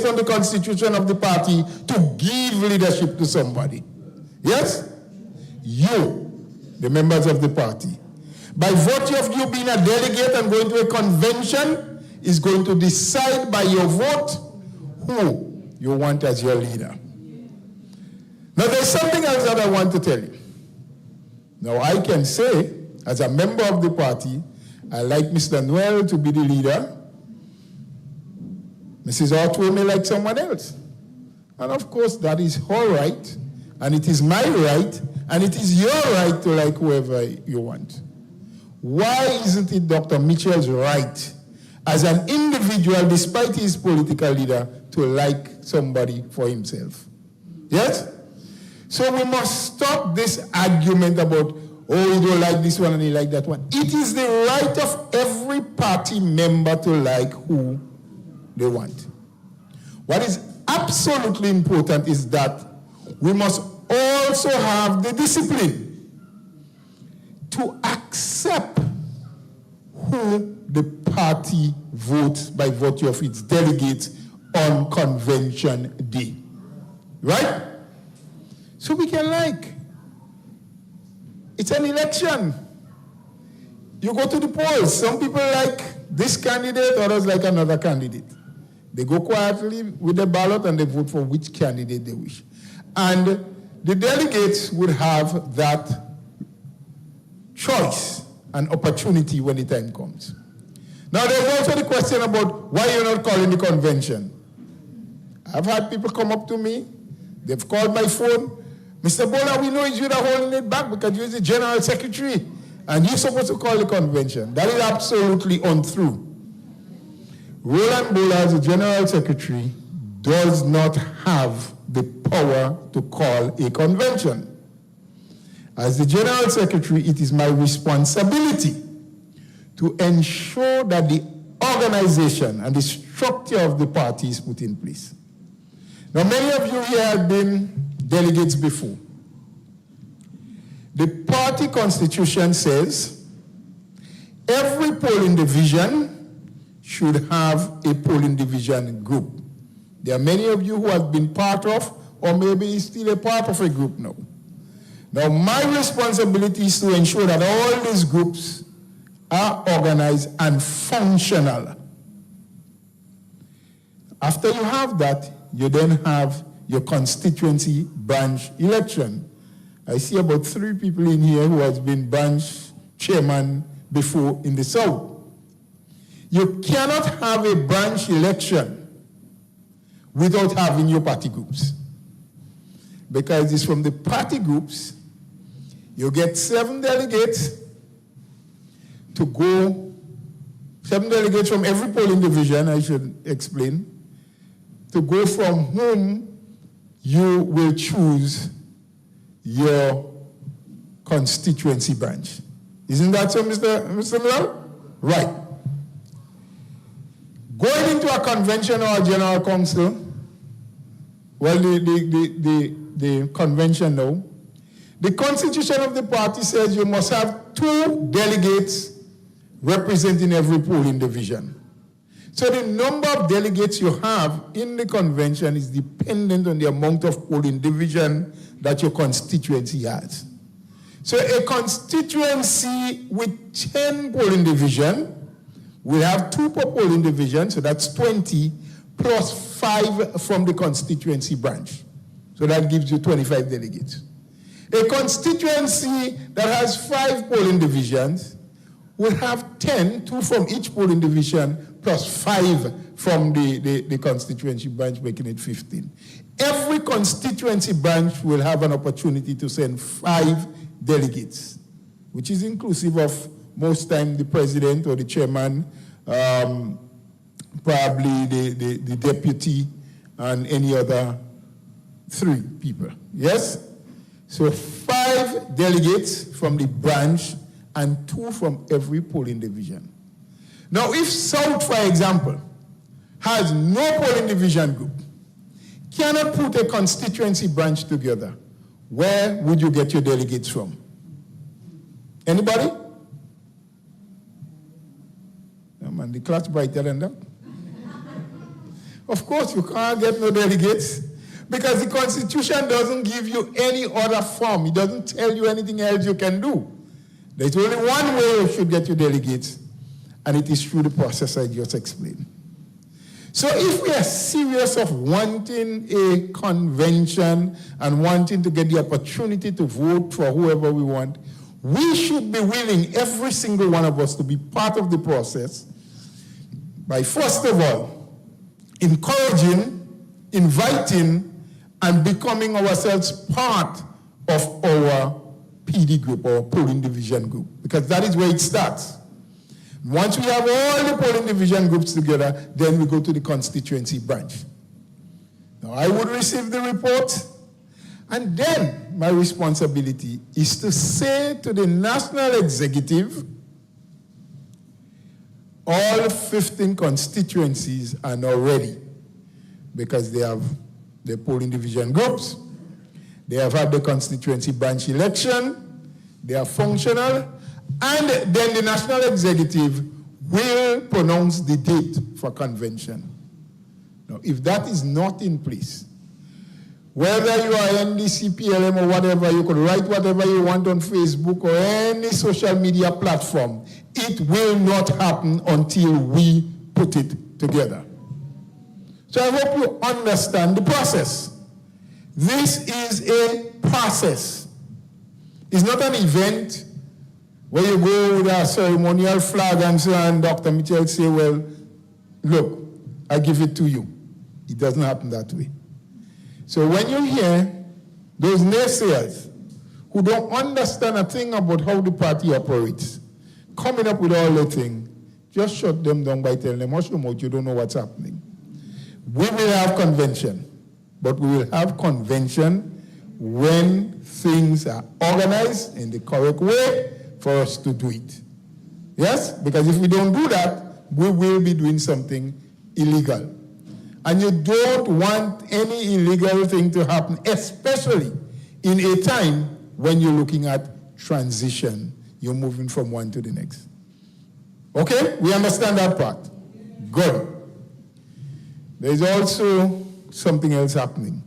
based on the constitution of the party to give leadership to somebody. Yes? You, the members of the party, by virtue of you being a delegate and going to a convention, is going to decide by your vote who you want as your leader. Now, there's something else that I want to tell you. Now, I can say, as a member of the party, I like Mr. Noel to be the leader. Mrs. Arthur may like someone else. And of course, that is her right, and it is my right, and it is your right to like whoever you want. Why isn't it Dr. Mitchell's right, as an individual, despite his political leader, to like somebody for himself? Yes? So we must stop this argument about, oh, you don't like this one and you like that one. It is the right of every party member to like who they want. What is absolutely important is that we must also have the discipline to accept who the party votes by virtue of its delegates on convention day. Right? So we can like. It's an election. You go to the polls. Some people like this candidate, others like another candidate. They go quietly with the ballot and they vote for which candidate they wish. And the delegates would have that choice and opportunity when the time comes. Now, there's also the question about why you're not calling the convention. I've had people come up to me. They've called my phone. Mr. Bola, we know you're holding it back because you're the general secretary and you're supposed to call the convention. That is absolutely untrue. Roland Bola, as the general secretary, does not have the power to call a convention. As the general secretary, it is my responsibility to ensure that the organization and the structure of the party is put in place. Now, many of you here have been delegates before. The party constitution says every polling division should have a polling division group. There are many of you who have been part of, or maybe still a part of a group now. Now, my responsibility is to ensure that all these groups are organized and functional. After you have that, you then have your constituency branch election. I see about 3 people in here who has been branch chairman before in the South. You cannot have a branch election without having your party groups. Because it's from the party groups, you get 7 delegates to go, 7 delegates from every polling division, I should explain, to go from whom you will choose your constituency branch. Isn't that so, Mr. Miller? Right. Going into a convention or a general council, well, the convention now, the constitution of the party says you must have 2 delegates representing every polling division. So the number of delegates you have in the convention is dependent on the amount of polling division that your constituency has. So a constituency with 10 polling division will have 2 per polling division, so that's 20, plus 5 from the constituency branch. So that gives you 25 delegates. A constituency that has 5 polling divisions will have 10, 2 from each polling division, plus 5 from the constituency branch, making it 15. Every constituency branch will have an opportunity to send 5 delegates, which is inclusive of most time the president or the chairman, probably the deputy, and any other 3 people. Yes? So 5 delegates from the branch and 2 from every polling division. Now, if South, for example, has no polling division group, cannot put a constituency branch together, where would you get your delegates from? Anybody? Oh man, the clock's brighter than that. Of course, you can't get no delegates because the Constitution doesn't give you any other form. It doesn't tell you anything else you can do. There's only one way you should get your delegates, and it is through the process I just explained. So if we are serious of wanting a convention and wanting to get the opportunity to vote for whoever we want, we should be willing, every single one of us, to be part of the process by, first of all, encouraging, inviting, and becoming ourselves part of our PD group, or polling division group, because that is where it starts. Once we have all the polling division groups together, then we go to the constituency branch. Now, I would receive the report, and then my responsibility is to say to the national executive, all 15 constituencies are now ready because they have the polling division groups, they have had the constituency branch election, they are functional, and then the national executive will pronounce the date for convention. Now, if that is not in place, whether you are NDC, PLM, or whatever, you could write whatever you want on Facebook or any social media platform, it will not happen until we put it together. So I hope you understand the process. This is a process. It's not an event where you go with a ceremonial flag and so on, Dr. Mitchell say, well, look, I give it to you. It doesn't happen that way. So when you hear those naysayers who don't understand a thing about how the party operates, coming up with all the thing, just shut them down by telling them, hush your mouth, you don't know what's happening. We will have convention, but we will have convention when things are organized in the correct way for us to do it. Yes? Because if we don't do that, we will be doing something illegal. And you don't want any illegal thing to happen, especially in a time when you're looking at transition. You're moving from one to the next. Okay? We understand that part? Good. There's also something else happening.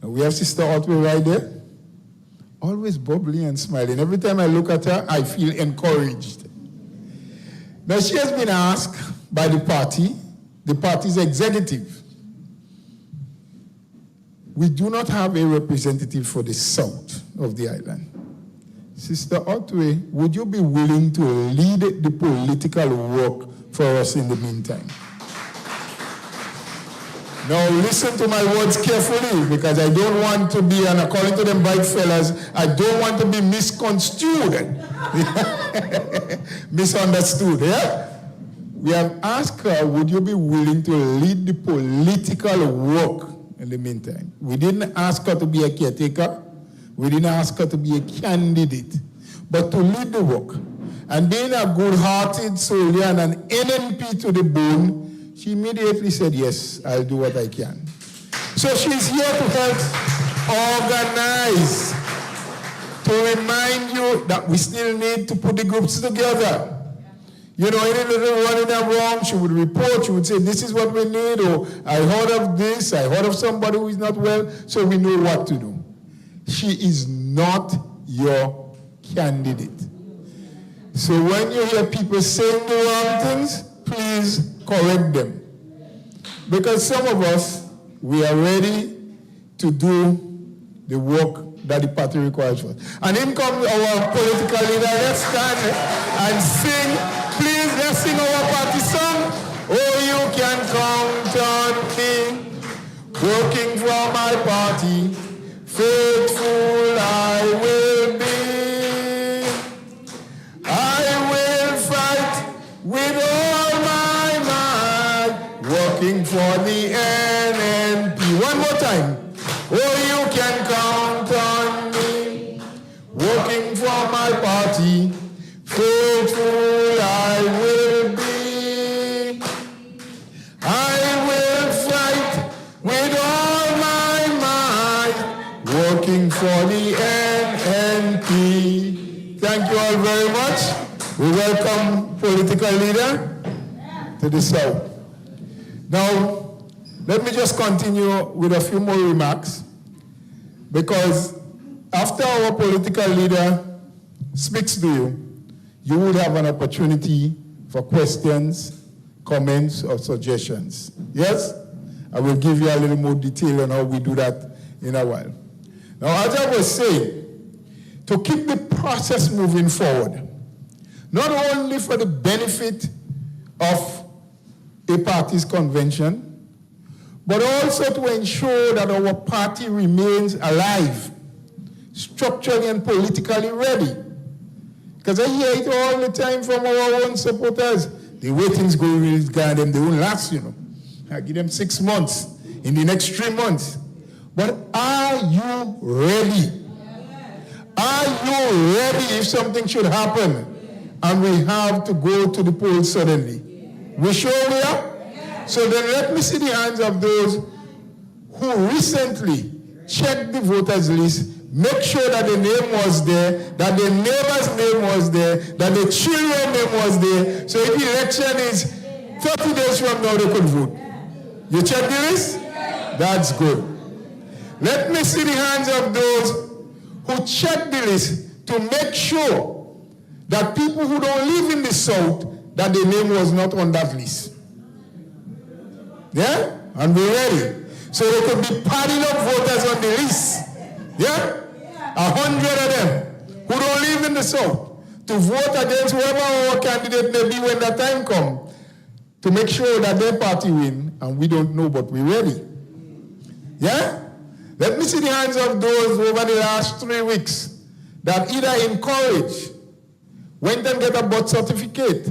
Now we have Sister Otway right there. Always bubbly and smiling. Every time I look at her, I feel encouraged. Now she has been asked by the party's executive. We do not have a representative for the south of the island. Sister Otway, would you be willing to lead the political work for us in the meantime? Now listen to my words carefully, because I don't want to be, and according to them bright fellas, I don't want to be misconstrued. Misunderstood, yeah? We have asked her, would you be willing to lead the political work in the meantime? We didn't ask her to be a caretaker. We didn't ask her to be a candidate, but to lead the work. And being a good-hearted soldier and an NNP to the bone, she immediately said, yes, I'll do what I can. So she's here to help organize, to remind you that we still need to put the groups together. You know, any little one in a wrong, she would report, she would say, this is what we need, or I heard of this, I heard of somebody who is not well, so we know what to do. She is not your candidate. So when you hear people saying the wrong things, please correct them. Because some of us, we are ready to do the work that the party requires for us. And in comes our political leader. Let's stand and sing. Please, let's sing our party song. Oh, you can count on me, working for my party. Faithful I will be. I will fight with all my might, working for the NNP. One more time. Oh, you can count on me, working for my party. Faithful I will be. I will fight with all my might, working for the NNP. Thank you all very much. We welcome political leader to the south. Now, let me just continue with a few more remarks, because after our political leader speaks to you, you will have an opportunity for questions, comments, or suggestions. Yes? I will give you a little more detail on how we do that in a while. Now, as I was saying, to keep the process moving forward, not only for the benefit of a party's convention, but also to ensure that our party remains alive, structurally and politically ready. Because I hear it all the time from our own supporters. The way things go with them, they won't last, I give them 6 months, in the next 3 months. But are you ready? Are you ready if something should happen and we have to go to the polls suddenly? We sure we are? So then let me see the hands of those who recently checked the voters list, make sure that the name was there, that the neighbor's name was there, that the children's name was there. So if the election is 30 days from now, they could vote. You check the list? That's good. Let me see the hands of those who checked the list to make sure that people who don't live in the South, that their name was not on that list. Yeah? And we're ready. So there could be padding up voters on the list. Yeah? 100 of them who don't live in the South to vote against whoever our candidate may be when that time comes, to make sure that their party win, and we don't know, but we're ready. Yeah? Let me see the hands of those over the last 3 weeks that either encouraged, went and get a birth certificate,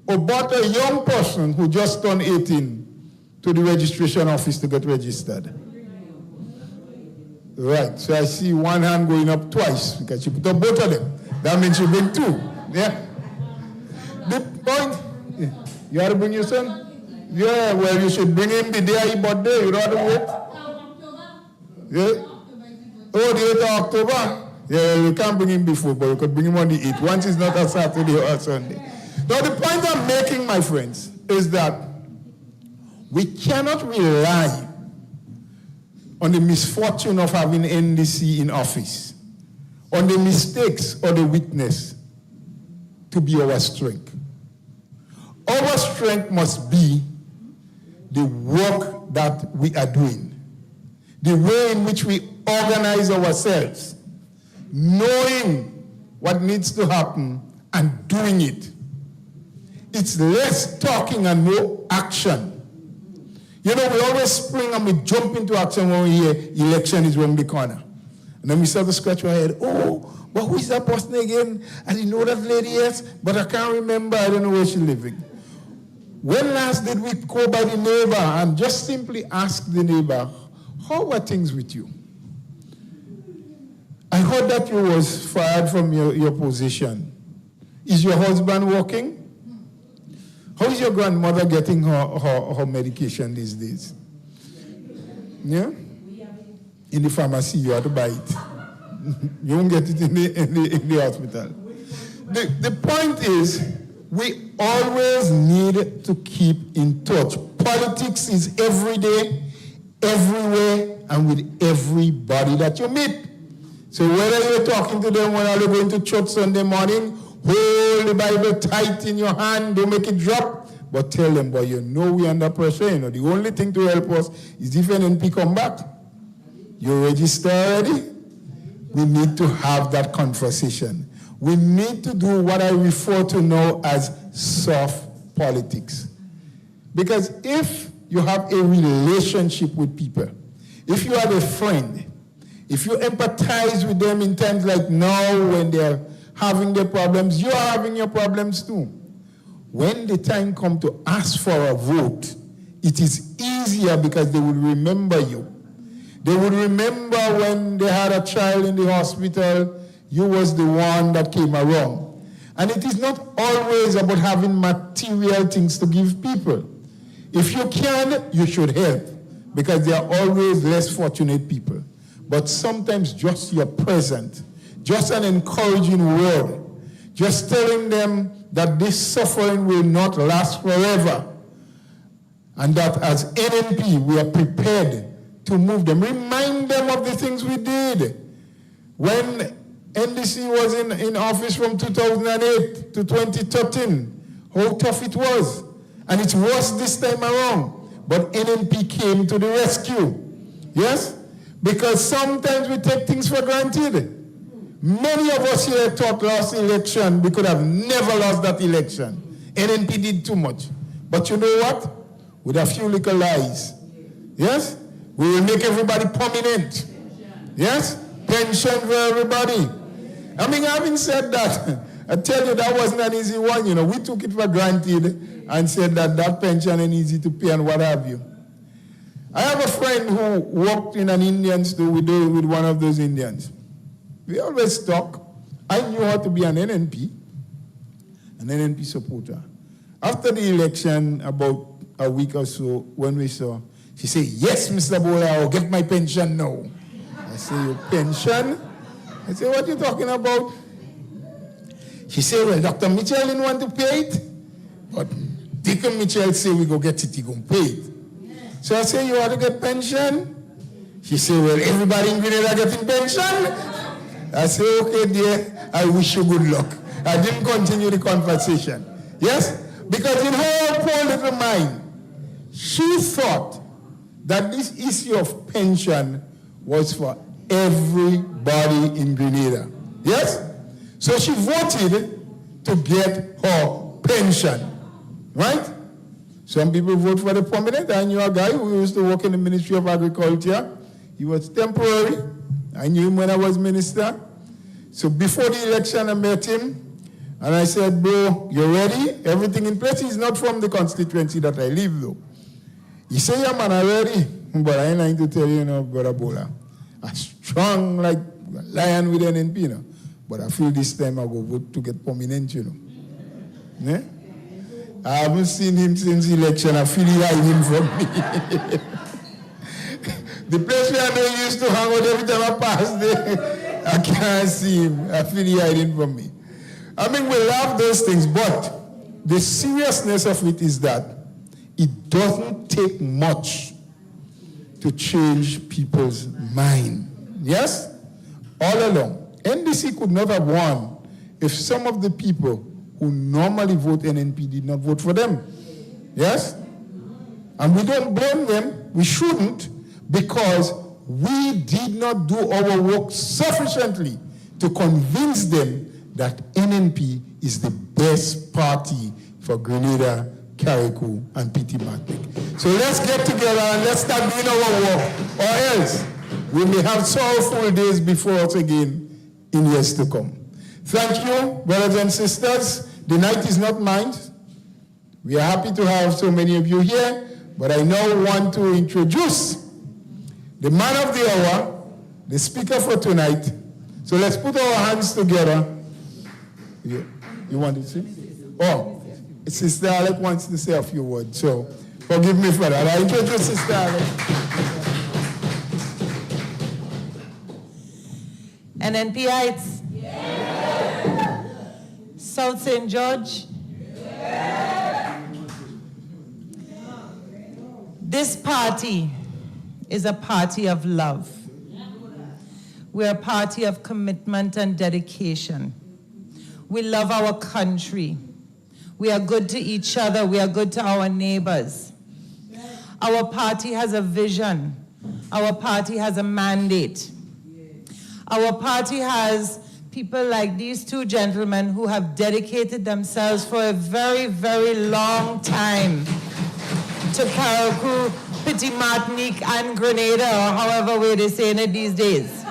or brought a young person who just turned 18 to the registration office to get registered. Right, so I see one hand going up twice because she put up both of them. That means you bring 2. Yeah. The point, you ought to bring your son? Yeah, well, you should bring him the day of his birthday. You don't have to wait. Yeah. Oh, the 8th of October? Yeah, you can't bring him before, but you could bring him on the 8th. Once it's not a Saturday or a Sunday. Now, the point I'm making, my friends, is that we cannot rely on the misfortune of having NDC in office, on the mistakes or the weakness to be our strength. Our strength must be the work that we are doing, the way in which we organize ourselves, knowing what needs to happen and doing it. It's less talking and more action. We always spring and we jump into action when we hear election is around the corner. And then we start to scratch our head. Oh, but who is that person again? I didn't know that lady yet, but I can't remember. I don't know where she's living. When last did we go by the neighbor and just simply ask the neighbor, how are things with you? I heard that you was fired from your position. Is your husband working? How is your grandmother getting her medication these days? Yeah? In the pharmacy, you have to buy it. You won't get it in the hospital. The point is, we always need to keep in touch. Politics is every day, everywhere, and with everybody that you meet. So whether you're talking to them when you're going to church Sunday morning, hold the Bible tight in your hand, don't make it drop, but tell them, boy, we're under pressure. The only thing to help us is if NNP come back. You register already? We need to have that conversation. We need to do what I refer to now as soft politics. Because if you have a relationship with people, if you have a friend, if you empathize with them in times like now when they're having their problems, you are having your problems too. When the time comes to ask for a vote, it is easier because they will remember you. They will remember when they had a child in the hospital, you was the one that came around. And it is not always about having material things to give people. If you can, you should help, because they are always less fortunate people. But sometimes just your presence, just an encouraging word, just telling them that this suffering will not last forever, And that as NNP, we are prepared to move them. Remind them of the things we did. When NDC was in office from 2008 to 2013, how tough it was. And it's worse this time around. But NNP came to the rescue. Yes? Because sometimes we take things for granted. Many of us here thought last election, we could have never lost that election. NNP did too much. But you know what? With a few little lies. Yes? We will make everybody prominent. Yes? Pension for everybody. I mean, having said that, I tell you that wasn't an easy one. You know, we took it for granted and said that pension ain't easy to pay and what have you. I have a friend who worked in an Indian store with one of those Indians. We always talk. I knew how to be an NNP supporter. After the election, about a week or so, when we saw, she said, yes, Mr. Bola, I'll get my pension now. I say, your pension? I say, what are you talking about? She said, well, Dr. Mitchell didn't want to pay it, but Deacon Mitchell said, we go get it, he gonna pay it. So I say, you want to get pension? She said, well, everybody in Grenada getting pension? I say, okay, dear, I wish you good luck. I didn't continue the conversation. Yes? Because in her poor little mind, she thought that this issue of pension was for everybody in Grenada. Yes? So she voted to get her pension. Right? Some people vote for the prominent. I knew a guy who used to work in the Ministry of Agriculture. He was temporary. I knew him when I was minister. So before the election, I met him. And I said, bro, you ready? Everything in place? He's not from the constituency that I live, though. He said, yeah, man, I'm ready. But I ain't lying to tell you, Brother Bola. I'm strong like a lion with an NP, But I feel this time I go vote to get prominent, Yeah? I haven't seen him since the election. I feel he hiding from me. The place where I know he used to hang out every time I pass there, I can't see him. I feel he hiding from me. I mean, we love those things, but the seriousness of it is that it doesn't take much to change people's mind. Yes? All along. NDC could not have won if some of the people who normally vote NNP did not vote for them. Yes? And we don't blame them. We shouldn't, because we did not do our work sufficiently to convince them that NNP is the best party for Grenada, Carriacou, and Petit Martinique. So let's get together and let's start doing our work, or else we may have sorrowful days before us again in years to come. Thank you, brothers and sisters. The night is not mine. We are happy to have so many of you here, but I now want to introduce the man of the hour, the speaker for tonight. So let's put our hands together. You want to see? Oh, Sister Alec wants to say a few words, so forgive me for that. I introduce Sister Alec. NNPites. Yeah. South St. George. Yeah. This party is a party of love. We're a party of commitment and dedication. We love our country. We are good to each other. We are good to our neighbors. Our party has a vision. Our party has a mandate. Our party has people like these two gentlemen who have dedicated themselves for a very, very long time to Carriacou, Petit Martinique, and Grenada, or however way they're saying it these days.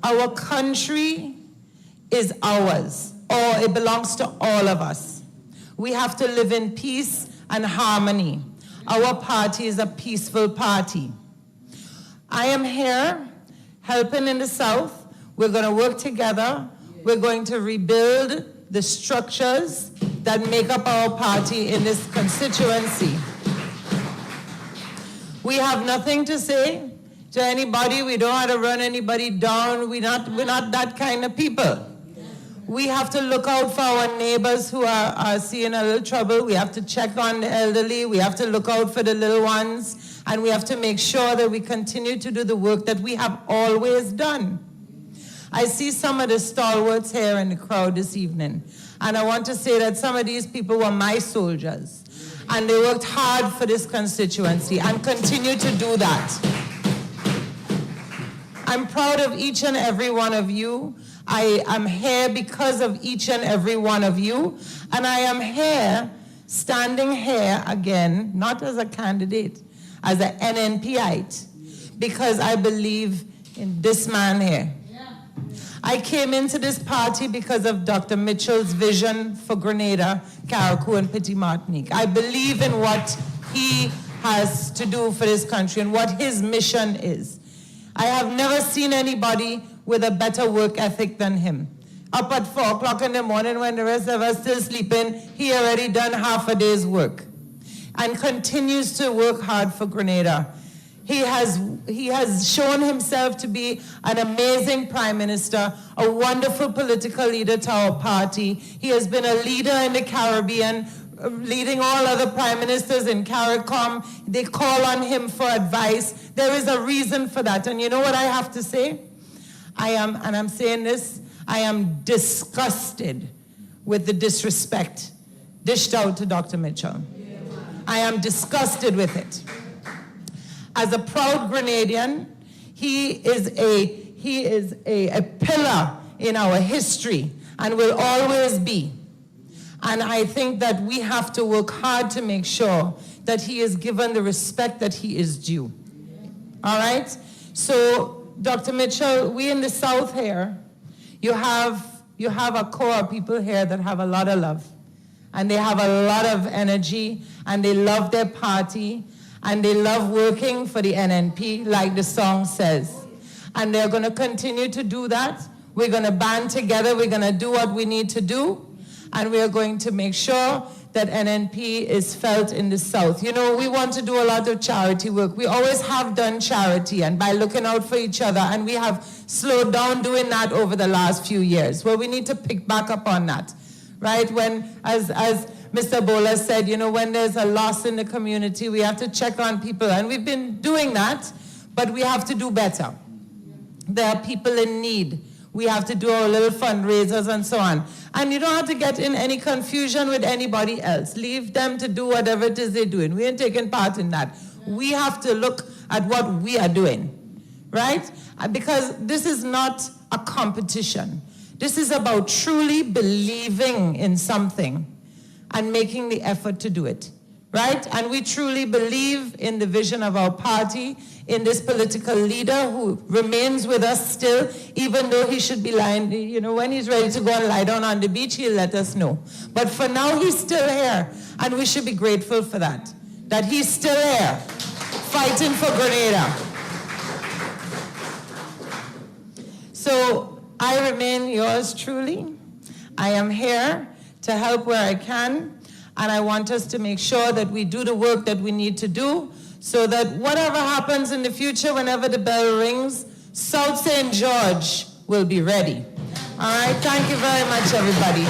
Our country is ours, or it belongs to all of us. We have to live in peace and harmony. Our party is a peaceful party. I am here helping in the South. We're going to work together. We're going to rebuild the structures that make up our party in this constituency. We have nothing to say to anybody. We don't want to run anybody down. We're not that kind of people. We have to look out for our neighbors who are seeing a little trouble. We have to check on the elderly. We have to look out for the little ones. And we have to make sure that we continue to do the work that we have always done. I see some of the stalwarts here in the crowd this evening. And I want to say that some of these people were my soldiers. And they worked hard for this constituency and continue to do that. I'm proud of each and every one of you. I am here because of each and every one of you. And I am here, standing here again, not as a candidate, as an NNPite, because I believe in this man here. I came into this party because of Dr. Mitchell's vision for Grenada, Carriacou, and Petit Martinique. I believe in what he has to do for this country and what his mission is. I have never seen anybody with a better work ethic than him. Up at 4 o'clock in the morning when the rest of us still sleeping, he already done half a day's work and continues to work hard for Grenada. He has shown himself to be an amazing prime minister, a wonderful political leader to our party. He has been a leader in the Caribbean, leading all other prime ministers in CARICOM. They call on him for advice. There is a reason for that. And you know what I have to say? I'm saying this, I am disgusted with the disrespect dished out to Dr. Mitchell. I am disgusted with it. As a proud Grenadian, he is a pillar in our history and will always be. And I think that we have to work hard to make sure that he is given the respect that he is due. All right? So, Dr. Mitchell, we in the South here, you have a core of people here that have a lot of love. And they have a lot of energy, and they love their party, and they love working for the NNP, like the song says. And they're going to continue to do that. We're going to band together. We're going to do what we need to do. And we are going to make sure that NNP is felt in the South. You know, we want to do a lot of charity work. We always have done charity and by looking out for each other, and we have slowed down doing that over the last few years. Well, we need to pick back up on that, right? When, as Mr. Bola said, you know, when there's a loss in the community, we have to check on people, and we've been doing that, but we have to do better. There are people in need. We have to do our little fundraisers and so on. And you don't have to get in any confusion with anybody else. Leave them to do whatever it is they're doing. We ain't taking part in that. We have to look at what we are doing, right? Because this is not a competition. This is about truly believing in something and making the effort to do it, right? And we truly believe in the vision of our party, in this political leader who remains with us still, even though he should be lying, you know, when he's ready to go and lie down on the beach, he'll let us know. But for now, he's still here, and we should be grateful for that he's still here, fighting for Grenada. So I remain yours truly. I am here to help where I can, and I want us to make sure that we do the work that we need to do so that whatever happens in the future, whenever the bell rings, South St. George will be ready. All right, thank you very much, everybody.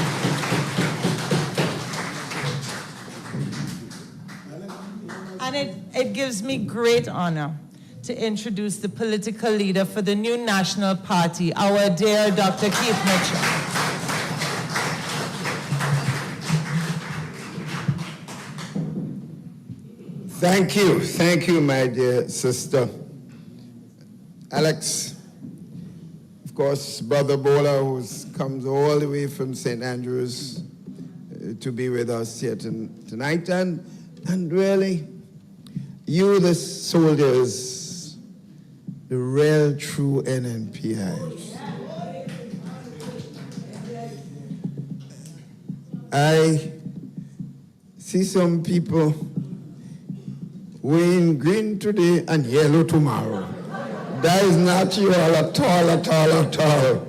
And it gives me great honor to introduce the political leader for the new National Party, our dear Dr. Keith Mitchell. Thank you, my dear sister. Alex, of course, Brother Bola, who comes all the way from St. Andrews to be with us here tonight, and really, you the soldiers, the real true NNPIs. I see some people wearing green today and yellow tomorrow. That is not you all at all.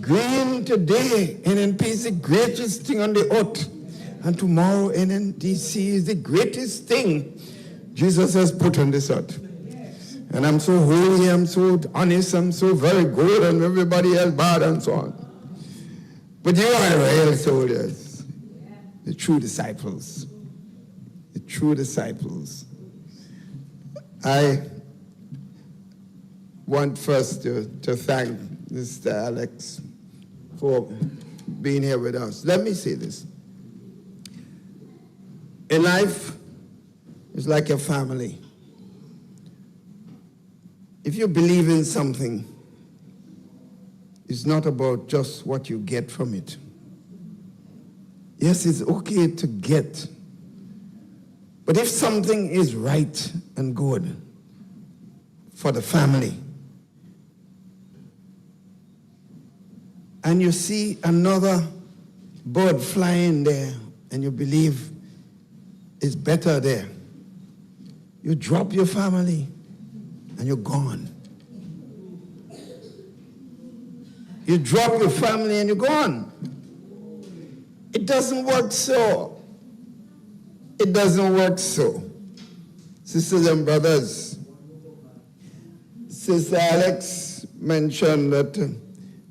Green today, NNP is the greatest thing on the earth. And tomorrow, NNDC is the greatest thing Jesus has put on this earth. And I'm so holy, I'm so honest, I'm so very good, and everybody else bad and so on. But you are the real soldiers, the true disciples. The true disciples. I want first to thank Mr. Alex for being here with us. Let me say this. In life, it's like a family. If you believe in something, it's not about just what you get from it. Yes, it's okay to get. But if something is right and good for the family, and you see another bird flying there, and you believe it's better there, you drop your family and you're gone. You drop your family and you're gone. It doesn't work so. It doesn't work so. Sisters and brothers, Sister Alex mentioned that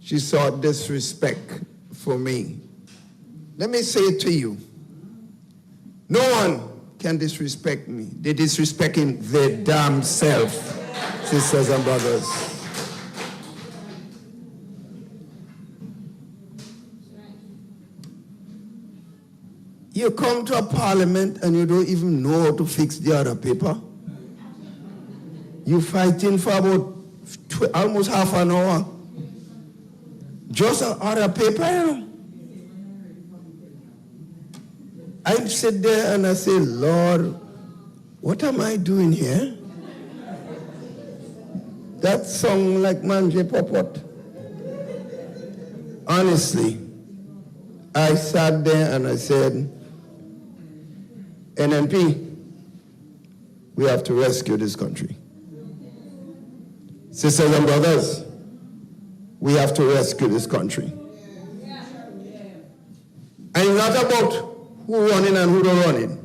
she saw disrespect for me. Let me say to you, no one can disrespect me. They're disrespecting their damn self, sisters and brothers. You come to a parliament and you don't even know how to fix the other paper. You're fighting for about almost half an hour. Just an other paper, you know. I sit there and I say, Lord, what am I doing here? That song like Manje Popot. Honestly, I sat there and I said, NNP, we have to rescue this country. Sisters and brothers, we have to rescue this country. And it's not about who running and who don't running.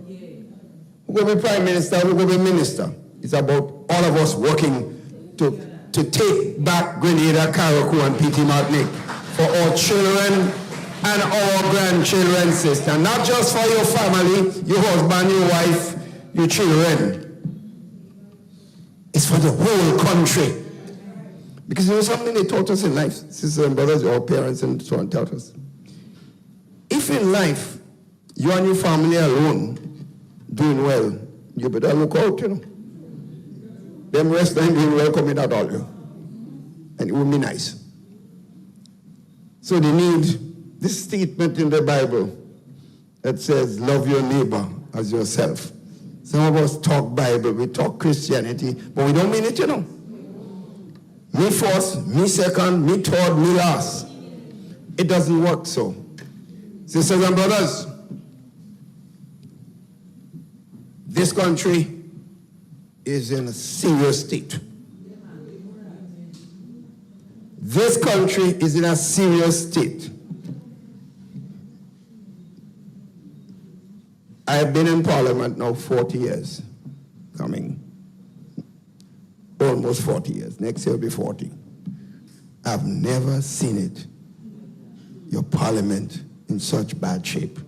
Who will be prime minister, who will be minister. It's about all of us working to take back Grenada, Carriacou, and Petit Martinique for our children and our grandchildren, sister. Not just for your family, your husband, your wife, your children. It's for the whole country. Because you know something they taught us in life, sisters and brothers, our parents and so on taught us. If in life, you and your family alone doing well, you better look out, you know. Them rest ain't doing well coming at all, you know. And it would be nice. So they need this statement in the Bible that says, love your neighbor as yourself. Some of us talk Bible, we talk Christianity, but we don't mean it, you know. Me first, me second, me third, me last. It doesn't work so. Sisters and brothers, this country is in a serious state. This country is in a serious state. I have been in Parliament now 40 years, coming almost 40 years. Next year will be 40. I've never seen it, your Parliament, in such bad shape.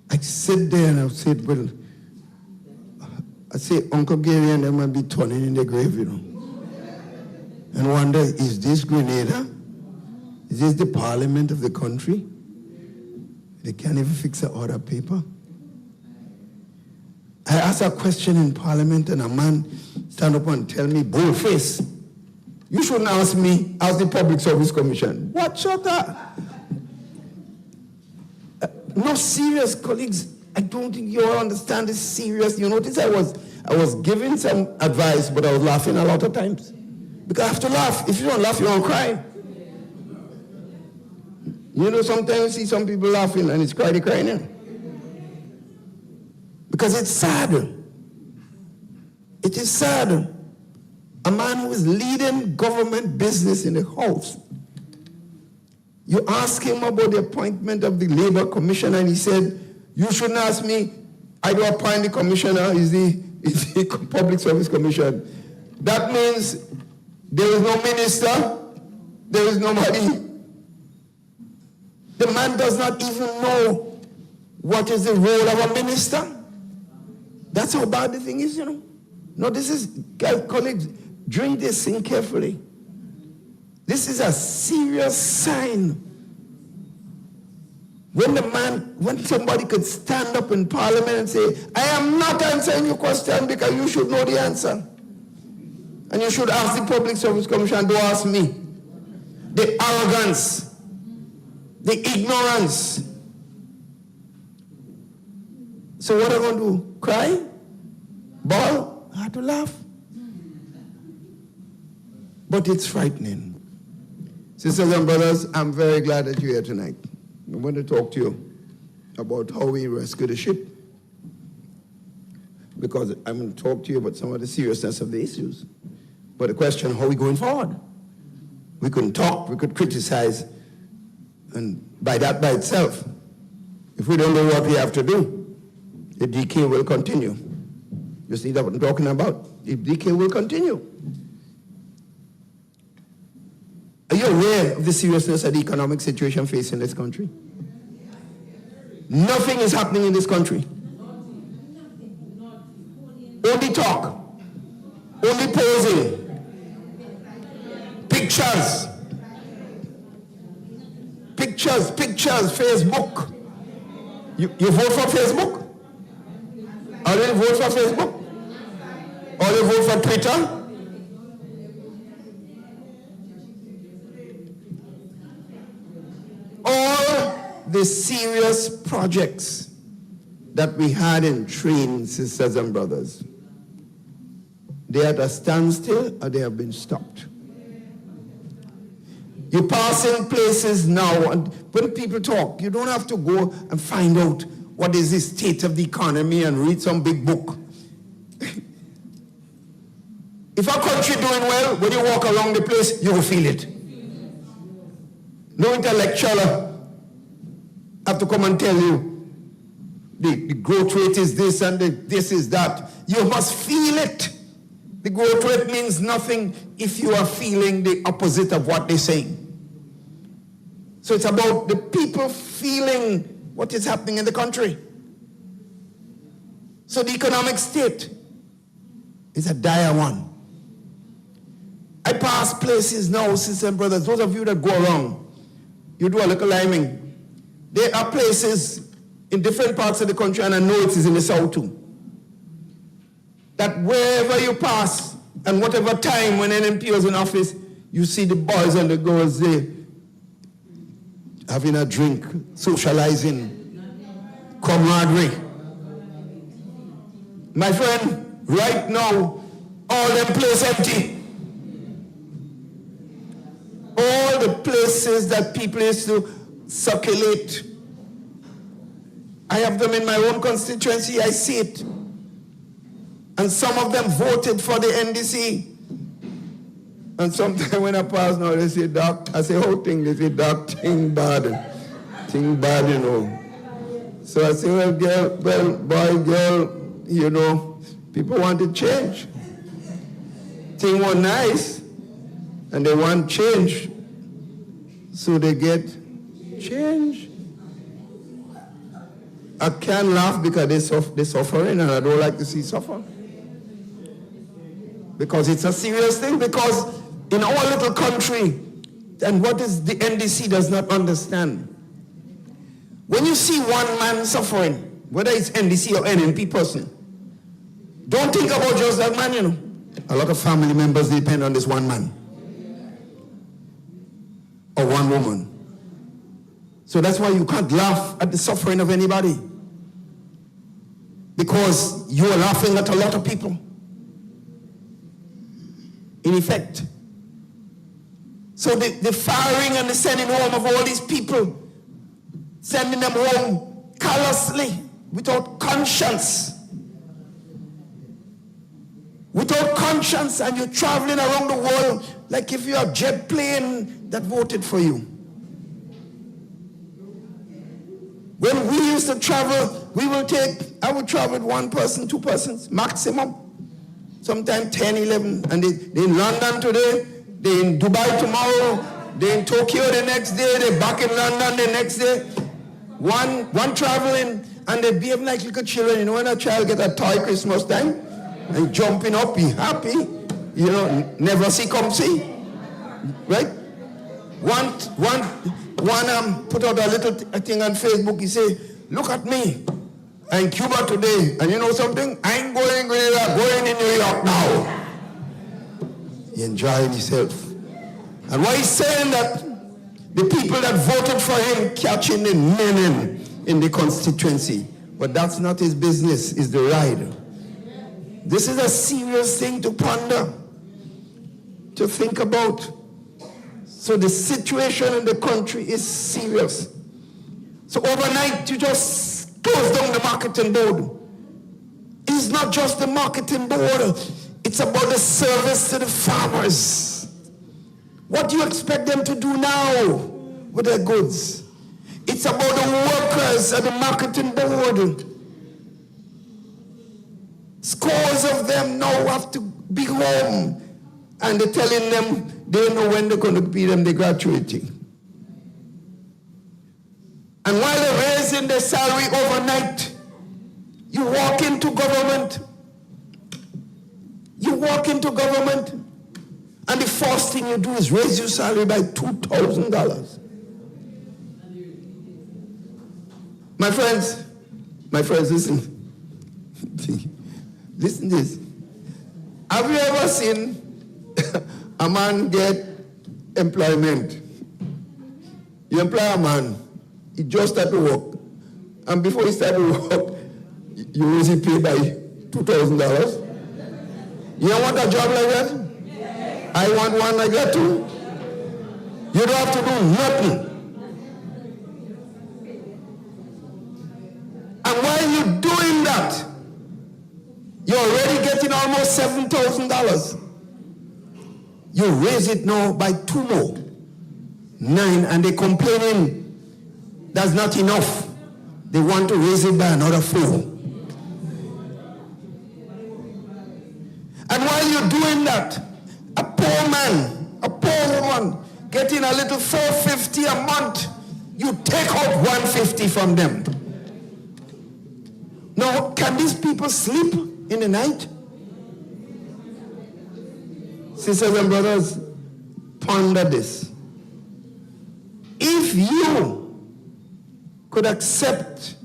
I sit there and I say, well, I say, Uncle Gary and them might be turning in the grave, you know. And wonder, is this Grenada? Is this the Parliament of the country? They can't even fix an order paper. I asked a question in Parliament and a man stand up and tell me, boldface, you shouldn't ask me, ask the Public Service Commission. What shut up? No, serious, colleagues. I don't think you all understand this serious. You notice I was giving some advice, but I was laughing a lot of times. Because I have to laugh. If you don't laugh, you won't cry. You know, sometimes you see some people laughing and it's crying. Because it's sad. It is sad. A man who is leading government business in the house. You ask him about the appointment of the Labor Commissioner, and he said, you shouldn't ask me. I don't appoint the commissioner, is the Public Service Commission. That means There is no minister. There is nobody. The man does not even know what is the role of a minister. That's how bad the thing is, you know. No, this is, guys, colleagues, drink this thing carefully. This is a serious sign. When somebody could stand up in parliament and say, I am not answering your question because you should know the answer. And you should ask the Public Service Commission, don't ask me. The arrogance, the ignorance. So what am I going to do? Cry? Bawl? I have to laugh. But it's frightening. Sisters and brothers, I'm very glad that you're here tonight. I want to talk to you about how we rescue the ship. Because I'm going to talk to you about some of the seriousness of the issues. But the question, how are we going forward? We couldn't talk, we could criticize, and by that by itself, if we don't know what we have to do, the decay will continue. You see that what I'm talking about? The decay will continue. Are you aware of the seriousness of the economic situation facing this country? Nothing is happening in this country. Only talk. Only posing. Pictures. Pictures, Facebook. You vote for Facebook? Or you vote for Facebook? Or you vote for Twitter? All the serious projects that we had in train, sisters and brothers, they are at a standstill or they have been stopped. You pass in places now, and when people talk, you don't have to go and find out what is the state of the economy and read some big book. If a country doing well, when you walk along the place, you will feel it. No intellectual have to come and tell you the growth rate is this and this is that. You must feel it. The growth rate means nothing if you are feeling the opposite of what they're saying. So it's about the people feeling what is happening in the country. So the economic state is a dire one. I pass places now, sisters and brothers, those of you that go around, you do a little liming. There are places in different parts of the country, and I know it is in the south too, that wherever you pass, and whatever time when NMP was in office, you see the boys and the girls there having a drink, socializing, camaraderie. My friend, right now, all them places empty. All the places that people used to circulate, I have them in my own constituency, I see it. And some of them voted for the NDC. And sometimes when I pass now, they say, Doc, I say, how thing? They say, Doc, thing bad, you know. So I say, well, boy, girl, you know, people want to change. Thing was nice, and they want change. So they get change. I can't laugh because they're suffering, and I don't like to see suffer. Because it's a serious thing, because in our little country, and what is the NDC does not understand, when you see one man suffering, whether it's NDC or NMP person, don't think about just that man, you know. A lot of family members depend on this one man or one woman. So that's why you can't laugh at the suffering of anybody, because you are laughing at a lot of people. In effect. So the firing and the sending home of all these people, sending them home callously, without conscience. Without conscience, and you're traveling around the world like if you're a jet plane that voted for you. When we used to travel, I would travel with one person, two persons, maximum. Sometimes 10, 11, and in London today, They're in Dubai tomorrow. They're in Tokyo the next day. They're back in London the next day. One traveling, and they behave like little children. You know, when a child get a toy Christmas time, and jumping up, he happy. You know, never see come see. Right? One put out a little thing on Facebook. He say, "Look at me. I'm in Cuba today, and you know something? I ain't going in New York now." He enjoying himself. And why he's saying that the people that voted for him catching the men in the constituency. But that's not his business, it's the ride. This is a serious thing to ponder, to think about. So the situation in the country is serious. So overnight, you just close down the marketing board. It's not just the marketing board. It's about the service to the farmers. What do you expect them to do now with their goods? It's about the workers at the marketing board. Scores of them now have to be home, and they're telling them they know when they're going to be them the gratuity. And while they're raising their salary overnight, you walk into government, and the first thing you do is raise your salary by $2,000. My friends, listen. Listen to this. Have you ever seen a man get employment? You employ a man, he just started to work, and before he started to work, you raise his pay by $2,000. You don't want a job like that? I want one like that too. You don't have to do nothing. And while you're doing that, you're already getting almost $7,000. You raise it now by 2 more. 9, and they're complaining that's not enough. They want to raise it by another 4. And while you're doing that, a poor man, a poor woman, getting a little $450 a month, you take out $150 from them. Now, can these people sleep in the night? Sisters and brothers, ponder this. If you could accept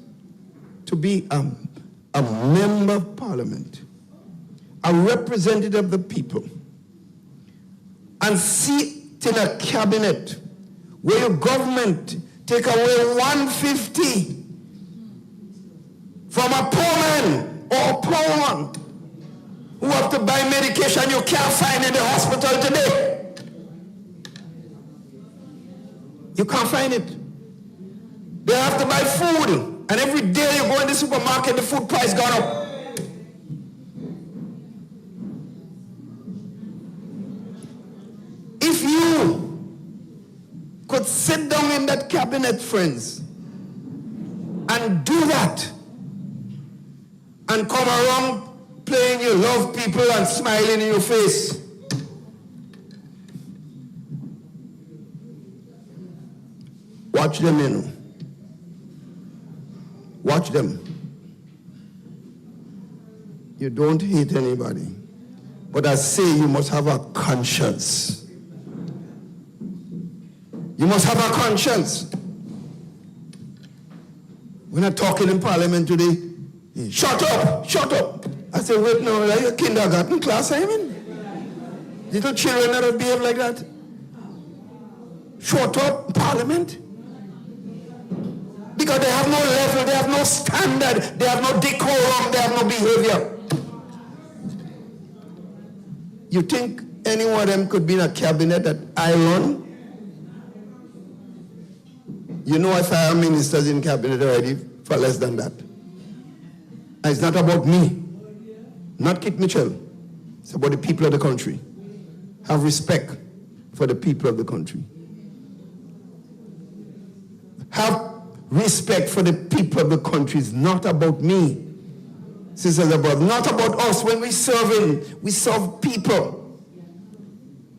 to be a member of parliament, a representative of the people, and sit in a cabinet where your government take away $150 from a poor man or a poor woman who have to buy medication you can't find in the hospital today. You can't find it. They have to buy food, and every day you go in the supermarket, the food price gone up. If you could sit down in that cabinet, friends, and do that, and come around playing you love people and smiling in your face, watch them, you know. Watch them. You don't hate anybody, but I say you must have a conscience. You must have a conscience. We're not talking in parliament today. Shut up, shut up. I say, wait, no, are you a kindergarten class I'm in? Little children that behave like that. Shut up, parliament. Because they have no level, they have no standard, they have no decorum, they have no behavior. You think any one of them could be in a cabinet that I run? You know I fire ministers in cabinet already for less than that. And it's not about me, not Kit Mitchell. It's about the people of the country. Have respect for the people of the country. Have respect for the people of the country. It's not about me. Sisters and brothers, not about us. When we serve people.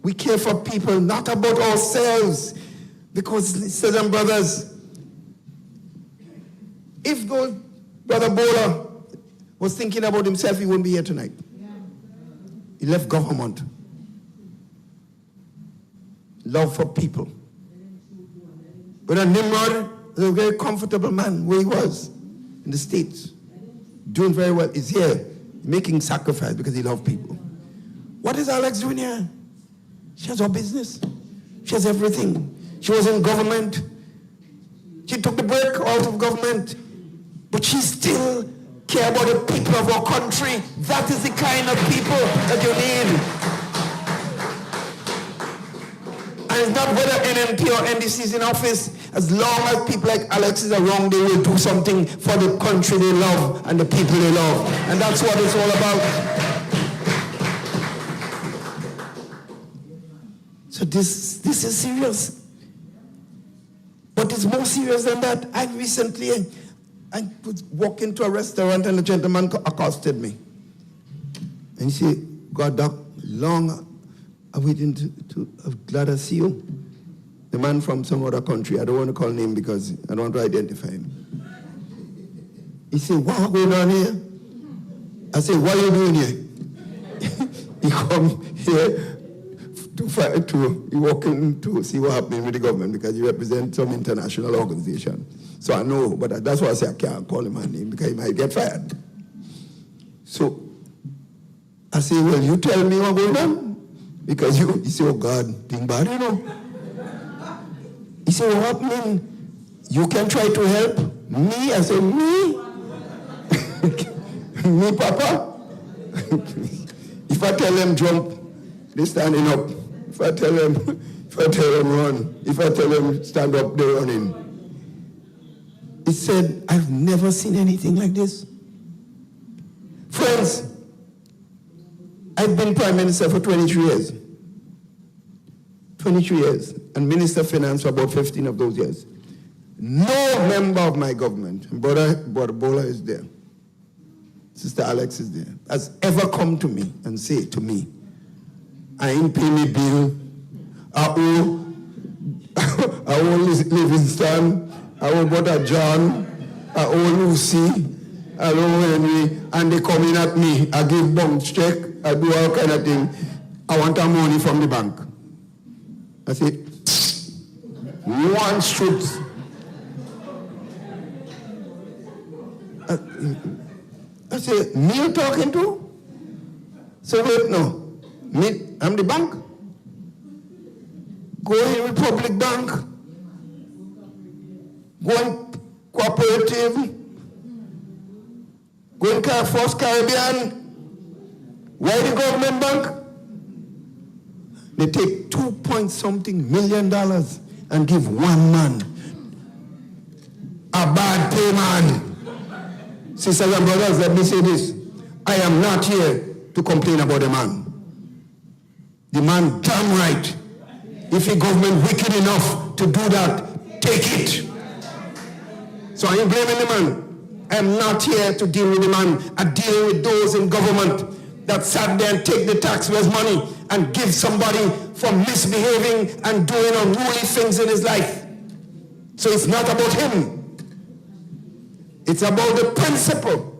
We care for people, not about ourselves. Because, sisters and brothers, if Brother Bola was thinking about himself, he wouldn't be here tonight. He left government. Love for people. Brother Nimrod was a very comfortable man where he was in the States. Doing very well. He's here making sacrifice because he loved people. What is Alex doing here? She has her business. She has everything. She was in government. She took the break out of government. But she still cares about the people of our country. That is the kind of people that you need. And it's not whether NMP or NDC is in office. As long as people like Alex is around, they will do something for the country they love and the people they love. And that's what it's all about. So this is serious. But it's more serious than that. I recently was walking to a restaurant and a gentleman accosted me. And he said, God, Doc, long I'm waiting I'm glad I see you. The man from some other country, I don't want to call name because I don't want to identify him. He said, what's going on here? I said, what are you doing here? He come here he walking to see what happening with the government because he represents some international organization. So I know, but that's why I say I can't call him my name because he might get fired. So I say, well, you tell me what's going on. Because he said, oh God, think bad, you know. He said, what happening? You can try to help me? I said, me? Me, Papa? If I tell them jump, they're standing up. If I tell them run, if I tell them stand up, they're running. He said, I've never seen anything like this. Friends, I've been Prime Minister for 23 years. 23 years. And Minister of Finance for about 15 of those years. No member of my government, Brother Bola is there, Sister Alex is there, has ever come to me and say to me, I ain't pay me bill, I owe Livingston, I owe Brother John, I owe Lucy, I owe Henry, and they come in at me, I give bounce check, I do all kind of thing, I want our money from the bank. I say, one truth. I say, me you talking to? So wait, no. Me, I'm the bank. Go in Republic Bank. Go in Cooperative. Go in First Caribbean. Why the government bank? They take $2 million and give one man. A bad pay man. Sisters and brothers, let me say this. I am not here to complain about the man. The man damn right. If the government wicked enough to do that, take it. So I ain't blaming the man. I am not here to deal with the man. I deal with those in government that sat there and take the taxpayers' money and give somebody for misbehaving and doing unruly things in his life. So it's not about him. It's about the principle.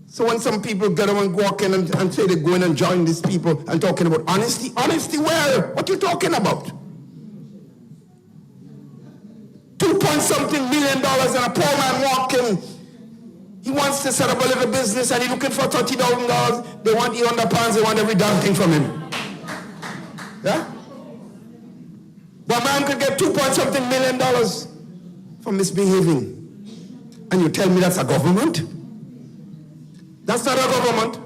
So when some people get up and walk in and say they're going and join these people and talking about honesty, honesty where? What you talking about? $2 million and a poor man walking. He wants to set up a little business and he's looking for $30,000. They want £100, they want every damn thing from him. Yeah? But a man could get $2 million for misbehaving. And you tell me that's a government? That's not a government.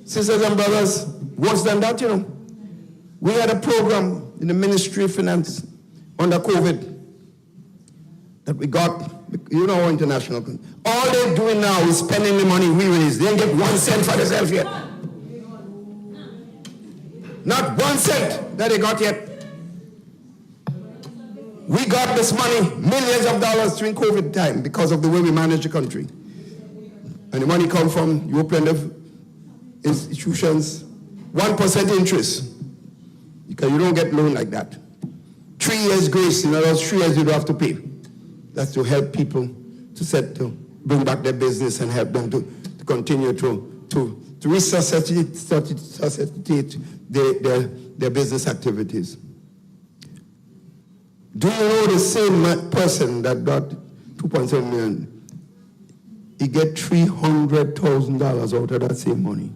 Sisters and brothers, worse than that, you know. We had a program in the Ministry of Finance under COVID that we got, you know, international. All they're doing now is spending the money we raise. They didn't get 1 cent for themselves yet. Not 1 cent that they got yet. We got this money, millions of dollars during COVID time because of the way we manage the country. And the money comes from European institutions 1% interest. Because you don't get loan like that. 3 years grace, in other words, 3 years you don't have to pay. That's to help people to bring back their business and help them to continue to resuscitate their business activities. Do you know the same person that got 2.7 million? He get $300,000 out of that same money.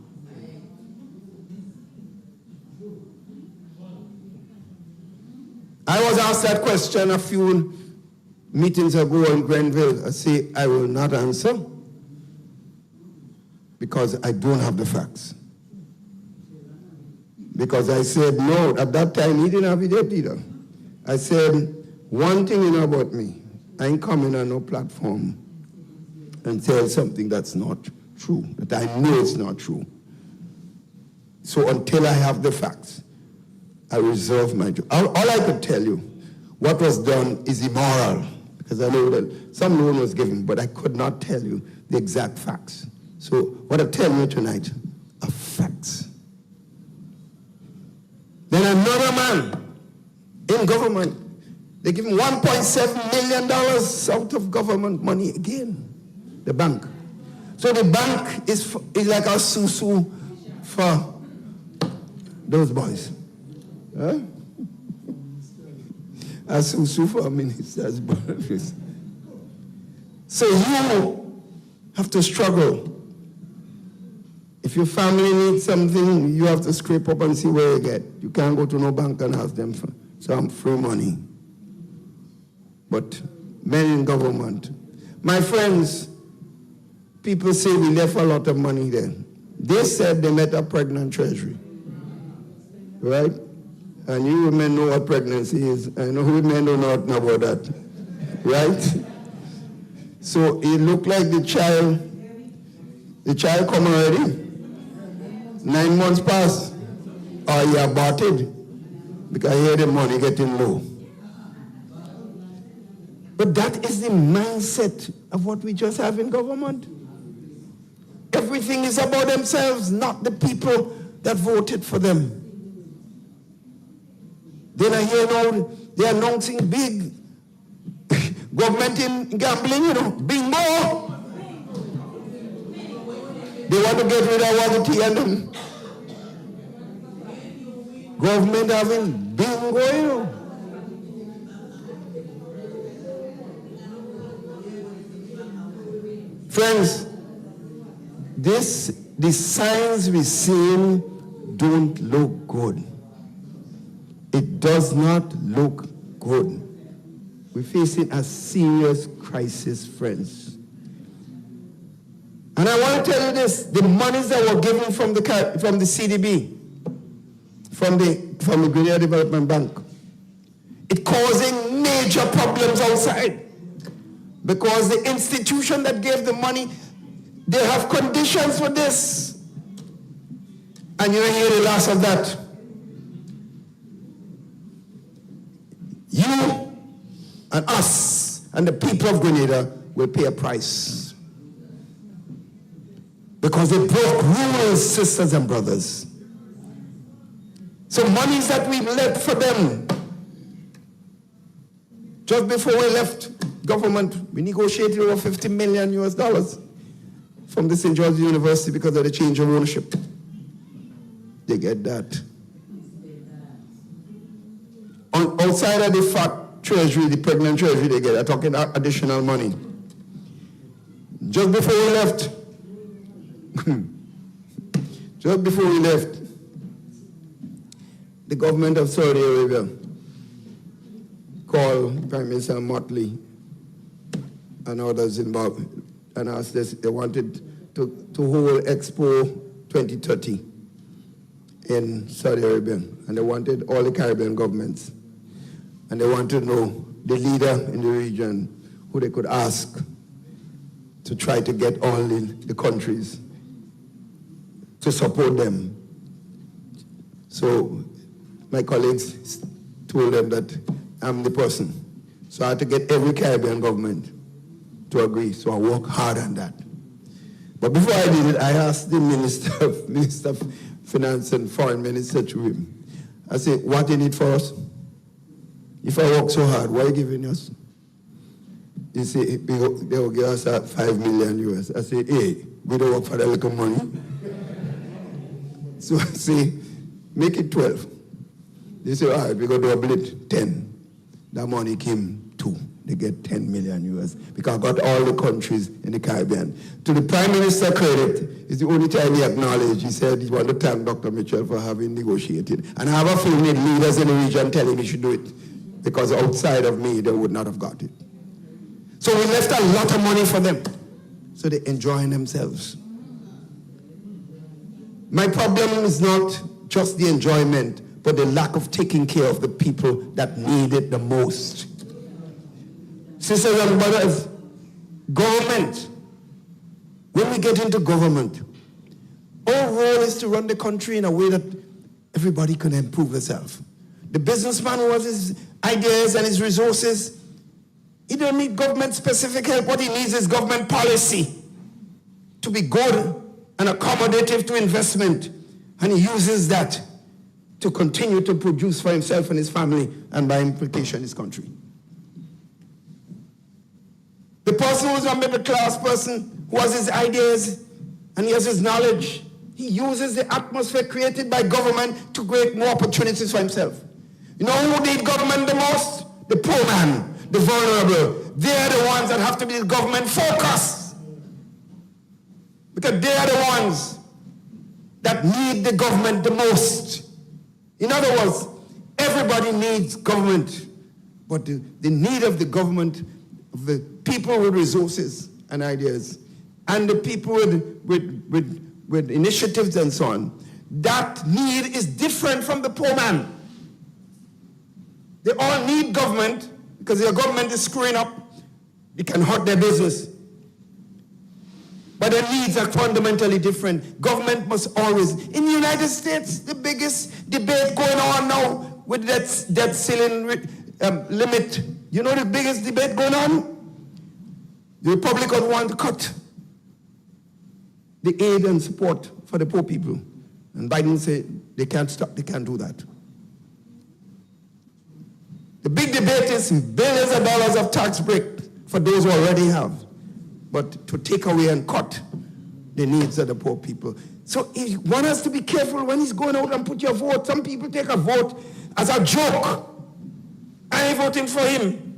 I was asked that question a few meetings ago in Grenville. I say, I will not answer because I don't have the facts. Because I said, no, at that time he didn't have it yet either. I said, one thing you know about me, I ain't coming on no platform and tell something that's not true, that I know it's not true. So until I have the facts, I reserve my job. All I could tell you, what was done is immoral, because I know that some loan was given, but I could not tell you the exact facts. So what I tell you tonight are facts. Then another man in government, they give him $1.7 million out of government money again, the bank. So the bank is like a susu for those boys. Huh? A susu for ministers. So you have to struggle. If your family needs something, you have to scrape up and see where you get. You can't go to no bank and ask them for some free money. But men in government, my friends, people say we left a lot of money there. They said they met a pregnant treasury, right? And you women know what pregnancy is. I know women do not know about that, right? So it looked like the child come already. 9 months passed, or he aborted, because here the money getting low. But that is the mindset of what we just have in government. Everything is about themselves, not the people that voted for them. Then I hear now they're announcing big government in gambling, bingo. They want to get rid of all the tea and them. Government having bingo, Friends, the signs we see don't look good. It does not look good. We're facing a serious crisis, friends. And I want to tell you this, the monies that were given from the CDB, from the Grenada Development Bank, it's causing major problems outside. Because the institution that gave the money, they have conditions for this. And you don't hear the last of that. You and us and the people of Grenada will pay a price. Because they broke rules, sisters and brothers. So monies that we left for them, just before we left government, we negotiated over $50 million from the St. George University because of the change of ownership. They get that. Outside of the fat treasury, the pregnant treasury they get, they're talking additional money. Just before we left, the government of Saudi Arabia called Prime Minister Motley and others involved and asked this. They wanted to hold Expo 2030 in Saudi Arabia, and they wanted all the Caribbean governments, and they wanted to know the leader in the region who they could ask to try to get all the countries to support them. So my colleagues told them that I'm the person. So I had to get every Caribbean government to agree. So I worked hard on that. But before I did it, I asked the Minister of Finance and Foreign Minister to him. I say, what in it for us? If I work so hard, what are you giving us? He say, they will give us $5 million US. I say, hey, we don't work for that little money. So I say, make it 12. They say, all right, we're going to double it, 10. That money came 2. They get 10 million US because I got all the countries in the Caribbean. To the Prime Minister credit, it's the only time he acknowledged. He said he wanted to thank Dr. Mitchell for having negotiated. And I have a feeling the leaders in the region tell him he should do it because outside of me, they would not have got it. So we left a lot of money for them. So they're enjoying themselves. My problem is not just the enjoyment, but the lack of taking care of the people that need it the most. Sisters and brothers, government, when we get into government, our role is to run the country in a way that everybody can improve themselves. The businessman who has his ideas and his resources, he don't need government-specific help. What he needs is government policy to be good and accommodative to investment. And he uses that to continue to produce for himself and his family, and by implication, his country. The person who's a middle-class person, who has his ideas and he has his knowledge, he uses the atmosphere created by government to create more opportunities for himself. You know who need government the most? The poor man, the vulnerable. They're the ones that have to be the government focus. Because they're the ones that need the government the most. In other words, everybody needs government, but the need of the government, of the people with resources and ideas, and the people with initiatives and so on, that need is different from the poor man. They all need government because their government is screwing up. It can hurt their business. But their needs are fundamentally different. Government must always, in the United States, the biggest debate going on now with that debt ceiling limit. You know the biggest debate going on? The Republicans want to cut the aid and support for the poor people. And Biden said they can't stop, they can't do that. The big debate is billions of dollars of tax break for those who already have, but to take away and cut the needs of the poor people. So one has to be careful when he's going out and put your vote. Some people take a vote as a joke. I ain't voting for him.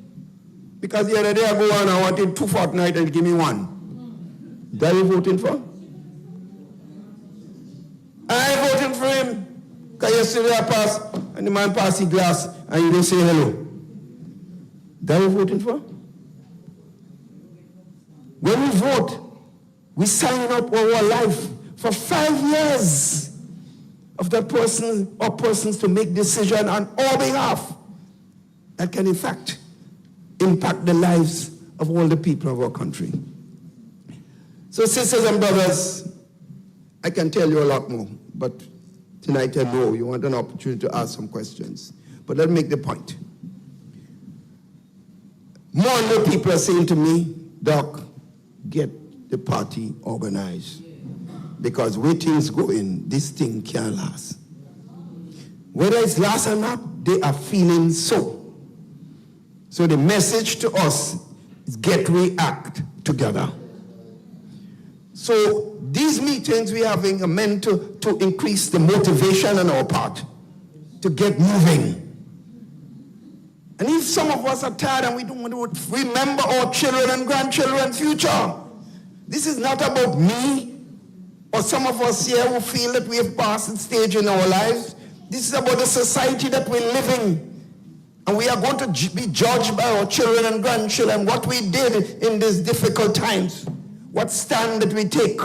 Because the other day I go on, I wanted 2 fortnights and give me 1. That you voting for? I ain't voting for him. Because yesterday I passed, and the man passed the glass, and you don't say hello. That you voting for? When we vote, we sign up our life for 5 years of that person or persons to make decisions on our behalf that can, in fact, impact the lives of all the people of our country. So, sisters and brothers, I can tell you a lot more, but tonight I know you want an opportunity to ask some questions. But let me make the point. More and more people are saying to me, Doc, get the party organized. Because where things going, this thing can't last. Whether it's last or not, they are feeling so. So the message to us is get we act together. So these meetings we're having are meant to increase the motivation on our part to get moving. And if some of us are tired and we don't want to remember our children and grandchildren's future, this is not about me or some of us here who feel that we have passed a stage in our lives. This is about the society that we're living. And we are going to be judged by our children and grandchildren, what we did in these difficult times, what stand that we take.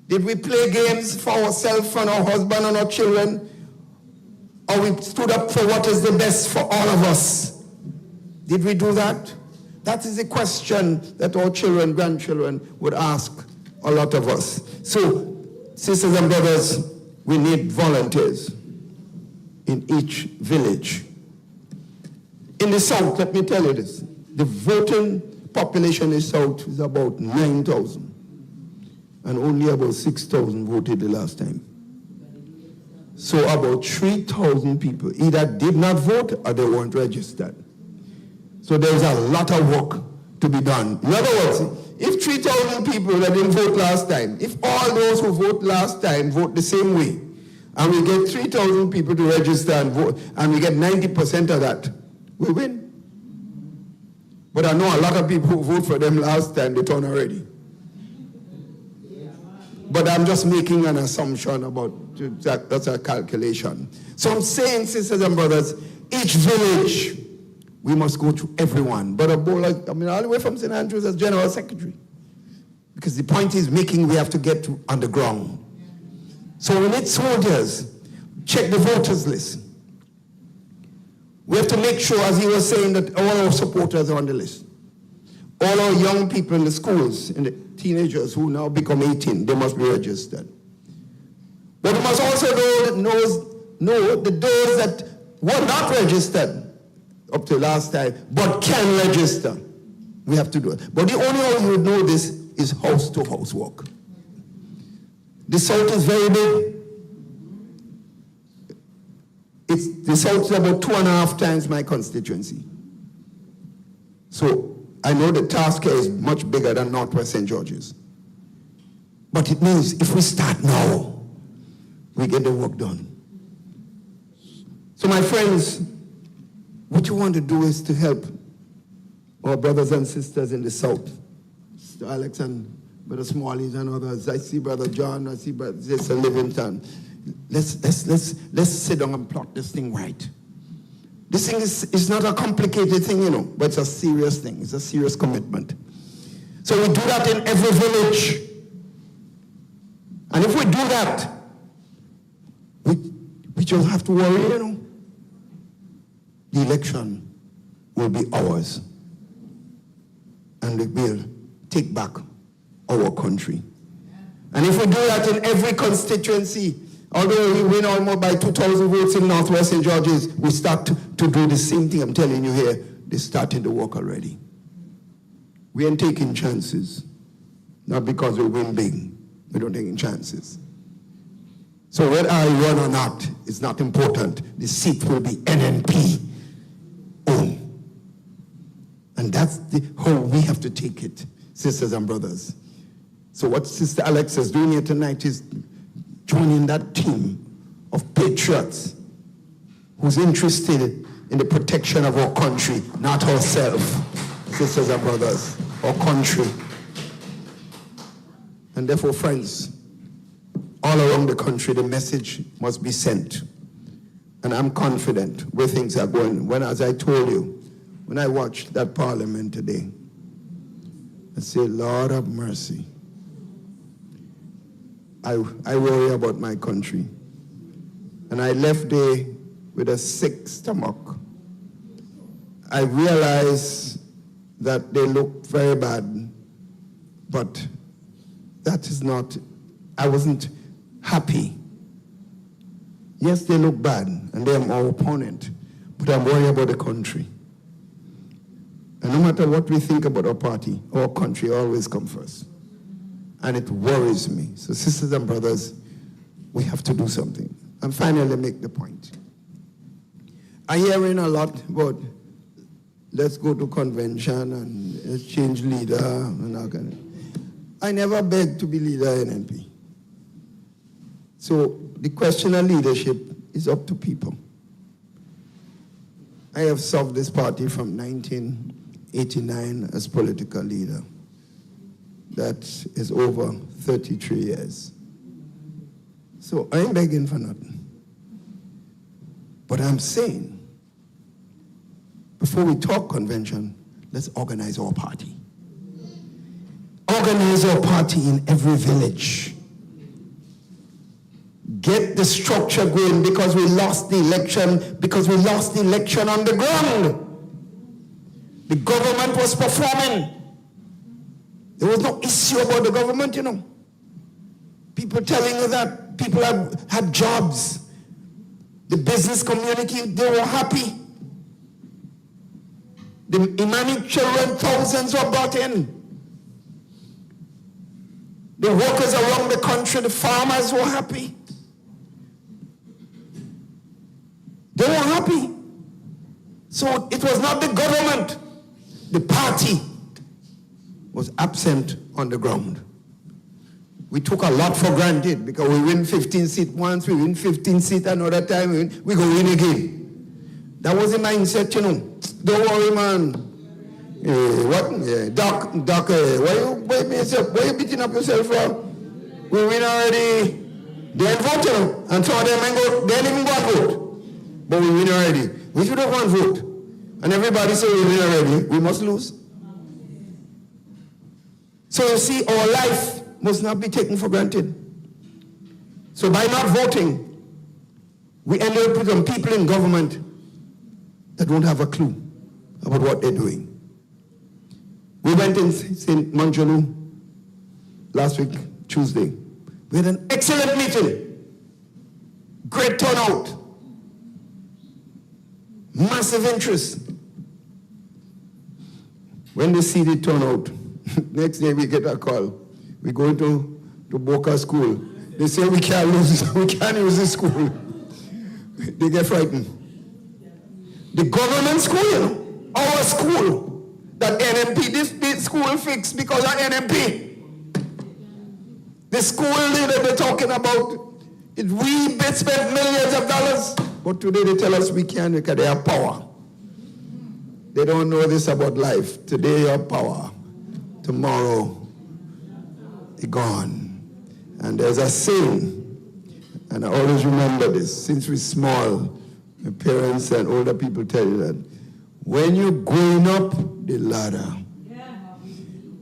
Did we play games for ourselves and our husband and our children? Or we stood up for what is the best for all of us? Did we do that? That is a question that our children, grandchildren would ask a lot of us. So, sisters and brothers, we need volunteers in each village. In the South, let me tell you this, the voting population in the South is about 9,000, and only about 6,000 voted the last time. So about 3,000 people either did not vote or they weren't registered. So there's a lot of work to be done. In other words, if 3,000 people that didn't vote last time, if all those who vote last time vote the same way, and we get 3,000 people to register and vote, and we get 90% of that, we win. But I know a lot of people who voted for them last time, they turn already. But I'm just making an assumption about that. That's a calculation. So I'm saying, sisters and brothers, each village, we must go to everyone. But all the way from St. Andrews as General Secretary. Because the point is making we have to get to underground. So we need soldiers. Check the voters list. We have to make sure, as he was saying, that all our supporters are on the list. All our young people in the schools, and the teenagers who now become 18, they must be registered. But we must also know the those that were not registered up to last time, but can register. We have to do it. But the only way you would know this is house-to-house work. The South is very big. The South is about 2.5 times my constituency. So I know the task here is much bigger than Northwest St. George's. But it means if we start now, we get the work done. So my friends, what you want to do is to help our brothers and sisters in the South. Mr. Alex and Brother Smalley and others. I see Brother John, I see Brother Sister Livington. Let's sit down and plot this thing right. This thing is not a complicated thing, but it's a serious thing. It's a serious commitment. So we do that in every village. And if we do that, we just have to worry, The election will be ours. And we will take back our country. And if we do that in every constituency, although we win almost by 2,000 votes in Northwest St. George's, we start to do the same thing I'm telling you here. They're starting to work already. We ain't taking chances. Not because we win big. We don't take chances. So whether I run or not is not important. The seat will be NNP own. And that's how we have to take it, sisters and brothers. So what Sister Alex is doing here tonight is joining that team of patriots who's interested in the protection of our country, not ourselves, sisters and brothers, our country. And therefore, friends, all around the country, the message must be sent. And I'm confident where things are going. As I told you, when I watched that parliament today, I said, Lord have mercy. I worry about my country. And I left there with a sick stomach. I realized that they looked very bad, but that is not, I wasn't happy. Yes, they look bad, and they're our opponent, but I'm worried about the country. And no matter what we think about our party, our country always comes first. And it worries me. So sisters and brothers, we have to do something. And finally make the point. I'm hearing a lot about let's go to convention and let's change leader and all kind of. I never begged to be leader in NP. So the question of leadership is up to people. I have served this party from 1989 as political leader. That is over 33 years. So I ain't begging for nothing. But I'm saying, before we talk convention, let's organize our party. Organize our party in every village. Get the structure going because we lost the election on the ground. The government was performing. There was no issue about the government, People telling you that people had jobs. The business community, they were happy. The Imani children, thousands were brought in. The workers around the country, the farmers were happy. They were happy. So it was not the government. The party was absent on the ground. We took a lot for granted because we win 15 seats once, we win 15 seats another time, we go win again. That was the mindset, you know. Don't worry, man. Doc, why you beating up yourself for? We win already. They ain't voted, and some of them they ain't even go and vote. But we win already. We should have one vote. And everybody say we win already. We must lose. So you see, our life must not be taken for granted. So by not voting, we end up with some people in government that don't have a clue about what they're doing. We went in St. Manjulu last week, Tuesday. We had an excellent meeting. Great turnout. Massive interest. When they see the turnout, next day we get a call. We go into the Boca school. They say we can't use this school. They get frightened. The government school, you know, our school, that NMP, this school fixed because of NMP. The school that they're talking about, we spent millions of dollars, but today they tell us we can't because they have power. They don't know this about life. Today you have power. Tomorrow, you're gone. And there's a saying, and I always remember this, since we're small, my parents and older people tell you that when you're going up the ladder,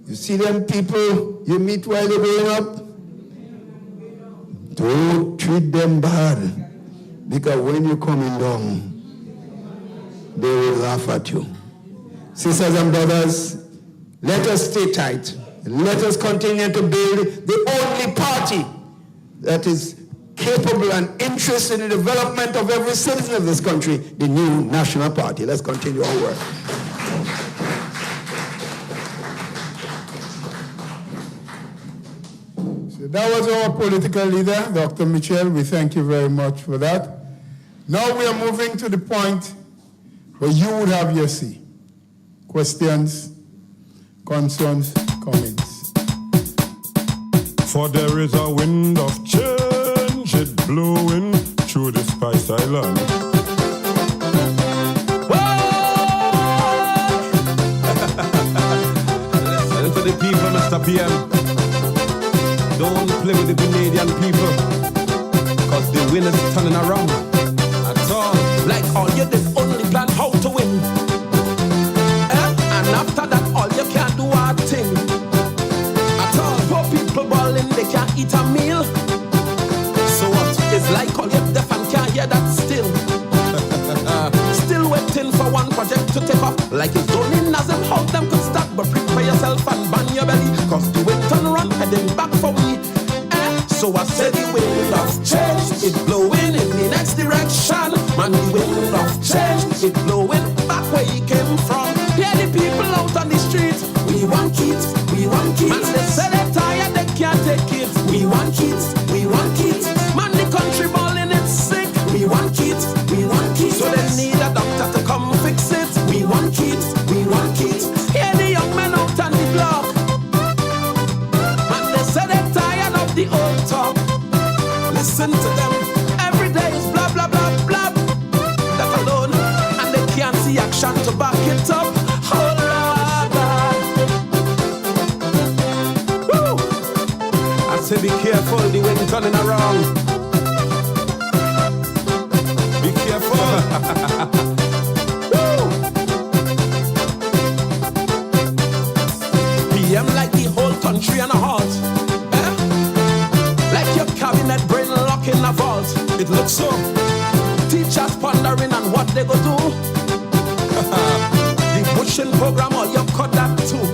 you see them people you meet while you're going up, don't treat them bad, because when you're coming down, they will laugh at you. Sisters and brothers, let us stay tight. Let us continue to build the only party that is capable and interested in the development of every citizen of this country, the new National Party. Let's continue our work. So that was our political leader, Dr. Mitchell. We thank you very much for that. Now we are moving to the point where you would have your say. Questions, concerns, comments. For there is a wind of change, it blowing through the Spice Island. Listen to the people, Mr. PM. Don't play with the Canadian people, cause the wind is turning around. At all. Like all you did, only plan how to win. And after that, all you can do are thing. At all, poor people balling, they can't eat a meal. So what? It's like all you deaf and can't hear that still. Still waiting for one project to take off. Like it's only Nazim how them could start. But prepare yourself and bang your belly, cause the wind turn around, heading back for we. So I said the wind of change, it blowing in the next direction. Man, the wind of change, it blowing back where he came from. Hear the people out on the street, we want kids, we want kids. Man, they say they're tired, they can't take it. We want kids, we want kids. Man, the country balling, it's sick. We want kids, we want kids. So they need a doctor to come fix it. We want kids, we want kids. Hear the young men out on the block. Man, they say they're tired of the old talk. Listen to them, every day is blah, blah, blah, blah. That alone, and they can't see action to back it up. Oh, Lord. Woo! I say be careful, the wind turning around. Be careful. Woo! PM like the whole country on a halt. Like your cabinet brain lock in a vault. It looks so. Teachers pondering on what they go do. The bushing program, all you cut that too.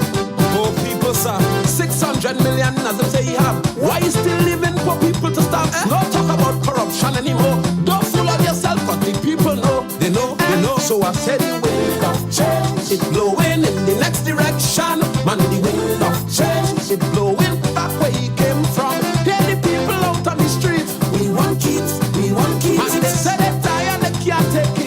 Poor people, sir. 600 million as they say you have. Why you still leaving poor people to starve? No talk about corruption anymore. Don't fool on yourself, but the people know. They know, they know. So I said the wind of change, it blowing in the next direction. Man, the wind of change, it blowing back where he came from. Hear the people out on the street. We want kids, we want kids. And they say they're tired, they can't take it.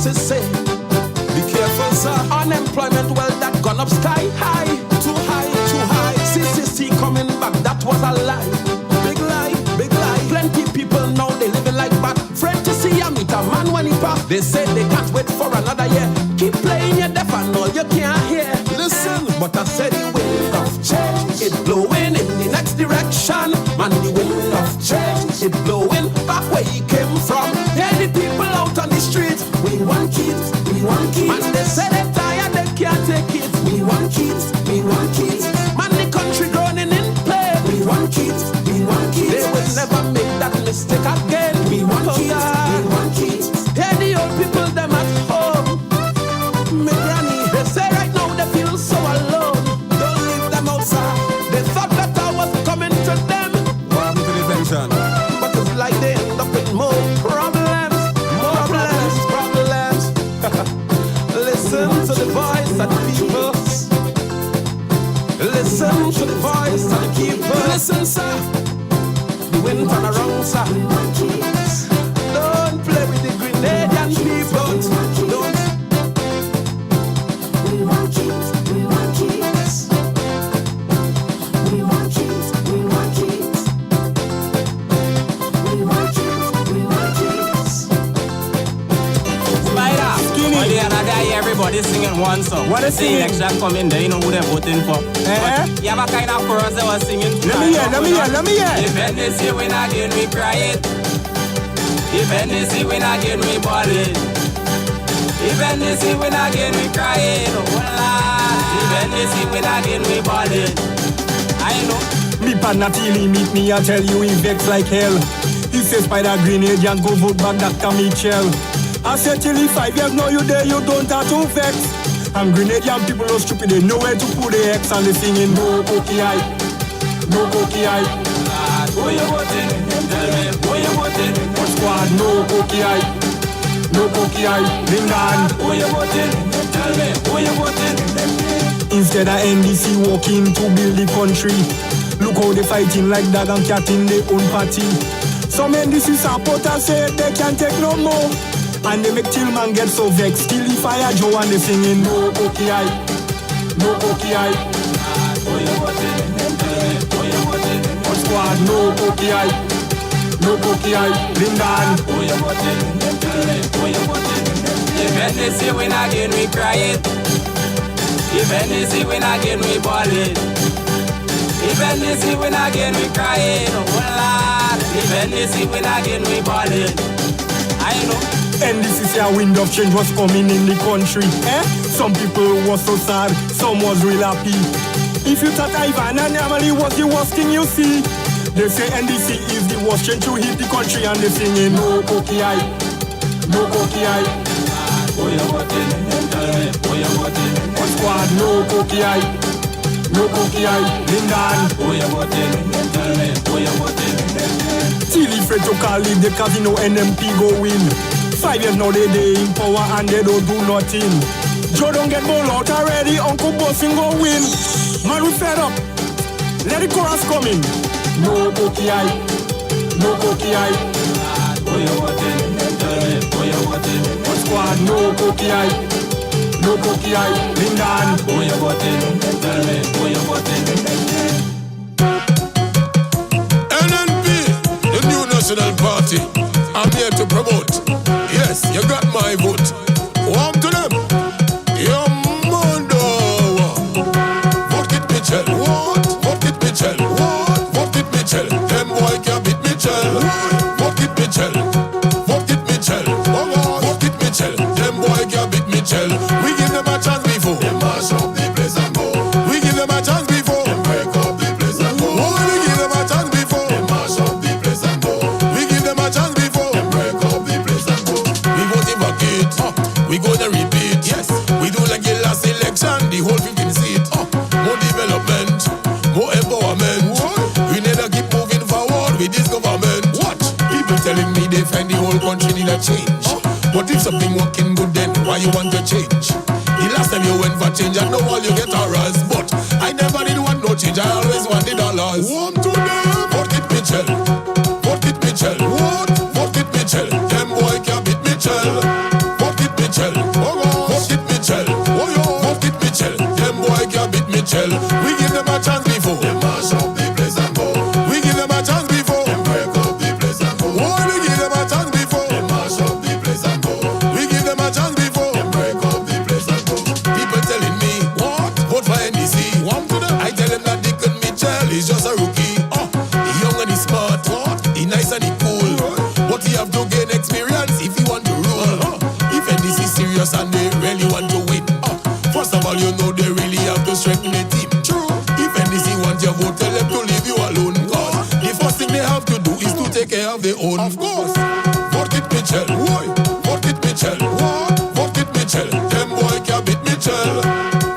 bosses say, be careful, sir. Unemployment, well, that gone up sky high. Too high, too high. CCC coming back, that was a lie. Big lie, big lie. Plenty people now, they living like back. Friend to see ya meet a man when he pass. They say they can't wait for another year. Keep playing your deaf and all you can't hear. Listen, but I said the wind of change, it blowing in the next direction. Man, the wind of change, it blowing back where he came from. Hear the people out on the streets. We want kids, we want kids. Man, they say they're tired, they can't take it. We want kids, we want kids. Man, the country groaning in pain. We want kids, we want kids. They will never make that mistake again. We want kids, we want kids. Hear the old people, them at home. My granny, they say right now they feel so alone. Don't leave them outside. They thought that I was coming to them. What happened to the pension? But it's like they end up with more problems. More problems, problems. Listen to the voice of the people. Listen to the voice of the people. Listen, sir. The wind turn around, sir. Don't play with the Grenadian people. Don't. We want kids, we want kids. We want kids, we want kids. We want kids, we want kids. Spider, on the other day, everybody singing one song. What is the singing? election coming, they know who they're voting for. But you have a kind of chorus they were singing. Let me hear. If NDC win again, we cry it. If NDC win again, we ball it. If NDC win again, we cry it. Oh, Lord. If NDC win again, we ball it. I know. Me partner Tilly meet me and tell you he vex like hell. He says Spider Grenadians go vote back Dr. Mitchell. I said Tilly 5 years now you there, you don't have to vex. And Grenadian people are stupid, they know where to put the X and they singing no cookie eye, no cookie eye. Who you voting? Tell me, who you voting? What squad, no cookie eye, no cookie eye. Lindan, Who you voting? Tell me, who you voting? instead of NDC walking to build the country. Look how they fighting like dog and cat in their own party. Some NDC supporters say they can't take no more. And they make Tillman get so vexed. Till he fire Joe and they singing no cookie eye, no cookie eye. Who you voting? Tell me, who you voting? What squad, no cookie eye, no cookie eye. Lindan, Who you voting? Tell me, who you voting? If NDC win again, we cry it. If NDC win again, we ball it. If NDC win again, we cry it. Oh, Lord. If NDC win again, we ball it. I know. NDC say a wind of change was coming in the country. Some people was so sad, some was real happy. If you thought Ivan and Emily was the worst thing you see, they say NDC is the worst change to hit the country and they singing no cookie eye, no cookie eye. Who you voting? Tell me, who you voting? What squad, no cookie eye, no cookie eye. Lindan, Who you voting? Tell me, who you voting? Tilly Fred to call it the casino NMP go win. 5 years now they in power and they don't do nothing. Joe don't get ball out already, Uncle Bossing go win. Man, we fed up. Let the chorus come in. No cookie eye, no cookie eye. Who you voting? Tell me, who you voting? What squad, no cookie eye, no cookie eye. Lindan, Who you voting? Tell me, who you voting? NNP, the new national party. I'm here to promote. Yes, you got my vote. Warm to them. Yo, Mondo. Vote it, Mitchell. What? Vote it, Mitchell. What? Vote it, Mitchell. Them boy can't beat Mitchell. Vote it, Mitchell. Vote it, Mitchell. Vote it, Mitchell. Them boy can't beat Mitchell. We give them a chance before. Them mash up the place and go. We give them a chance before. Them break up the place and go. Oh, we give them a chance before. Them mash up the place and go. We give them a chance before. Them break up the place and go. We vote in bucket. We gonna repeat. Yes. We do like the last election. The whole 15 seat. More development. More empowerment. We never keep moving forward with this government. What? People telling me they find the whole country need a change. But if something working good, then why you want to change? The last time you went for change, I know all you get are us. But I never did want no change. I always wanted dollars. One to them. Vote it, Mitchell. Vote it, Mitchell. What? Vote it, Mitchell. Them boy can't beat Mitchell. Vote it, Mitchell. Mitchell. We give them a chance before they mash up the place and go. We give them a chance before they break up the place and go. Oh, we give them a chance before they mash up the place and go. We give them a chance before they break up the place and go. People telling me, what? Vote for NDC. I tell them that Dickon Mitchell is just a rookie. He young and he smart. He nice and he cool. But he have to gain experience if he want to rule. If NDC is serious and they really want to win. First of all, you know they really have to strengthen the team. True. If NDC want your vote, tell them to leave you alone. Cause the first thing they have to do is to take care of their own. Of course. Vote it Mitchell. Why? Vote it Mitchell. What? Vote it Mitchell. Them boy can beat Mitchell.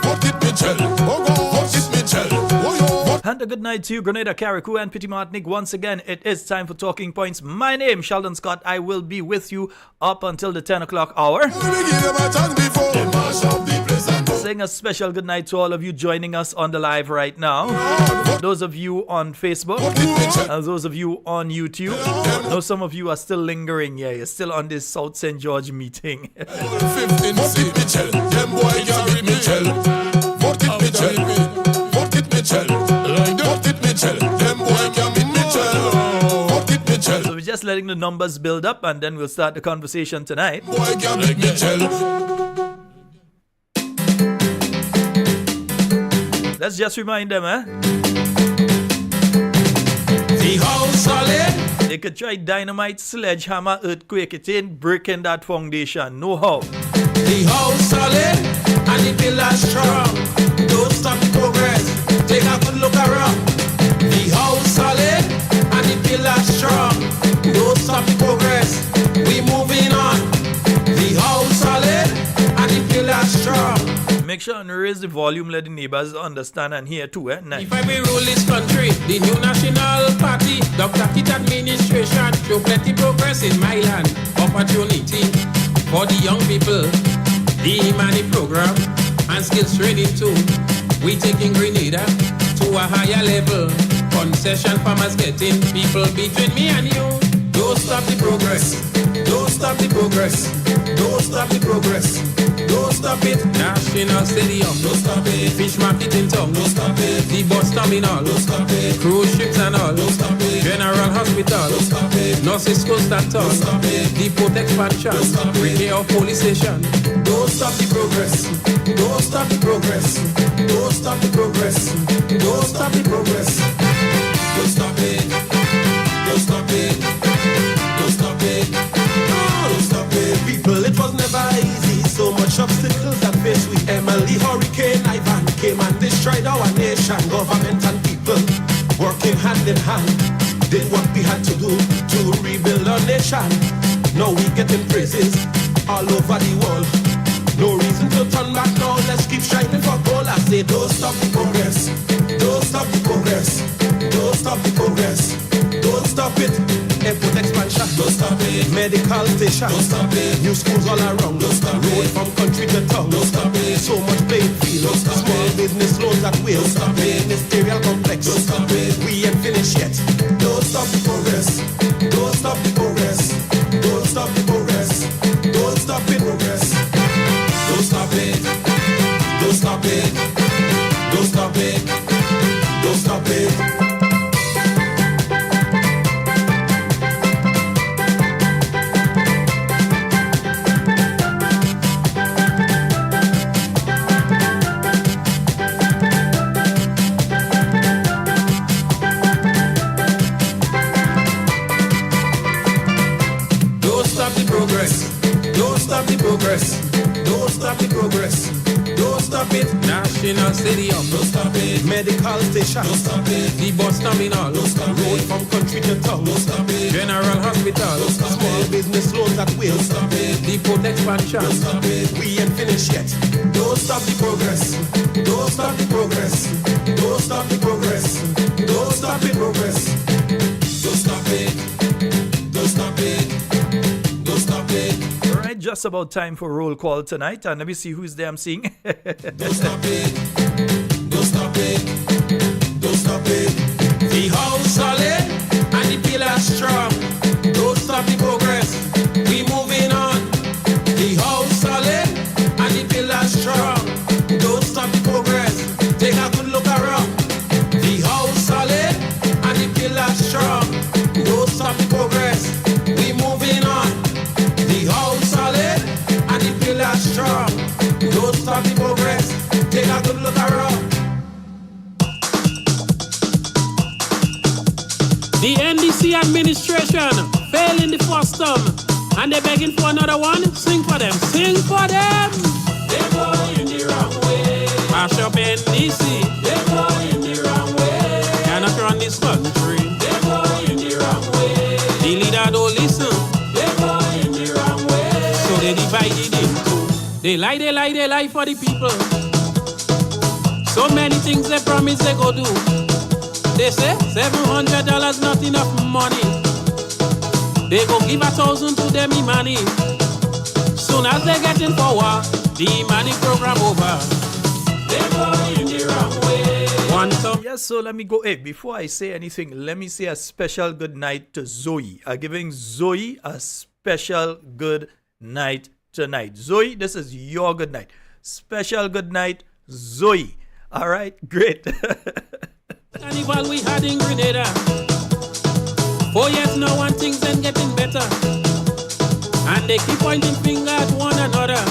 Vote it Mitchell. Oh God. Vote it Mitchell. Oh, And a good night to you, Grenada, Carriacou, and Petit Martinique. Once again, it is time for Talking Points. My name, Sheldon Scott. I will be with you up until the 10 o'clock hour. Saying a special good night to all of you joining us on the live right now. Those of you on Facebook, those of you on YouTube. I know some of you are still lingering. Yeah, you're still on this South St. George meeting. 15 seat Mitchell. Them boy can beat Mitchell. Vote it Mitchell. Vote it Mitchell. Vote it Mitchell. Them boy can beat Mitchell. Vote it Mitchell. So we're just letting the numbers build up and then we'll start the conversation tonight. Boy can beat Mitchell. Let's just remind them, The house solid. They could try dynamite, sledgehammer, earthquake. It ain't breaking that foundation. No how. The house solid and the pillars strong. Don't stop the progress. Take a good look around. The house solid and the pillars strong. Don't stop the progress. We moving on. The house solid and the pillars strong. Make sure and raise the volume, let the neighbors understand and hear too. Nice. If I will rule this country, the new national party, Dr. Kit administration, show plenty progress in my land. Opportunity for the young people, the Imani program, and skills training too. We taking Grenada to a higher level. Concession farmers getting people between me and you. Don't stop the progress. Don't stop the progress. Don't stop the progress. Don't stop it. National Stadium. Don't stop it. Fish market in town. Don't stop it. The bus terminal. Don't stop it. Cruise ships and all. Don't stop it. General Hospital. Don't stop it. Nurses school stand tall. Don't stop it. Depot expansion. Don't stop it. Repair police station. Don't stop the progress. Don't stop the progress. Don't stop the progress. Don't stop the progress. Don't stop it. Don't stop it. Don't stop it. Don't stop it. People, it was never easy. So much obstacles that face we. Emily, Hurricane Ivan came and destroyed our nation. Government and people working hand in hand did what we had to do to rebuild our nation. Now we getting praises all over the world. No reason to turn back now. Let's keep striving for goal. I say don't stop the progress. Don't stop the progress. Don't stop the progress. Don't stop it. Airport expansion. Don't stop it. Medical station. Don't stop it. New schools all around. Don't stop it. Road from country to town. Don't stop it. So much playing field. Don't stop Small it. Business loans at will. Don't stop it. Ministerial complex. Don't stop it. We ain't finished yet. Don't stop the progress. Don't stop the progress. Don't stop the progress. Don't stop it. Progress. Don't stop it. Don't stop it. Don't stop it. Don't stop it. Don't stop the progress. Don't stop the progress. Don't stop the progress. Don't stop it. National Stadium. Don't stop it. Medical station. Don't stop it. The bus terminal. Don't stop Road it. From country to town. Don't stop it. General Hospital. Don't stop Small it. Business loans at will. Don't stop it. Depot expansion. Don't stop it. We ain't finished yet. Don't stop the progress. Don't stop the progress. Don't stop the progress. Don't stop the progress. Don't stop it. Don't stop it. Don't stop it. All right, just about time for roll call tonight. And let me see who's there I'm seeing. Don't stop it. Don't stop it. Don't stop it. The house solid and the pillars strong. Don't stop the progress. We moving on. The house solid and the pillars strong. Don't stop the progress. Take a good the administration, failing the first term, and they begging for another one. Sing for them, sing for them. They go in the wrong way. Mash up NDC. They go in the wrong way. Cannot run this country. They go in the wrong way. The leader don't listen. They go in the wrong way. So they divide it into. They lie for the people. So many things they promise they go do. They say $700 not enough money. They go give 1,000 to them money. Soon as they get in power, the money program over. They go in the wrong way. Yes, so let me go. Hey, before I say anything, let me say a special good night to Zoe. I'm giving Zoe a special good night tonight. Zoe, this is your good night. Special good night, Zoe. All right, great. Carnival we had in Grenada. 4 years now and things ain't getting better. And they keep pointing finger at one another.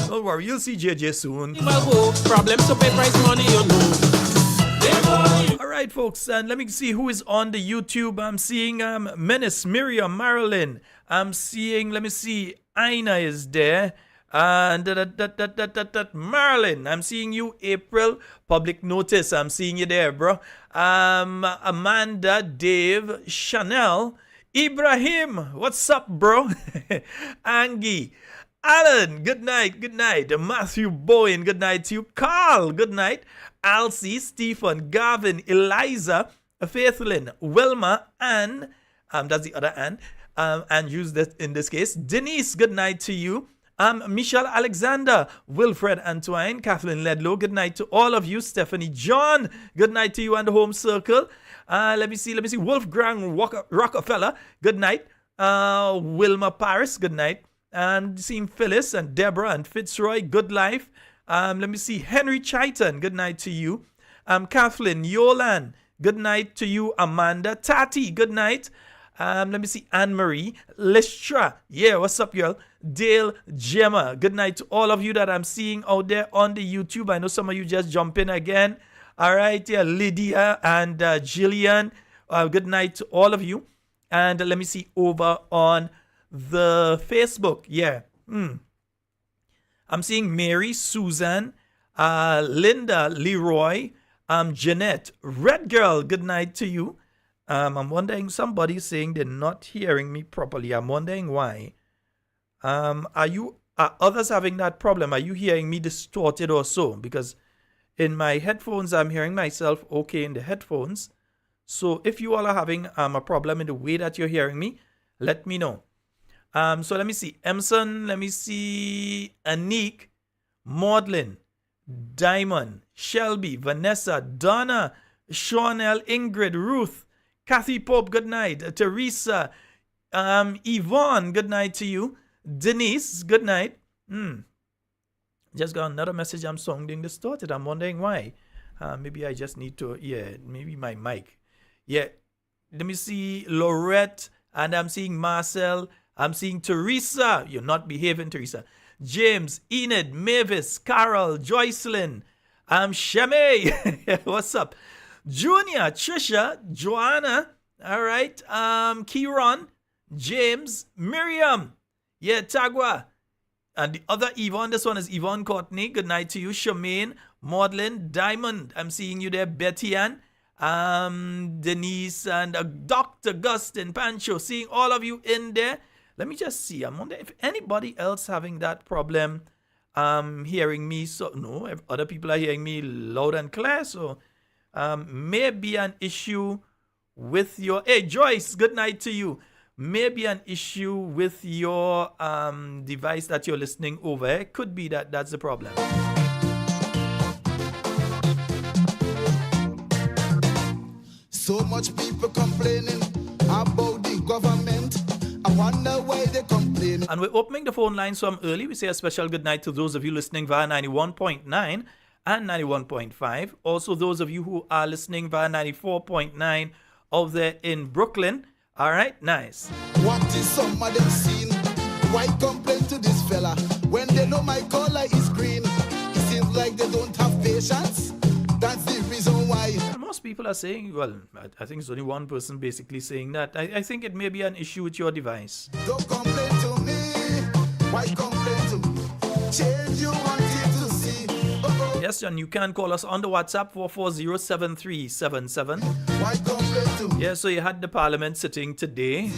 Don't worry, you'll see JJ soon. Problems to pay price money, you know. All right, folks, and let me see who is on the YouTube. I'm seeing Menace, Miriam, Marilyn. I'm seeing, let me see, Aina is there. And Marilyn, I'm seeing you. April, Public Notice, I'm seeing you there, bro. Amanda, Dave, Chanel, Ibrahim, what's up, bro? Angie, Alan, good night, good night. Matthew Bowen, good night to you. Carl, good night. Alcy, Stephen, Gavin, Eliza, Faithlyn, Wilma, Anne, that's the other Anne, and use that in this case. Denise, good night to you. Michelle Alexander, Wilfred Antoine, Kathleen Ledlow, good night to all of you. Stephanie John, good night to you and the home circle. Let me see. Wolfgang Rockefeller, good night. Wilma Paris, good night. And seeing Phyllis and Deborah and Fitzroy, good life. Let me see. Henry Chaiton, good night to you. Kathleen Yolan, good night to you. Amanda Tati, good night. Let me see. Anne-Marie Lestra, yeah, what's up, y'all? Dale Gemma, good night to all of you that I'm seeing out there on the YouTube. I know some of you just jump in again. All right, yeah, Lydia and Jillian, good night to all of you. And let me see over on the Facebook, yeah. I'm seeing Mary, Susan, Linda, Leroy, Jeanette, Red Girl, good night to you. I'm wondering, somebody's saying they're not hearing me properly. I'm wondering why. Are others having that problem? Are you hearing me distorted or so? Because in my headphones, I'm hearing myself okay in the headphones. So if you all are having a problem in the way that you're hearing me, let me know. So let me see. Emson, let me see. Anik, Maudlin, Diamond, Shelby, Vanessa, Donna, Shawnell, Ingrid, Ruth, Kathy Pope, good night. Teresa, Yvonne, good night to you. Denise, good night. Just got another message. I'm sounding distorted. I'm wondering why. Maybe I just need to, maybe my mic. Yeah, let me see. Laurette, and I'm seeing Marcel. I'm seeing Teresa. You're not behaving, Teresa. James, Enid, Mavis, Carol, Joycelyn, Sheme. What's up? Junior, Trisha, Joanna, all right, Kieran, James, Miriam, yeah, Tagwa, and the other Yvonne, this one is Yvonne Courtney, good night to you. Charmaine, Maudlin, Diamond, I'm seeing you there. Betty Ann, Denise, and Dr. Gustin, Pancho, seeing all of you in there. Let me just see, I'm wondering if anybody else having that problem, hearing me, so no, if other people are hearing me loud and clear, so may be an issue with your... Hey, Joyce, good night to you. Maybe an issue with your device that you're listening over. It could be that that's the problem. So much people complaining about the government. I wonder why they complain. And we're opening the phone lines from early. We say a special good night to those of you listening via 91.9 and 91.5. Also, those of you who are listening via 94.9 out there in Brooklyn. All right, nice. What is some of them seen? Why complain to this fella when they know my color is green? It seems like they don't have patience. That's the reason why. most people are saying, well, I think it's only one person basically saying that. I think it may be an issue with your device. Don't complain to me. Why complain to me? Change you wanted to see. Yes, John, you can call us on the WhatsApp 440-7377. Why complain to me? Yeah, so you had the parliament sitting today.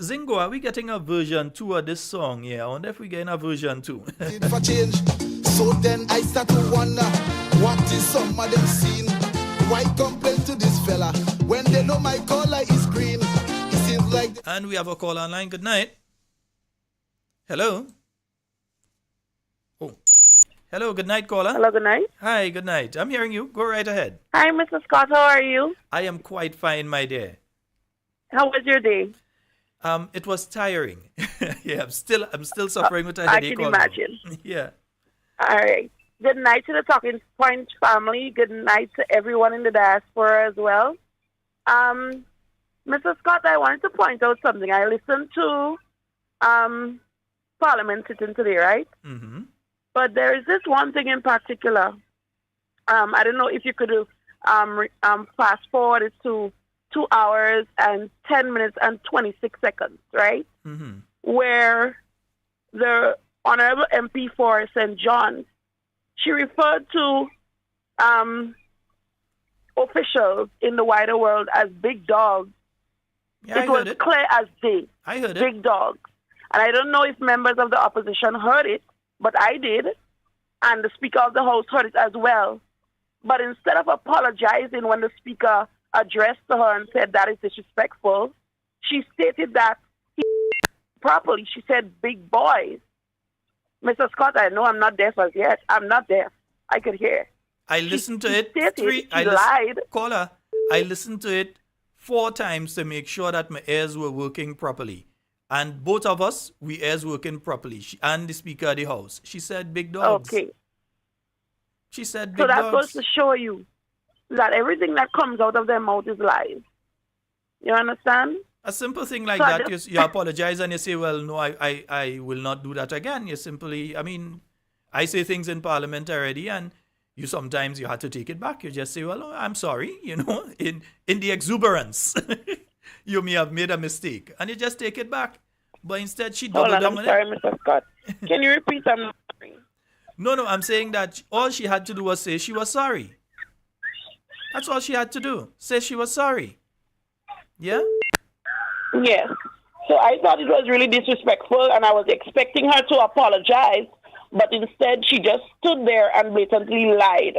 Zingo, are we getting a version 2 of this song? Yeah, I wonder if we're getting a version 2. Need for change. So then I start to wonder, what is some of them seen? Why complain to this fella when they know my color is green? It seems like And we have a call online. Good night. Hello. Oh. Hello, good night, caller. Hello, good night. Hi, good night. I'm hearing you. Go right ahead. Hi, Mr. Scott. How are you? I am quite fine, my dear. How was your day? It was tiring. Yeah, I'm still suffering with a I headache. can although. imagine. Yeah. All right. Good night to the Talking Point family. Good night to everyone in the diaspora as well. Mr. Scott, I wanted to point out something. I listened to Parliament sitting today, right? Mm-hmm. But there is this one thing in particular. I don't know if you could fast forward it to 2 hours and 10 minutes and 26 seconds, right? Mm-hmm. Where the Honorable MP for St. John's, she referred to officials in the wider world as big dogs. Yeah, It was clear as day. I heard it. Big dogs. And I don't know if members of the opposition heard it, but I did. And the Speaker of the House heard it as well. But instead of apologizing when the Speaker addressed to her and said that is disrespectful, she stated that properly. She said big boys. Mr. Scott, I know I'm not deaf as yet. I'm not deaf. I could hear. I listened to it She lied. Caller, I listened to it 4 times to make sure that my ears were working properly. And both of us, we ears working properly. And the Speaker of the House. She said big dogs. Okay. She said So big that dogs. goes to show you that everything that comes out of their mouth is lies. You understand? A simple thing like So I that, just- you apologize and you say, well, no, I will not do that again. You simply, I mean, I say things in Parliament already and sometimes you have to take it back. You just say, well, oh, I'm sorry, in the exuberance. You may have made a mistake and you just take it back. But instead, she Hold doubled on, down I'm on sorry, it. Mr. Scott. Can you repeat something? No, I'm saying that all she had to do was say she was sorry. That's all she had to do. Say she was sorry. Yeah? Yes. So I thought it was really disrespectful, and I was expecting her to apologize, but instead she just stood there and blatantly lied.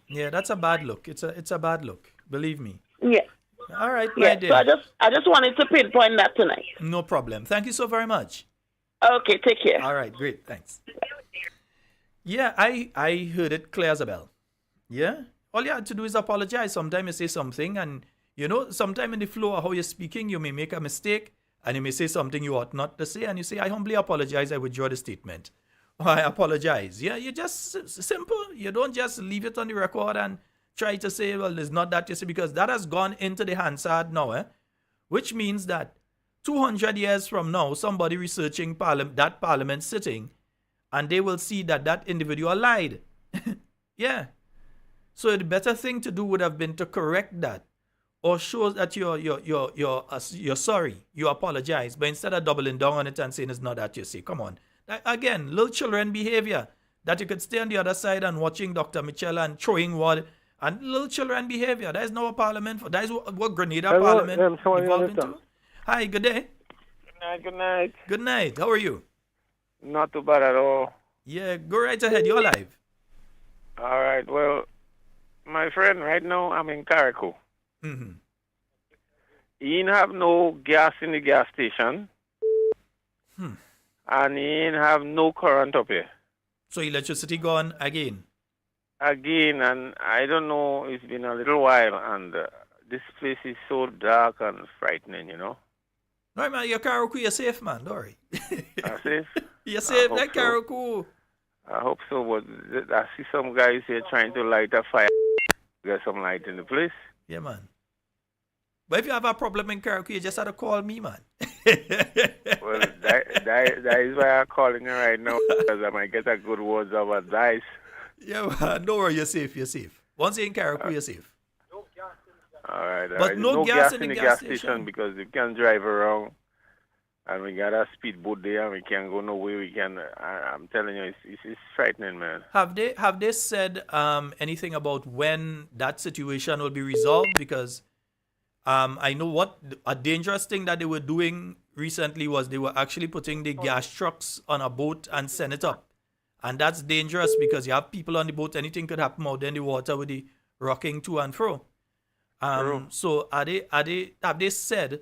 Yeah, that's a bad look. It's a bad look. Believe me. Yes. All right, my Yes. dear. So I just wanted to pinpoint that tonight. No problem. Thank you so very much. Okay, take care. All right, great. Thanks. Yeah, I heard it clear as a bell. Yeah? All you had to do is apologize. Sometimes you say something and, sometime in the flow of how you're speaking, you may make a mistake and you may say something you ought not to say and you say, I humbly apologize. I withdraw the statement. Or I apologize. Yeah, you just simple. You don't just leave it on the record and try to say, well, it's not that you say, because that has gone into the Hansard now, which means that 200 years from now, somebody researching that parliament sitting, and they will see that individual lied. Yeah. So the better thing to do would have been to correct that, or show that you're sorry, you apologize. But instead of doubling down on it and saying it's not that you say, come on. Again, little children behavior, that you could stay on the other side and watching Dr. Mitchell and throwing word, and little children behavior. That is not a parliament for. That is what Grenada Parliament evolved into. Hi, good day. Good night. Good night. How are you? Not too bad at all. Yeah, go right ahead. You're live. All right. Well, my friend, right now I'm in Carriacou. Mm-hmm. He ain't have no gas in the gas station. And he ain't have no current up here. So electricity gone again? Again, and I don't know, it's been a little while, and this place is so dark and frightening, Right, man, your Carriacou, you're safe, man. Don't worry. I'm safe? You're safe, like so. Carriacou. I hope so, but I see some guys here trying to light a fire, get some light in the place. Yeah, man. But if you have a problem in Carriacou, you just have to call me, man. Well, that is why I'm calling you right now, because I might get a good words of advice. Yeah, man, don't worry, you're safe, you're safe. Once you're in Carriacou, you're safe. All right. But no gas in the gas station. because you can drive around, and we got a speedboat there, and we can't go nowhere. We can. I'm telling you, it's frightening, man. Have they said anything about when that situation will be resolved? Because I know what a dangerous thing that they were doing recently was they were actually putting the gas trucks on a boat and send it up, and that's dangerous because you have people on the boat. Anything could happen out there in the water with the rocking to and fro. So have they said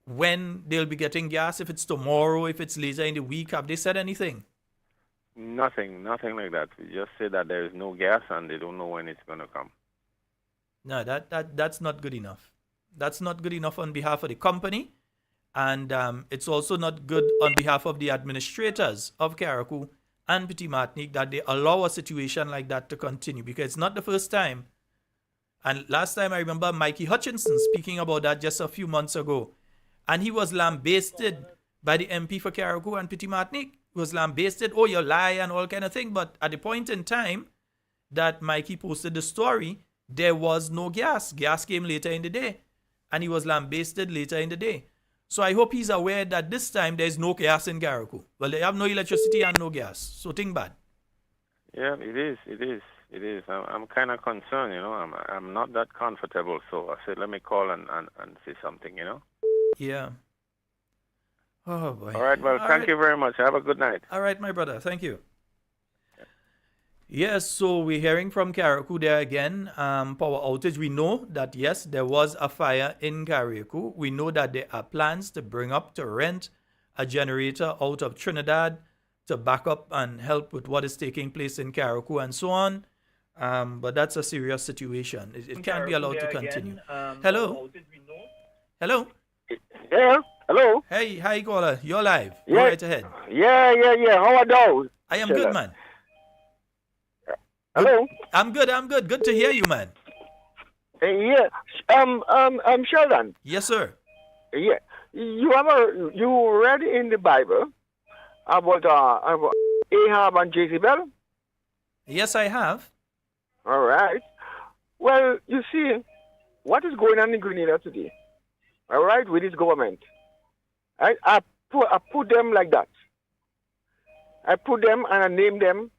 when they'll be getting gas? If it's tomorrow, if it's later in the week, have they said anything? Nothing like that. We just say that there is no gas, and they don't know when it's gonna come. No, that's not good enough. That's not good enough on behalf of the company, and it's also not good on behalf of the administrators of Carriacou and Petit Martinique that they allow a situation like that to continue, because it's not the first time. And last time I remember Mikey Hutchinson speaking about that just a few months ago, and he was lambasted by the MP for Carriacou and Petit Martinique. He was lambasted, oh, you lie and all kind of thing. But at the point in time that Mikey posted the story, there was no gas. Gas came later in the day, and he was lambasted later in the day. So I hope he's aware that this time there's no gas in Carriacou. Well, they have no electricity and no gas. So think bad. Yeah, it is. I'm kind of concerned, I'm not that comfortable, so I said, let me call and say something, Yeah. Oh, boy. All right, well, thank you very much. Have a good night. All right, my brother. Thank you. Yes, so we're hearing from Carriacou there again. Power outage. We know that, yes, there was a fire in Carriacou. We know that there are plans to rent a generator out of Trinidad to back up and help with what is taking place in Carriacou and so on. But that's a serious situation. It can't be allowed to continue. Hello? Hello? Yeah, hello? Hey, hi, caller. You're live. Yeah. Go right ahead. Yeah. How are those? I am good, man. Hello? I'm good. Good to hear you, man. Yeah. Sheldon. Yes, sir. Yeah. You read in the Bible about Ahab and Jezebel? Yes, I have. All right. Well, you see, what is going on in Grenada today? All right, with this government. I put them like that. I put them and I name them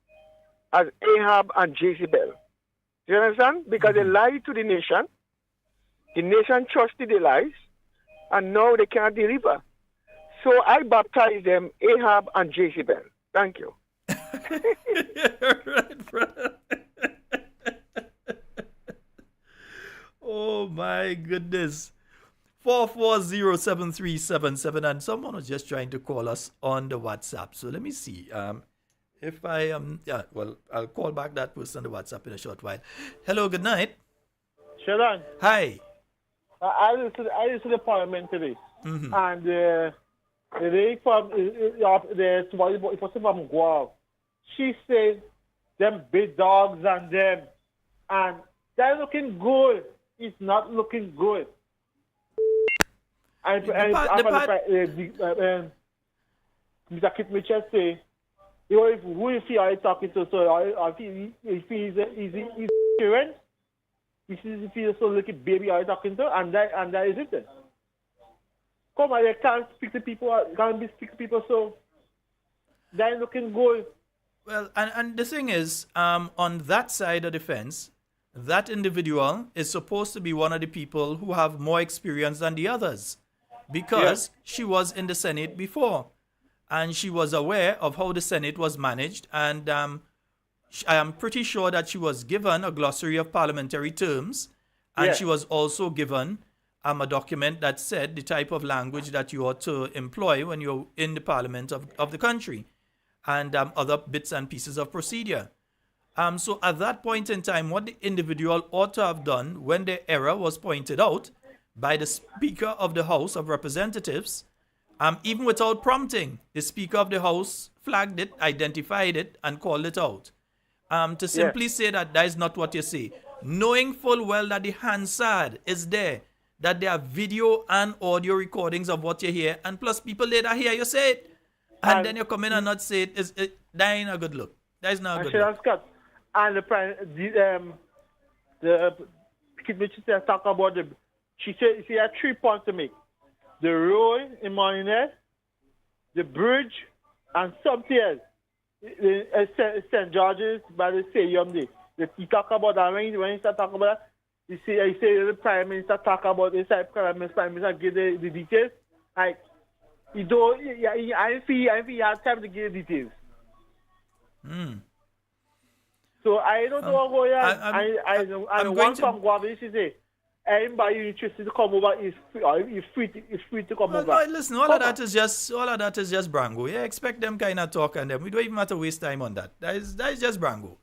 as Ahab and Jezebel. Do you understand? Because they lied to the nation. The nation trusted the lies, and now they can't deliver. So I baptize them Ahab and Jezebel. Thank you. Right, brother. Oh my goodness. 4407377, and someone was just trying to call us on the WhatsApp. So let me see. If I am, I'll call back that person on the WhatsApp in a short while. Hello, good night. Sheldon. Hi. I listened to the parliament today, and the lady from it was from Guam. She said them big dogs and them, and they're looking good. It's not looking good. Mr. Kit Mitchell say, who you feel are you talking to? So if he's parent, if he's so little baby are you talking to? And that is it then. Come on, they can't speak to people, so they're looking good. Well, and the thing is, on that side of the fence, that individual is supposed to be one of the people who have more experience than the others, because she was in the Senate before, and she was aware of how the Senate was managed, and I am pretty sure that she was given a glossary of parliamentary terms, and she was also given a document that said the type of language that you ought to employ when you're in the parliament of the country, and other bits and pieces of procedure. So at that point in time, what the individual ought to have done when the error was pointed out by the Speaker of the House of Representatives, even without prompting, the Speaker of the House flagged it, identified it, and called it out. To simply say that is not what you say, knowing full well that the Hansard is there, that there are video and audio recordings of what you hear, and plus people later hear you say it, and then you come in and not say it. That ain't a good look. That is not a good look. Scott, and the Kid Mitchell talk about she said she had 3 points to make: the road in Monument, the bridge, and something else. St. George's by the stadium there. He talk about that when he start talking about that. He say the Prime Minister talk about this. Prime Minister give the details. Like he don't. I feel he has time to give the details. So I don't know how I want from Guavi. She say anybody interested to come over is free to come over. No, listen, all of that is just brango. Yeah, expect them kind of talk and them. We don't even have to waste time on that. That is just brango.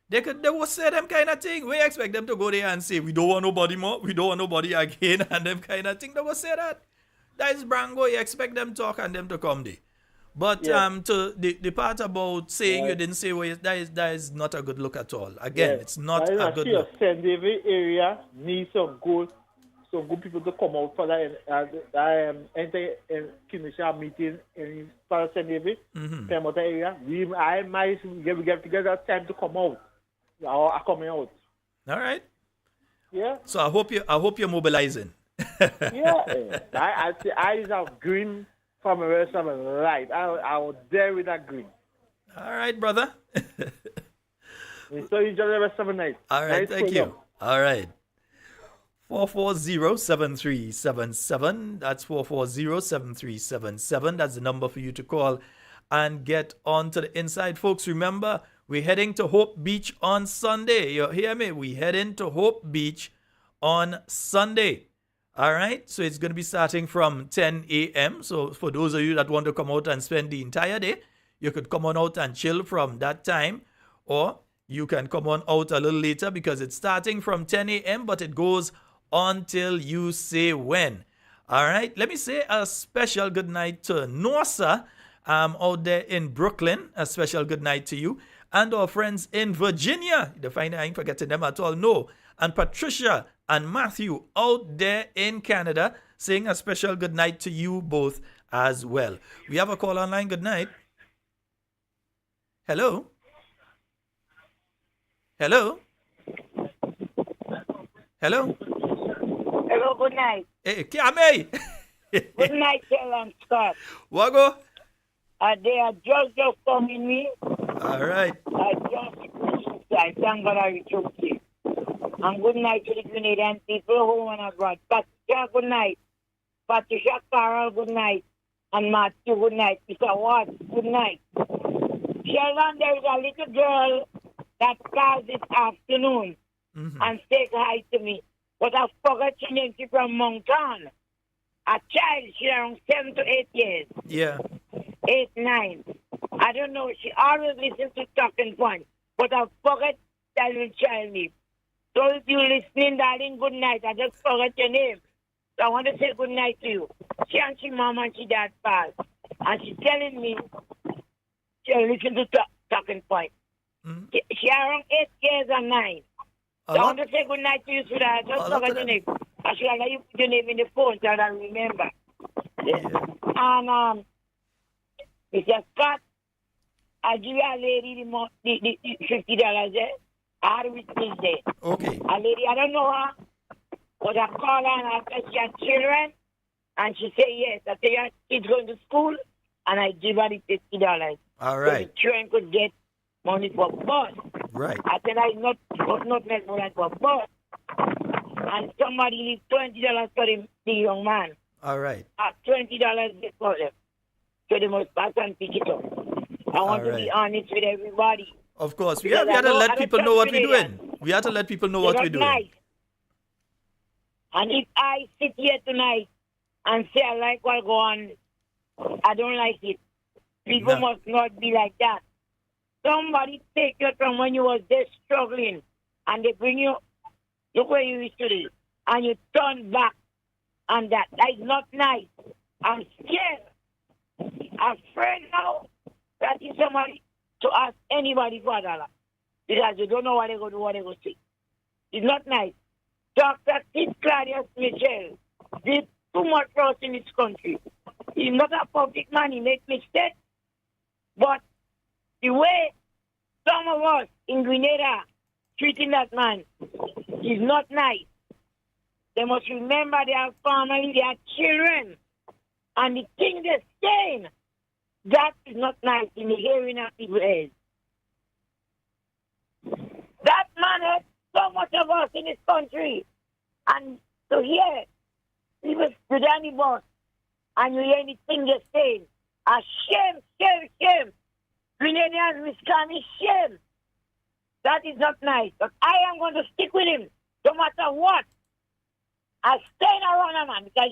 They will say them kind of thing. We expect them to go there and say we don't want nobody more, we don't want nobody again, and them kind of thing. They will say that. That is brango. You expect them talk and them to come there. But to the part about saying you didn't say that is not a good look at all. Again, it's not a good look. St. David area needs some good people to come out for that. Enter Kimisha meeting in St. David, Pemota area. I might get together time to come out. Are coming out. All right. Yeah. So I hope you're mobilizing. I have green from the rest of my life. I was there with that green. All right, brother. So you enjoy the rest of the night. All right, nice thank you. All right. 440-7377. That's 440-7377. That's the number for you to call and get on to the inside. Folks, remember, we're heading to Hope Beach on Sunday. You hear me? We're heading to Hope Beach on Sunday. All right? So it's going to be starting from 10 a.m. So for those of you that want to come out and spend the entire day, you could come on out and chill from that time. Or you can come on out a little later because it's starting from 10 a.m. but it goes until you say when. All right? Let me say a special good night to Norsa out there in Brooklyn. A special good night to you. And our friends in Virginia. You find I ain't forgetting them at all. No. And Patricia and Matthew out there in Canada, saying a special good night to you both as well. We have a call online. Good night. Hello? Hello? Hello? Hello, good night. Hey, Kiame. Good night, Alan Scott. Wago? They are just coming me. All right. I thank God I reached you. And good night to the Grenadian people who want to abroad. Patricia, good night. Patricia Carroll, good night. And Matthew, good night. Mr. Watt, good night. Sheldon, there is a little girl that called this afternoon and said hi to me. But I forgot her name. She's from Moncton. A child, she's around 7 to 8 years. Yeah. 8, 9. I don't know. She always listens to Talking Point. But I forgot that little child name. So if you're listening, darling, good night. I just forgot your name. So I want to say good night to you. She and she mom and she dad passed. And she's telling me she'll listen to Talking Point. She around 8 years and 9. So I want to say good night to you, sweetheart. I just forgot your name. I should allow you put your name in the phone so I remember. Yes. And Mr. Scott, I give you a lady the $50 there. I had it with me there. Okay. A lady, I don't know her, but I call her and I said she had children, and she said yes. I said her kids going to school, and I give her the $50. All right. So the children could get money for bus. Right. I said I not make money for bus. And somebody leave $20 for the young man. All right. $20 for them. So they must pass and pick it up. I want to be honest with everybody. Of course. We have to let people know what we're doing. We have to let people know what we're doing. Nice. And if I sit here tonight and say I like what go on, I don't like it. People must not be like that. Somebody take you from when you was there struggling and they bring you, look where you used to be, and you turn back on that. That is not nice. I'm scared. I'm afraid now that is somebody to ask anybody for a dollar because you don't know what they're going to do, what they're going to say. It's not nice. Dr. Claudius Mitchell, did too much for us in this country. He's not a public man, he makes mistakes. But the way some of us in Grenada treating that man is not nice. They must remember their family, their children, and the thing they're saying. That is not nice in the hearing of people's ears. That man hurt so much of us in this country. And to hear people with any boss and you hear anything they're saying, a shame, shame, shame. Grenadians, Wisconsin, shame. That is not nice. But I am going to stick with him no matter what. I stay around a man because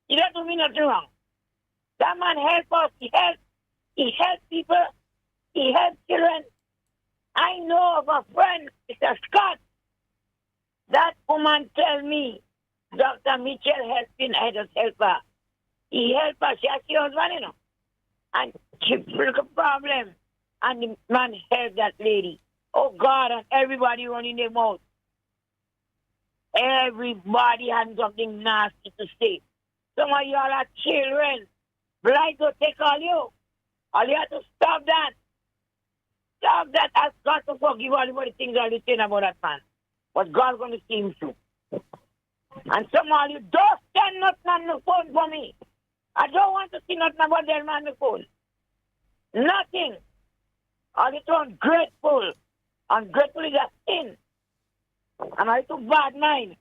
he doesn't do me nothing wrong. That man helped us. He helped people. He helped children. I know of a friend, Mr. Scott. That woman tell me, Dr. Mitchell helping I just help her. He helped her. She has her husband, you know. And she broke a problem. And the man helped that lady. Oh, God, and everybody running their mouth. Everybody had something nasty to say. Some of y'all are children. Blight will take all you. All you have to stop that. Stop that. Ask God to forgive all the things that you saying about that man. But God's going to see him through. And some of you don't stand nothing on the phone for me. I don't want to see nothing about them on the phone. Nothing. All you ungrateful. Ungrateful is a sin. And I took bad mind.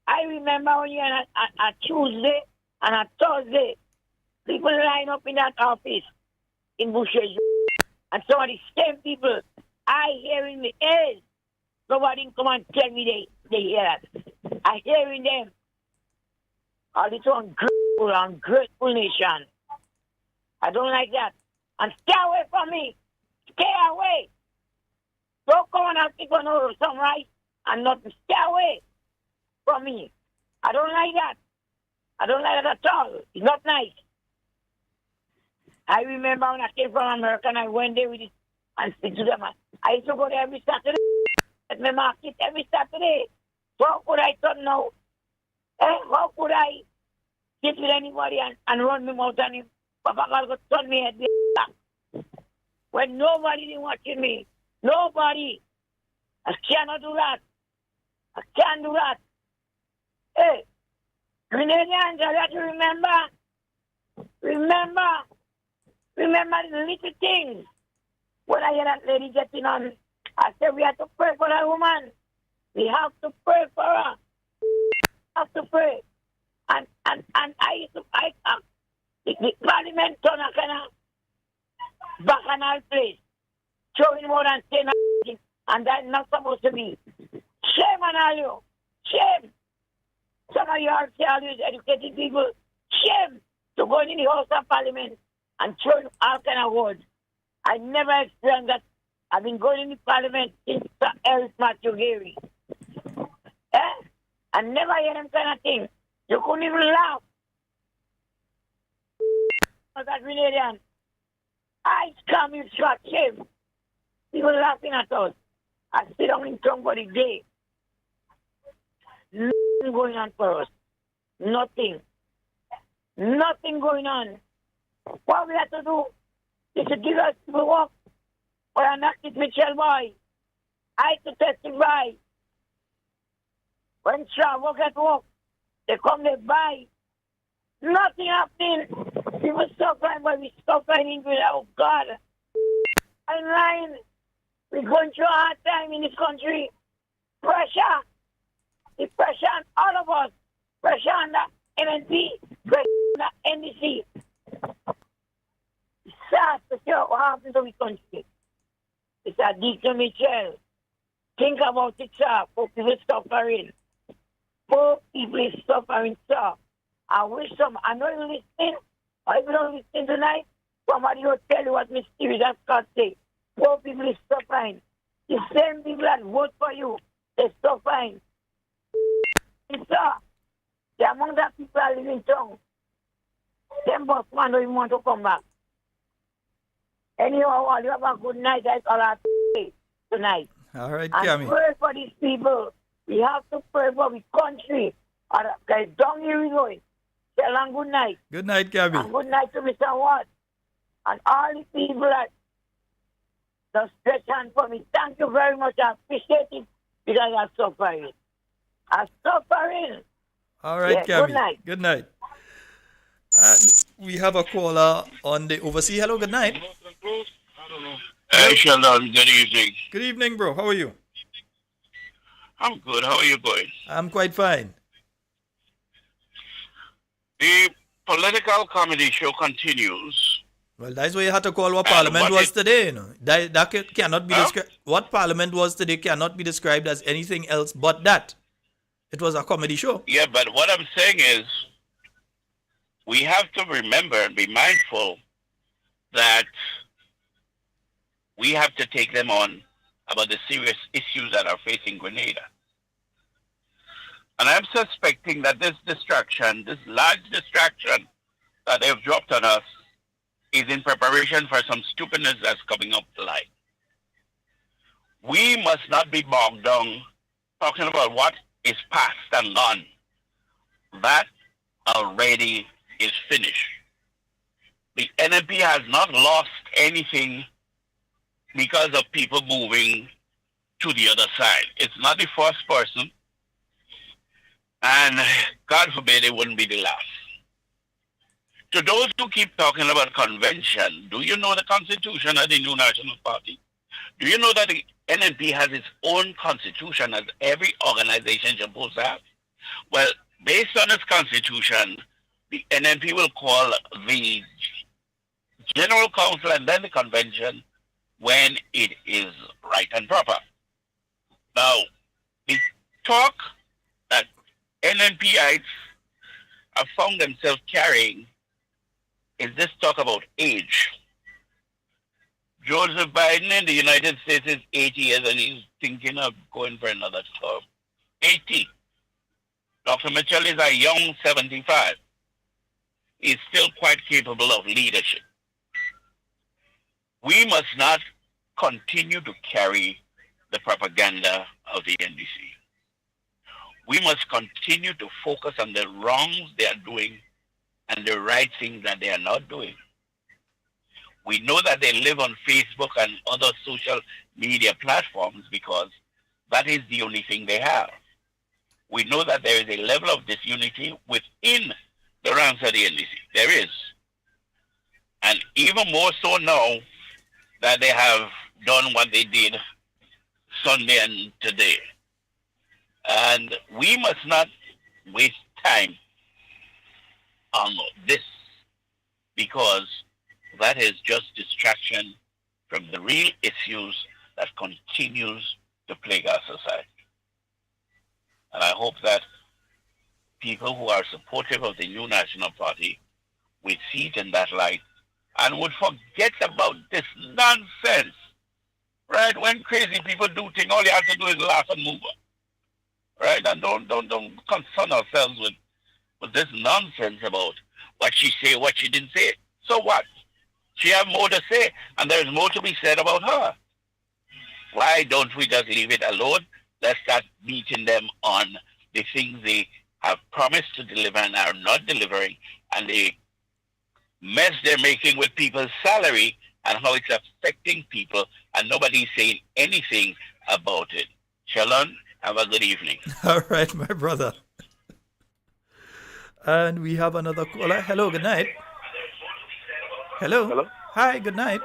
I remember when you had a Tuesday and a Thursday, people line up in that office in Bushes. And some of the same people, I hear in the ears. Nobody come and tell me they hear that. I hearing them. All this ungrateful nation. I don't like that. And stay away from me. Stay away. Don't come and ask me for no some right and not stay away from me. I don't like that. I don't like that at all. It's not nice. I remember when I came from America and I went there with it and speak to them. I used to go there every Saturday at my market every Saturday. So how could I turn now? How could I get with anybody and run me mouth on him? Papa God could turn me head back. When nobody is watching me. Nobody. I cannot do that. I can't do that. Hey, Grenadians, I have to remember the little things. When I hear that lady getting on, I said we have to pray for that woman. We have to pray for her. Have to pray. And I used to the parliament turn a kind of bacchanal place. Showing more than 10 and that's not supposed to be. Shame on all you. Shame. Some of you are always educated people. Shame to go in the House of Parliament and throwing all kind of words. I never experienced that. I've been going in the Parliament since Ellis Matthew Gary. I never hear them kind of thing. You couldn't even laugh. That Grenadian. I scam you short shame. People laughing at us. I sit down in somebody's day. Nothing going on for us. Nothing. Nothing going on. What we have to do is to give us people work. Or I'm not with Mitchell boy. I to testify. When Shaw work at work, they come, they buy. Nothing happening. People suffering, but we suffering in England. Oh God. I'm lying. We're going through a hard time in this country. Pressure. The pressure on all of us. Pressure on the MNP. Pressure on the NDC. It's sad to see what happens to the country. It's a Deacon Mitchell. Think about it, sir. Poor people suffering. Poor people is suffering, sir. I wish I know you listening. Or if you don't listen tonight, somebody will tell you what Mysterious has got to say. Poor people is suffering. The same people that vote for you, they're suffering. Sir, the amount of people are living town, them boss man don't even want to come back. Anyhow, all you have a good night. That's all I have to say tonight. All right, And Cammy. pray for these people. We have to pray for the country. Okay, down here we going. Tell them good night. Good night, Gabby. And good night to Mr. Watt. And all the people that just stretch hand for me. Thank you very much. I appreciate it because I'm suffering. I'm suffering. All right, Yeah, Gabby. good night. Good night. And we have a caller on the overseas. Hello, good night. Hey, Sheldon, good evening. Good evening, bro. How are you? I'm good. How are you going? I'm quite fine. The political comedy show continues. Well, that's why you had to call what Parliament was today. You know. That cannot be described. What Parliament was today cannot be described as anything else but that. It was a comedy show. Yeah, but what I'm saying is we have to remember and be mindful that we have to take them on about the serious issues that are facing Grenada. And I'm suspecting that this distraction, this large distraction that they've dropped on us, is in preparation for some stupidness that's coming up the line. We must not be bogged down talking about what is past and gone. That already is finished. The NMP has not lost anything because of people moving to the other side. It's not the first person, and God forbid it wouldn't be the last. To those who keep talking about convention, do you know the constitution of the New National Party? Do you know that the NNP has its own constitution as every organization is supposed to have? Well, based on its constitution, the NNP will call the General Council and then the convention when it is right and proper. Now, the talk that NNPites have found themselves carrying is this talk about age. Joseph Biden in the United States is 80 years and he's thinking of going for another term. 80. Dr. Mitchell is a young 75. He's still quite capable of leadership. We must not continue to carry the propaganda of the NDC. We must continue to focus on the wrongs they are doing and the right things that they are not doing. We know that they live on Facebook and other social media platforms because that is the only thing they have. We know that there is a level of disunity within the ranks of the NDC. There is. And even more so now that they have done what they did Sunday and today. And we must not waste time on this because that is just distraction from the real issues that continues to plague our society. And I hope that people who are supportive of the New National Party will see it in that light and would forget about this nonsense. Right? When crazy people do things, all you have to do is laugh and move on. Right? And don't concern ourselves with this nonsense about what she say, what she didn't say. So what? She have more to say, and there is more to be said about her. Why don't we just leave it alone? Let's start meeting them on the things they have promised to deliver and are not delivering, and the mess they're making with people's salary and how it's affecting people, and nobody's saying anything about it. Shalom, have a good evening. All right, my brother. And we have another caller. Hello, good night. Hello. Hello. Hi, good night.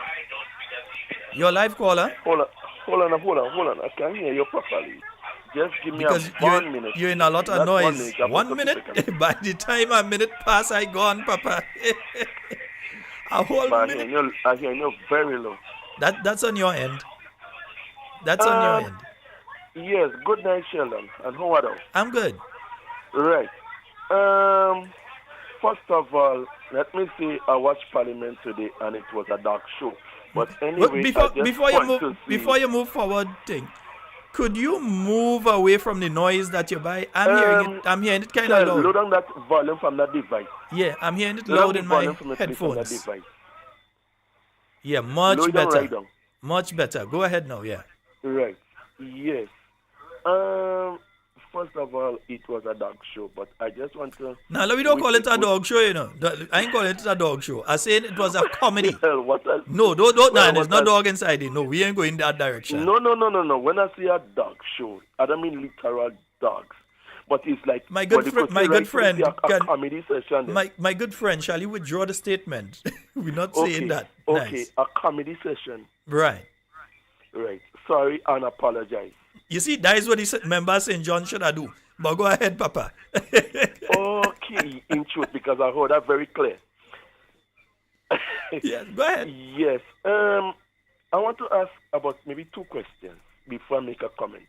Your live caller. Hold on. I can't hear you properly. Just give me Because 1 minute. you're in a lot of Not noise. 1 minute. 1 minute? By the time a minute pass, I gone, Papa. A whole But minute. I hear you very low. That's on your end. That's on your end. Yes, good night, Sheldon. And how are you? I'm good. Right. First of all, let me say I watched Parliament today and it was a dark show. But anyway, Before you move forward, could you move away from the noise that you buy? I'm hearing it kind of loud. Load down that volume from that device. Yeah, I'm hearing it loud in my headphones. Yeah, much Load down, better. right down. Much better. Go ahead now, yeah. Right. Yes. first of all, it was a dog show, but I just want to. Now, we don't call it a dog show, you know. I ain't calling it a dog show. I said it was a comedy. Well, No, don't, there's no dog inside it. No, we ain't going that direction. No. When I say a dog show, I don't mean literal dogs. But it's like my good friend, a comedy session. My good friend, shall you withdraw the statement? We're not saying that. Okay, Nice. a comedy session. Right. Sorry and apologize. You see, that is what the member St. John should have do. But go ahead, Papa. Okay, in truth, because I heard that very clear. Yes, go ahead. Yes. I want to ask about maybe 2 questions before I make a comment.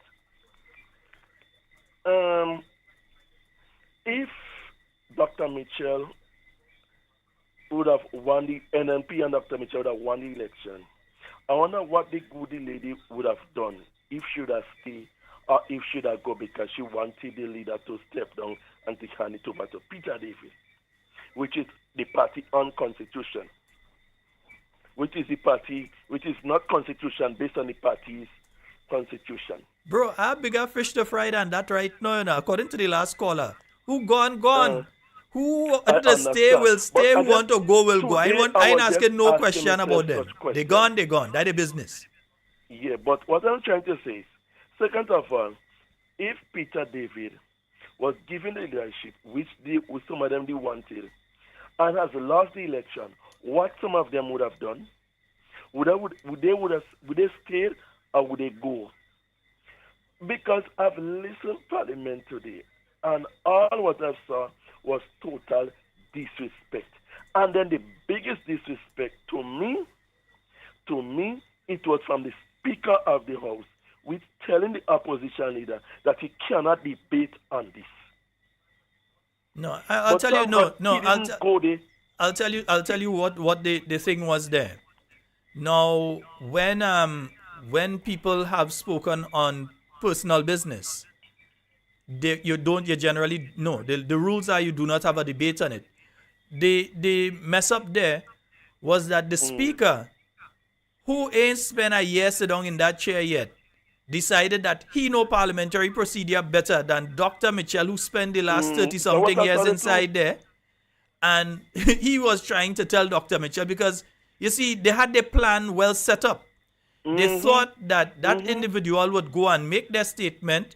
If Dr. Mitchell would have won the NNP and Dr. Mitchell would have won the election, I wonder what the goody lady would have done if she would have stayed or if she would have go because she wanted the leader to step down and to hand it over to Peter David, which is the party on constitution, which is the party which is not constitution based on the party's constitution. Bro, I have bigger fish to fry than that right now, you know, according to the last caller. Who gone. Who want to stay will stay, who want to go will go. I ain't asking no question about them. They gone. That's the business. Yeah, but what I'm trying to say is, second of all, if Peter David was given the leadership, which some of them they wanted, and has lost the election, what some of them would have done? Would they stay or would they go? Because I've listened to Parliament today, and all what I saw was total disrespect. And then the biggest disrespect to me, it was from the Speaker of the House, with telling the opposition leader that he cannot debate on this. No, I'll tell you. I'll tell you what the thing was there. Now, when people have spoken on personal business, you generally no. The rules are you do not have a debate on it. The mess up there was that the speaker, who ain't spent a year sit down in that chair yet, decided that he know parliamentary procedure better than Dr. Mitchell, who spent the last 30-something years inside there. And he was trying to tell Dr. Mitchell, because, you see, they had their plan well set up. They thought that individual would go and make their statement,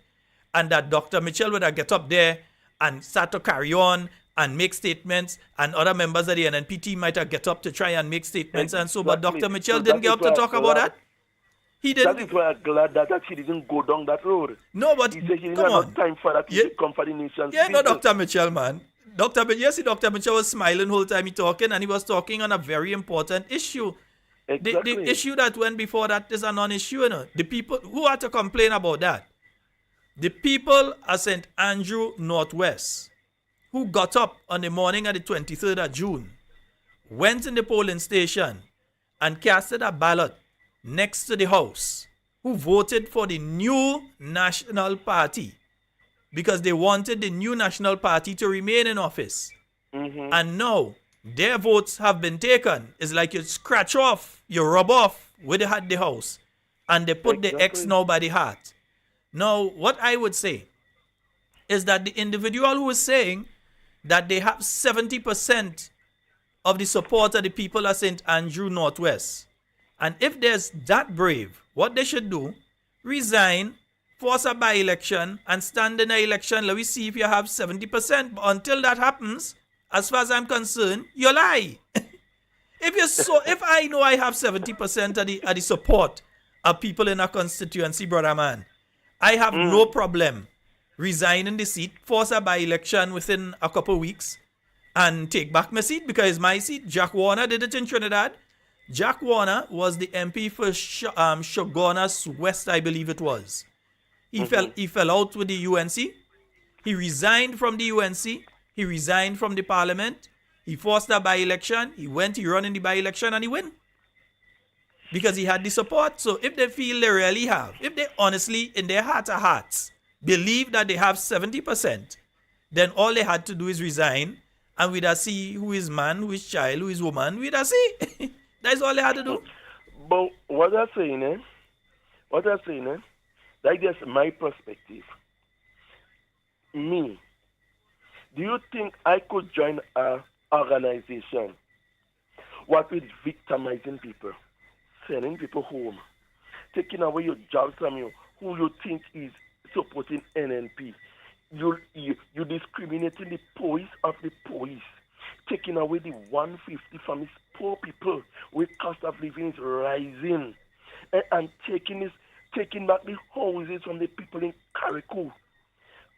and that Dr. Mitchell would get up there and start to carry on and make statements, and other members of the NNP team might have get up to try and make statements and so, but Dr. Mitchell didn't get up to talk about that. He didn't. That is why I'm glad that he didn't go down that road. No, but he said he didn't come have on. time for that. He come for the nation's Yeah, no, people. Dr. Mitchell, man. Dr. Mitchell was smiling the whole time he talking, and he was talking on a very important issue. Exactly. The issue that went before that is a non-issue, you know. The people who are to complain about that, the people at St. Andrew Northwest, who got up on the morning of the 23rd of June, went in the polling station and casted a ballot next to the house, who voted for the new National Party because they wanted the new National Party to remain in office. And now their votes have been taken. It's like you scratch off, you rub off where they had the house, and they put the X now by the heart. Now, what I would say is that the individual who is saying that they have 70% of the support of the people of St. Andrew Northwest, and if there's that brave, what they should do, resign, force a by-election, and stand in an election. Let me see if you have 70%. But until that happens, as far as I'm concerned, you lie. If I know I have 70% of the support of people in a constituency, brother man, I have no problem resigning the seat, force a by-election within a couple weeks, and take back my seat because it's my seat. Jack Warner did it in Trinidad. Jack Warner was the MP for Shogunas West, I believe it was. He fell out with the UNC. He resigned from the UNC. He resigned from the parliament. He forced a by-election. He ran in the by-election and he won. Because he had the support. So if they feel they really have, if they honestly, in their heart of hearts, believe that they have 70%, then all they had to do is resign, and we'd see who is man, who is child, who is woman, we'd see. That's all they had to do. But what I'm saying, that's just my perspective. me, do you think I could join an organization what with victimizing people, sending people home, taking away your jobs from you, who you think is supporting NNP? You discriminating the police of the police, taking away the 150 from these poor people where cost of living is rising, and taking back the houses from the people in Carriacou.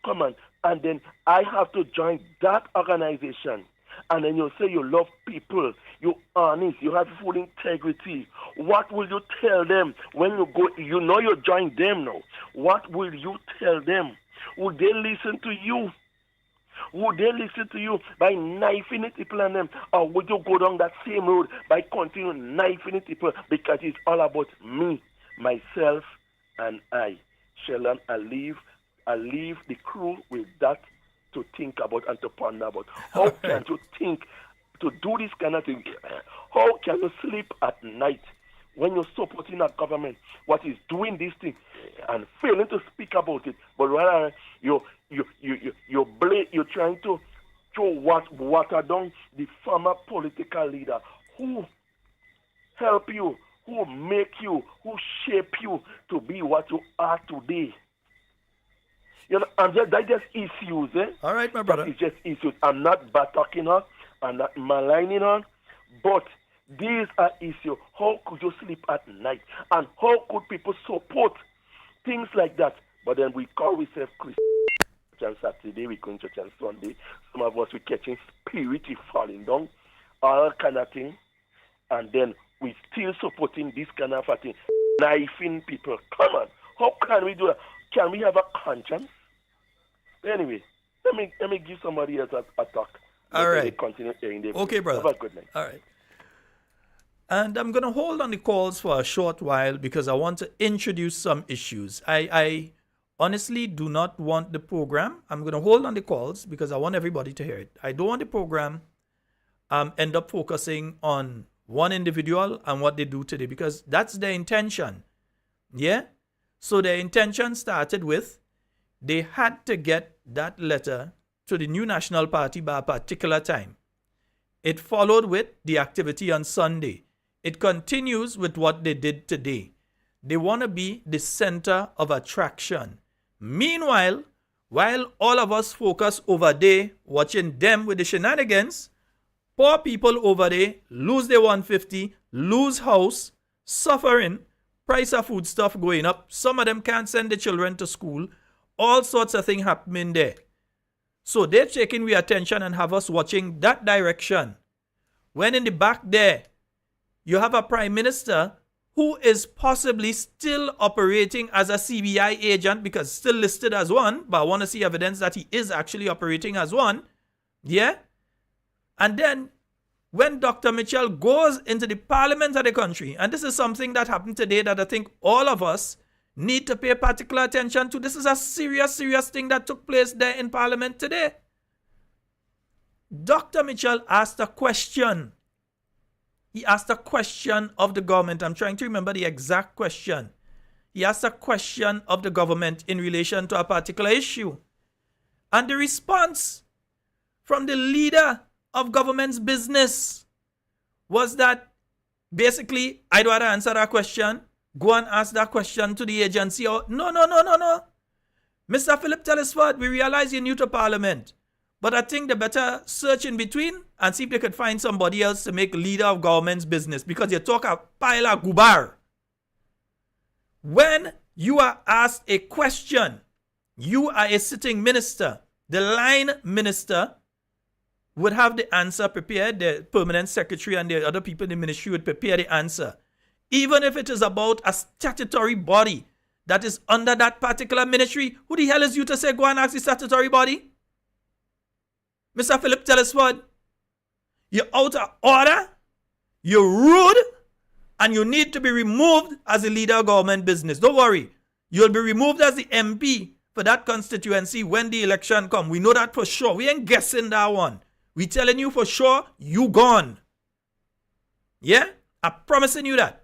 Come on, and then I have to join that organization. And then you say you love people, you're honest, you have full integrity. What will you tell them when you go? You know you join them now. What will you tell them? Would they listen to you? Would they listen to you by knifing the people on them? Or would you go down that same road by continuing knifing the people? Because it's all about me, myself, and I. Sheldon, I leave the crew with that to think about and to ponder about. How can you think to do this kind of thing? How can you sleep at night when you're supporting a government what is doing this thing and failing to speak about it, but rather you're trying to water down the former political leader who help you, who make you, who shape you to be what you are today. You know, that's just issues, eh? All right, my brother. It's just issues. I'm not bad-talking her, I'm not maligning her, but these are issues. How could you sleep at night? And how could people support things like that? But then we call ourselves Christians on Saturday, we go to church on Sunday. Some of us, we catching spirit falling down, all kind of thing. And then we still supporting this kind of a thing, knifing people. Come on, how can we do that? Can we have a conscience? Anyway, let me give somebody else a talk. All right. Continue hearing them. Okay, brother. Have a good night. All right. And I'm going to hold on the calls for a short while because I want to introduce some issues. I honestly do not want the program. I'm going to hold on the calls because I want everybody to hear it. I don't want the program end up focusing on one individual and what they do today because that's their intention. Yeah? So their intention started with they had to get that letter to the New National Party by a particular time. It followed with the activity on Sunday. It continues with what they did today. They want to be the center of attraction. Meanwhile, while all of us focus over there watching them with the shenanigans, poor people over there lose their 150, lose house, suffering, price of food stuff going up. Some of them can't send their children to school. All sorts of things happening there. So they're taking we attention and have us watching that direction. When in the back there, you have a prime minister who is possibly still operating as a CBI agent because still listed as one, but I want to see evidence that he is actually operating as one. Yeah? And then when Dr. Mitchell goes into the parliament of the country, and this is something that happened today that I think all of us need to pay particular attention to. This is a serious thing that took place there in parliament today. Dr. Mitchell asked a question. He asked a question of the government. I'm trying to remember the exact question. He asked a question of the government in relation to a particular issue. And the response from the leader of government's business was that basically, I don't want to answer that question. Go and ask that question to the agency. Or no. Mr. Philip Telesford, we realize you're new to Parliament. But I think the better search in between and see if they could find somebody else to make leader of government's business. Because you talk a pile of gubar. When you are asked a question, you are a sitting minister. The line minister would have the answer prepared. The permanent secretary and the other people in the ministry would prepare the answer. Even if it is about a statutory body that is under that particular ministry, who the hell is you to say go and ask the statutory body? Mr. Philip Telesford, you're out of order, you're rude, and you need to be removed as a leader of government business. Don't worry, you'll be removed as the MP for that constituency when the election comes. We know that for sure. We ain't guessing that one. We telling you for sure, you gone. Yeah? I'm promising you that.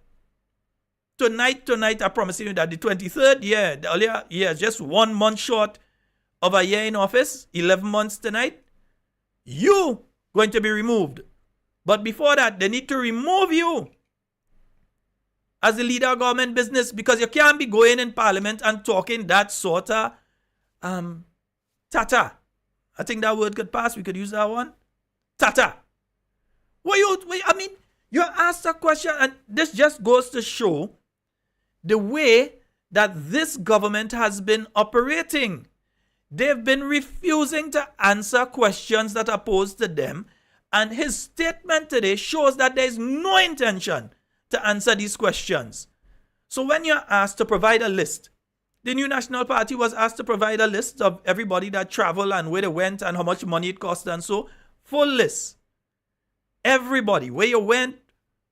Tonight, I'm promising you that the 23rd, just 1 month short of a year in office, 11 months tonight, you going to be removed. But before that, they need to remove you as the leader of government business, because you can't be going in parliament and talking that sort of tata. I think that word could pass. We could use that one. Tata. You asked a question, and this just goes to show the way that this government has been operating. They've been refusing to answer questions that are posed to them, and his statement today shows that there is no intention to answer these questions. So when you're asked to provide a list, the New National Party was asked to provide a list of everybody that traveled and where they went and how much money it cost and so, full list. Everybody, where you went,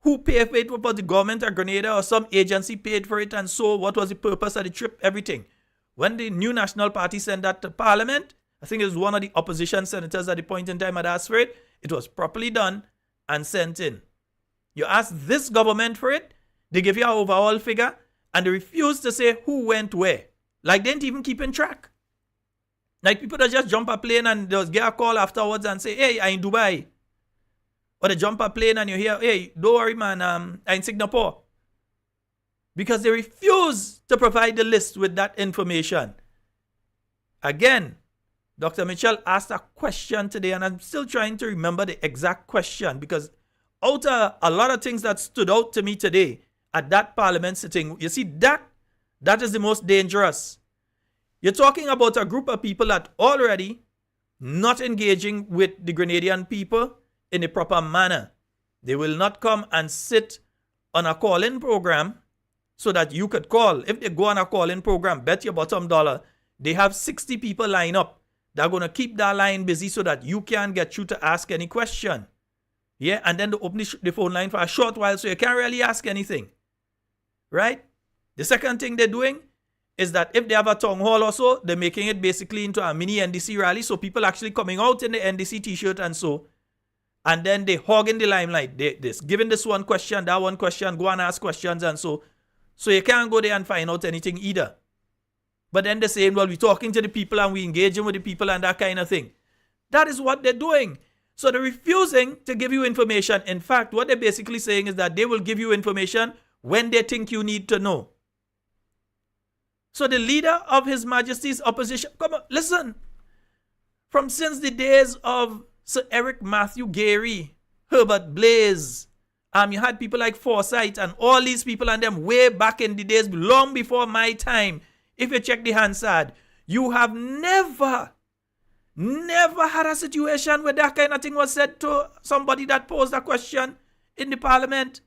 who paid for it, was the government of Grenada or some agency paid for it and so, what was the purpose of the trip, everything. When the New National Party sent that to Parliament, I think it was one of the opposition senators at the point in time had asked for it, it was properly done and sent in. You ask this government for it, they give you an overall figure, and they refuse to say who went where. Like they didn't even keep in track. Like people that just jump a plane and just get a call afterwards and say, hey, I'm in Dubai. Or they jump a plane and you hear, hey, don't worry, man, I'm in Singapore. Because they refuse to provide the list with that information. Again, Dr. Mitchell asked a question today, and I'm still trying to remember the exact question, because out of a lot of things that stood out to me today at that parliament sitting, you see, that is the most dangerous. You're talking about a group of people that already not engaging with the Grenadian people in a proper manner. They will not come and sit on a call-in program so that you could call. If they go on a call-in program, bet your bottom dollar, they have 60 people line up. They're going to keep that line busy so that you can't get through to ask any question. Yeah, and then they open the phone line for a short while so you can't really ask anything. Right? The second thing they're doing is that if they have a town hall or so, they're making it basically into a mini NDC rally, so people actually coming out in the NDC t-shirt and so, and then they hogging the limelight. They're giving this one question, that one question, go and ask questions and so you can't go there and find out anything either. But then they're saying, well, we're talking to the people and we're engaging with the people and that kind of thing. That is what they're doing. So they're refusing to give you information. In fact, what they're basically saying is that they will give you information when they think you need to know. So the leader of His Majesty's opposition, come on, listen. From since the days of Sir Eric Matthew Gary, Herbert Blaze, you had people like Forsyth and all these people and them way back in the days, long before my time. If you check the Hansard, you have never had a situation where that kind of thing was said to somebody that posed a question in the parliament.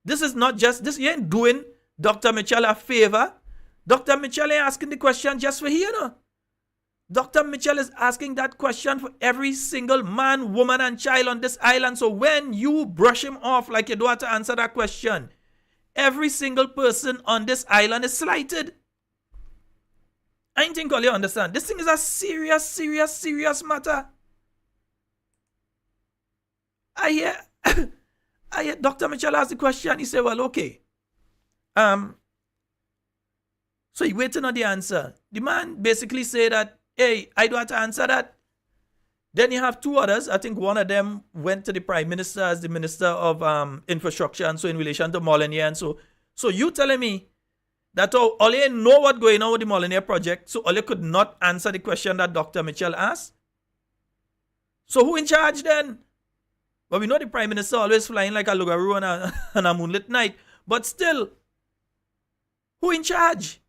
This is not just, this you ain't doing Dr. Mitchell a favor. Dr. Mitchell ain't asking the question just for here, no. Dr. Mitchell is asking that question for every single man, woman, and child on this island. So when you brush him off like you don't have to answer that question, every single person on this island is slighted. I think all you understand. This thing is a serious matter. I hear Dr. Mitchell ask the question. He said, well, okay. So he waiting on the answer. The man basically said that, hey, I don't have to answer that. Then you have two others. I think one of them went to the Prime Minister as the Minister of Infrastructure and so in relation to Molyneux and so. So you telling me that Ole know what's going on with the Molyneux project, so Ole could not answer the question that Dr. Mitchell asked? So who in charge then? Well, we know the Prime Minister always flying like a lugaroo on a moonlit night. But still, who in charge?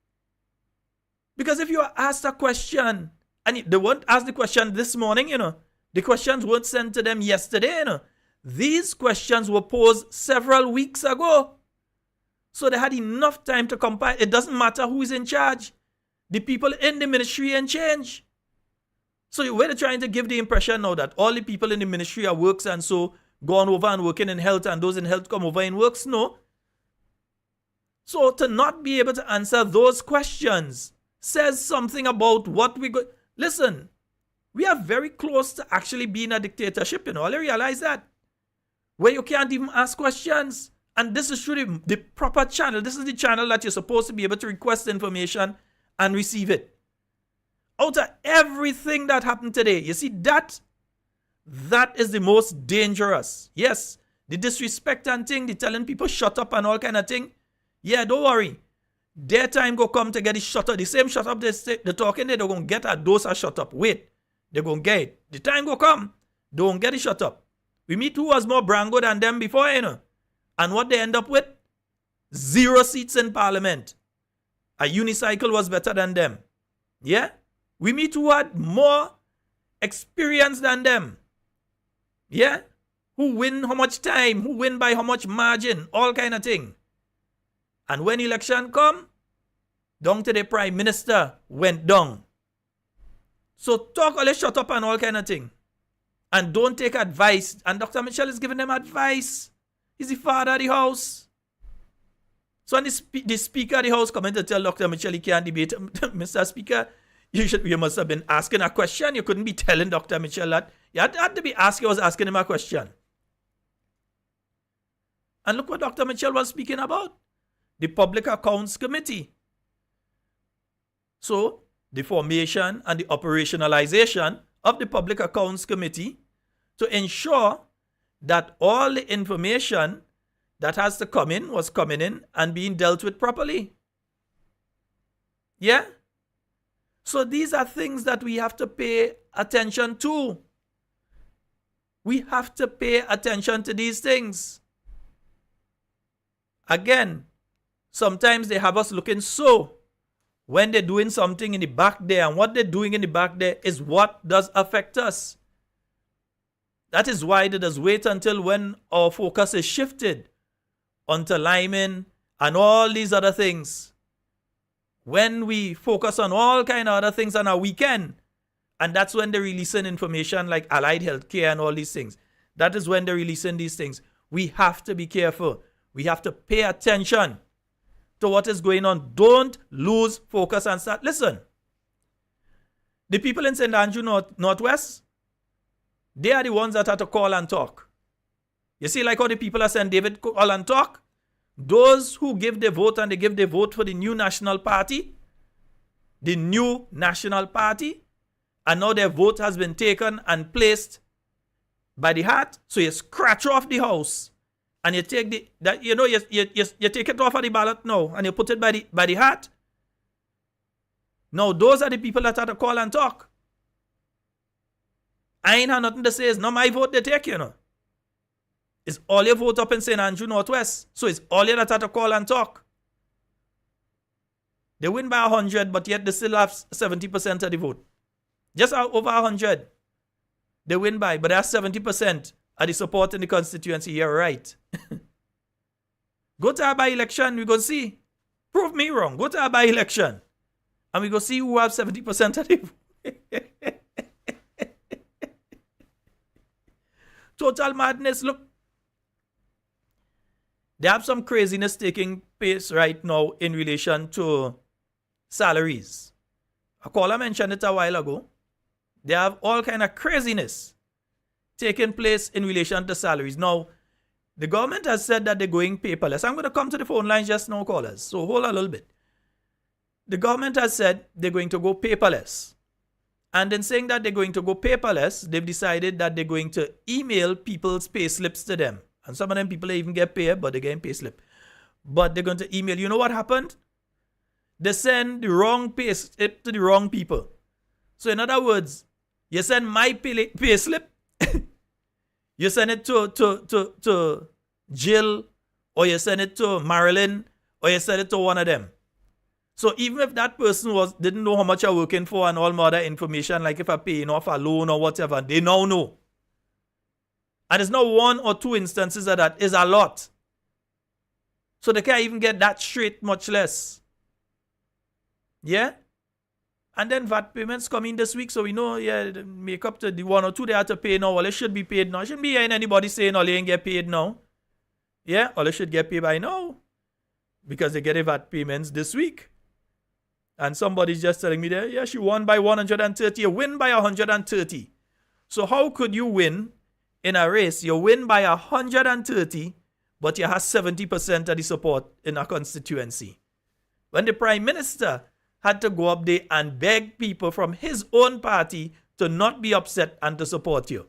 Because if you are asked a question, and they weren't asked the question this morning, the questions weren't sent to them yesterday, These questions were posed several weeks ago. So they had enough time to compile. It doesn't matter who is in charge. The people in the ministry ain't change. So we're trying to give the impression now that all the people in the ministry are works and so gone over and working in health and those in health come over in works. No. So to not be able to answer those questions says something about what we go. Listen, we are very close to actually being a dictatorship, I realize that. Where you can't even ask questions. And this is truly the proper channel. This is the channel that you're supposed to be able to request information and receive it. out of everything that happened today, you see that is the most dangerous. Yes, the disrespect and thing, the telling people shut up and all kind of thing. Yeah, don't worry. Their time go come to get it shut up. The same shut up they're talking, they're going to get a dose of shut up. Wait, they're going to get it. The time go come, they won't get it shut up. We meet who was more brango than them before, you know. And what they end up with? 0 seats in parliament. A unicycle was better than them. Yeah? We meet who had more experience than them. Yeah? Who win how much time, who win by how much margin, all kind of thing. And when election come, down to the prime minister went down. So talk all shut up and all kind of thing. And don't take advice. And Dr. Mitchell is giving them advice. He's the father of the house. So when the speaker of the house come in to tell Dr. Mitchell he can't debate, Mr. Speaker, you must have been asking a question. You couldn't be telling Dr. Mitchell that. You had to be asking, I was asking him a question. And look what Dr. Mitchell was speaking about. The Public Accounts Committee. So, the formation and the operationalization of the Public Accounts Committee to ensure that all the information that has to come in was coming in and being dealt with properly. Yeah? So these are things that we have to pay attention to. We have to pay attention to these things. Again, sometimes they have us looking so when they're doing something in the back there, and what they're doing in the back there is what does affect us. That is why they just wait until when our focus is shifted onto Lyman and all these other things. When we focus on all kind of other things on our weekend, and that's when they're releasing information like Allied Healthcare and all these things. That is when they're releasing these things. We have to be careful. We have to pay attention to what is going on. Don't lose focus and start. Listen, the people in St. Andrew Northwest, they are the ones that have to call and talk. You see, like how the people at St. David call and talk? Those who give their vote, and they give their vote for the new national party, and now their vote has been taken and placed by the hat. So you scratch off the house and you take you take it off of the ballot now and you put it by the hat. Now those are the people that have to call and talk. I ain't have nothing to say. It's not my vote they take, you know. It's all your vote up in St. Andrew Northwest. So it's all you that have to call and talk. They win by 100, but yet they still have 70% of the vote. Just over 100. They win by, but that's 70% of the support in the constituency. You're right. Go to our by-election, we go see. Prove me wrong. Go to our by-election. And we go see who have 70% of the vote. Total madness. Look, they have some craziness taking place right now in relation to salaries. A caller mentioned it a while ago. They have all kind of craziness taking place in relation to salaries. Now, the government has said that they're going paperless. I'm going to come to the phone lines just now, callers. So hold on a little bit. The government has said they're going to go paperless. And in saying that they're going to go paperless, they've decided that they're going to email people's pay slips to them. And some of them people even get paid, but they're getting pay slip. But they're going to email. You know what happened? They send the wrong pay slip to the wrong people. So in other words, you send my pay slip, you send it to Jill, or you send it to Marilyn, or you send it to one of them. So even if that person didn't know how much you're working for and all more other information, like if I'm paying off a loan or whatever, they now know. And it's not one or two instances of that. It's a lot. So they can't even get that straight, much less. Yeah? And then VAT payments come in this week, so we know, yeah, make up to the one or two they have to pay now. Well, it should be paid now. Shouldn't be hearing anybody saying, oh, they ain't get paid now. Yeah? Or they should get paid by now. Because they get a VAT payments this week. And somebody's just telling me that, yes, you won by 130. You win by 130. So how could you win in a race? You win by 130, but you have 70% of the support in a constituency. When the Prime Minister had to go up there and beg people from his own party to not be upset and to support you.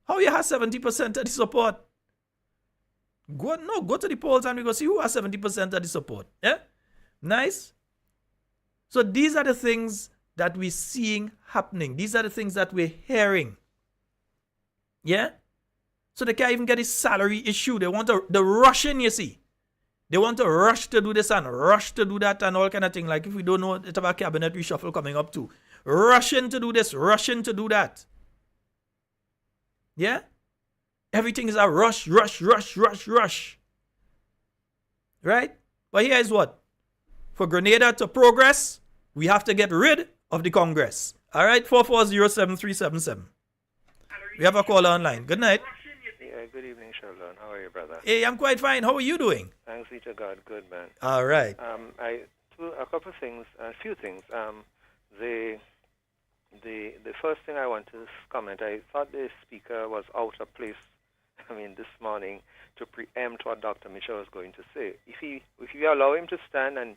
How you have 70% of the support? Go to the polls and we go see who has 70% of the support. Yeah? Nice? So these are the things that we're seeing happening. These are the things that we're hearing. Yeah? So they can't even get a salary issue. They want to, the rushing, you see. They want to rush to do this and rush to do that and all kind of thing. Like if we don't know, it's about cabinet reshuffle coming up too. Rushing to do this, rushing to do that. Yeah? Everything is a rush. Right? But here is what? For Grenada to progress, we have to get rid of the Congress. All right? 440-7377. We have a caller online. Good night. Yeah, good evening, Sheldon. How are you, brother? Hey, I'm quite fine. How are you doing? Thanks be to God. Good, man. All right. A couple of things, a few things. The first thing I want to comment, I thought the speaker was out of place, this morning to preempt what Dr. Mitchell was going to say. If you allow him to stand and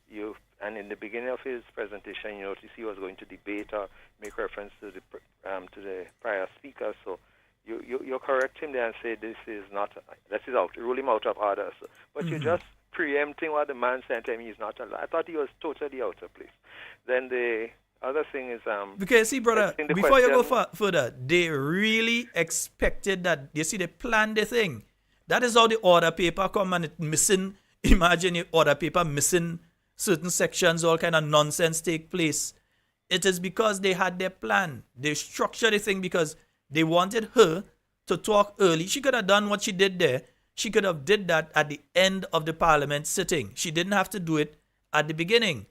in the beginning of his presentation, you notice he was going to debate or make reference to the prior speaker, so you correct him there and say this is out, rule him out of order. So, but you're just preempting what the man said to him. He's not allowed. I thought he was totally out of place. Then the other thing is because see, brother, before you go further, they really expected that. You see, they planned the thing. That is how the order paper come and it missing. Imagine the order paper missing certain sections, all kind of nonsense take place. It is because they had their plan. They structured the thing because they wanted her to talk early. She could have done what she did there. She could have did that at the end of the parliament sitting. She didn't have to do it at the beginning.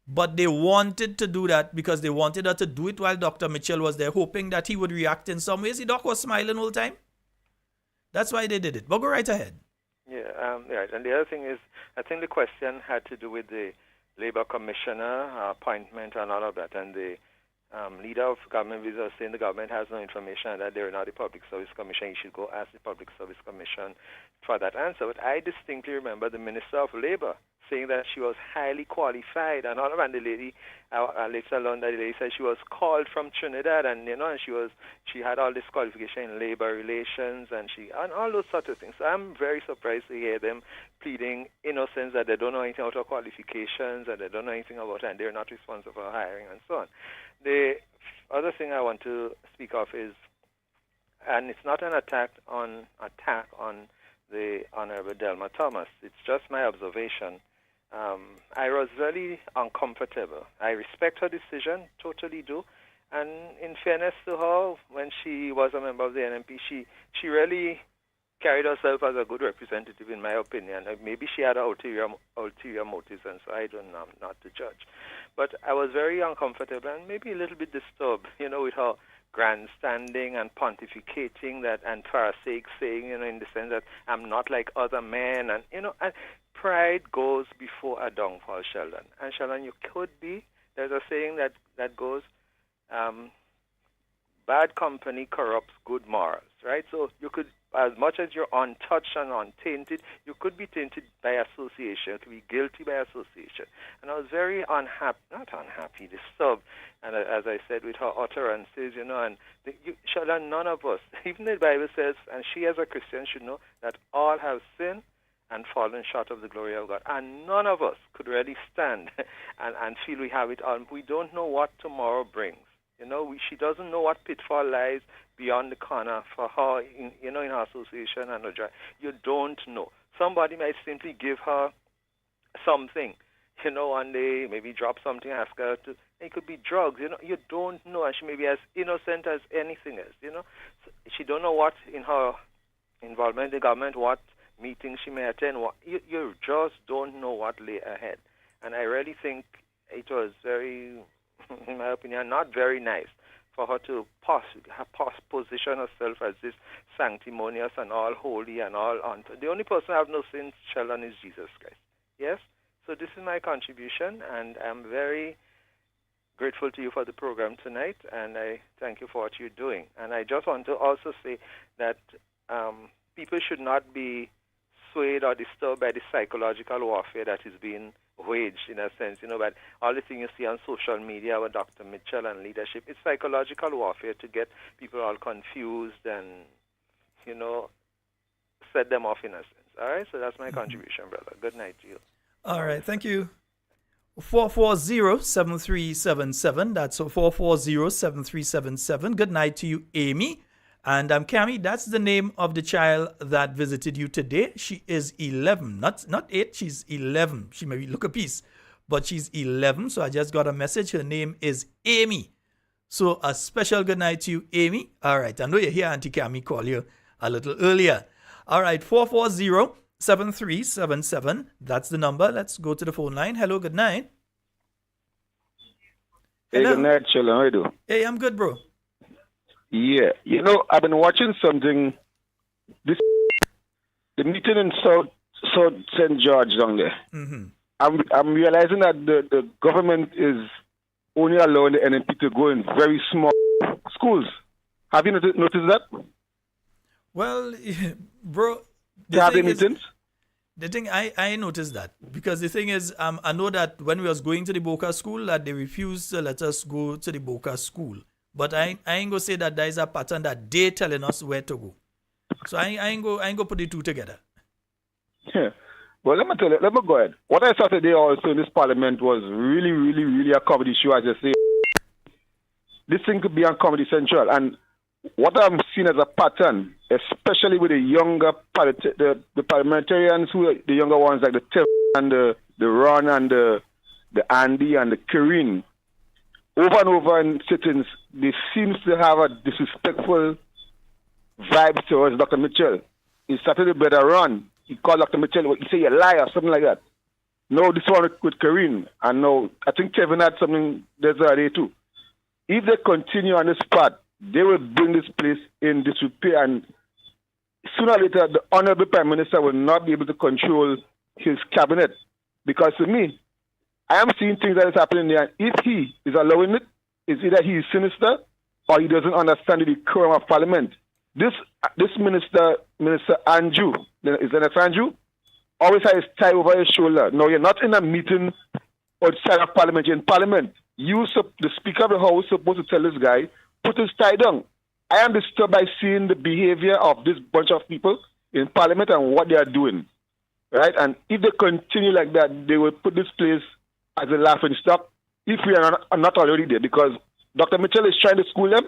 But they wanted to do that because they wanted her to do it while Dr. Mitchell was there, hoping that he would react in some ways. The doc was smiling all the time. That's why they did it. But go right ahead. Yeah, right. And the other thing is, I think the question had to do with the Labour Commissioner appointment and all of that. And the leader of government was saying the government has no information and that they're not the Public Service Commission. You should go ask the Public Service Commission for that answer. But I distinctly remember the Minister of Labour saying that she was highly qualified and all of that. And the lady, later learned that the lady said she was called from Trinidad and and she had all this qualification in labor relations and all those sort of things. So I'm very surprised to hear them pleading innocence, that they don't know anything about qualifications and they don't know anything about it and they're not responsible for hiring and so on. The other thing I want to speak of is, and it's not an attack on the Honorable Delma Thomas, it's just my observation. I was really uncomfortable. I respect her decision, totally do. And in fairness to her, when she was a member of the NMP, she really carried herself as a good representative, in my opinion. Maybe she had ulterior motives, and so I don't know, I'm not to judge. But I was very uncomfortable and maybe a little bit disturbed, with her grandstanding and pontificating that, and pharisaic saying, in the sense that I'm not like other men, and and pride goes before a downfall, Sheldon. And Sheldon, you could be. There's a saying that goes, bad company corrupts good morals, right? So you could, as much as you're untouched and untainted, you could be tainted by association. You could be guilty by association. And I was very disturbed. And as I said, with her utterances, and Sheldon, none of us, even the Bible says, and she as a Christian should know, that all have sinned and fallen short of the glory of God. And none of us could really stand and feel we have it all. We don't know what tomorrow brings. She doesn't know what pitfall lies beyond the corner for her, in her association and her joy. You don't know. Somebody might simply give her something, one day, maybe drop something, ask her to, it could be drugs, you don't know, and she may be as innocent as anything else, So she don't know what, in her involvement in the government, what meetings she may attend, you just don't know what lay ahead. And I really think it was very, in my opinion, not very nice for her to position herself as this sanctimonious and all holy and all on. The only person I have no sin, Sheldon, is Jesus Christ. Yes? So this is my contribution, and I'm very grateful to you for the program tonight, and I thank you for what you're doing. And I just want to also say that people should not be swayed or disturbed by the psychological warfare that is being wage in a sense, but all the things you see on social media with Dr. Mitchell and leadership, it's psychological warfare to get people all confused and, set them off in a sense. All right, so that's my contribution, brother. Good night to you. All right, thank you. 440-7377. That's 440-7377. Good night to you, Amy. And Cammy, that's the name of the child that visited you today. She is 11, not 8, she's 11. She may look a piece, but she's 11. So I just got a message. Her name is Amy. So a special good night to you, Amy. All right, I know you're here, Auntie Cammy called you a little earlier. All right, 440-7377. That's the number. Let's go to the phone line. Hello, good night. Hey, good night, Chilla. How you doing? Hey, I'm good, bro. Yeah. I've been watching something. The meeting in South St. George down there. Mm-hmm. I'm realizing that the government is only allowing the NNP to go in very small schools. Have you noticed that? Well, bro, meetings? The thing I noticed that because the thing is, I know that when we was going to the Boca school, that they refused to let us go to the Boca school. But I ain't gonna say that there is a pattern that they telling us where to go. So I ain't go put the two together. Yeah. Well, let me go ahead. What I saw today also in this parliament was really, really, really a comedy show, as you say. This thing could be on Comedy Central, and what I'm seeing as a pattern, especially with the younger the parliamentarians, who are the younger ones like the Tiff and the Ron and the Andy and the Karine, over and over in sittings, they seem to have a disrespectful vibe towards Dr. Mitchell. He started a better run. He called Dr. Mitchell, he said, "You're a liar," something like that. No, this one with Karine. And no, I think Kevin had something there's a day too. If they continue on this path, they will bring this place in disrepair, and sooner or later, the Honorable Prime Minister will not be able to control his cabinet. Because to me, I am seeing things that is happening there. If he is allowing it, it's either he is sinister or he doesn't understand the decorum of Parliament. This Minister Andrew, is that Andrew? Always has his tie over his shoulder. No, you're not in a meeting outside of Parliament. You're in Parliament. The Speaker of the House is supposed to tell this guy, put his tie down. I am disturbed by seeing the behavior of this bunch of people in Parliament and what they are doing. Right? And if they continue like that, they will put this place as a laughing stock if we are not already there. Because Dr. Mitchell is trying to school them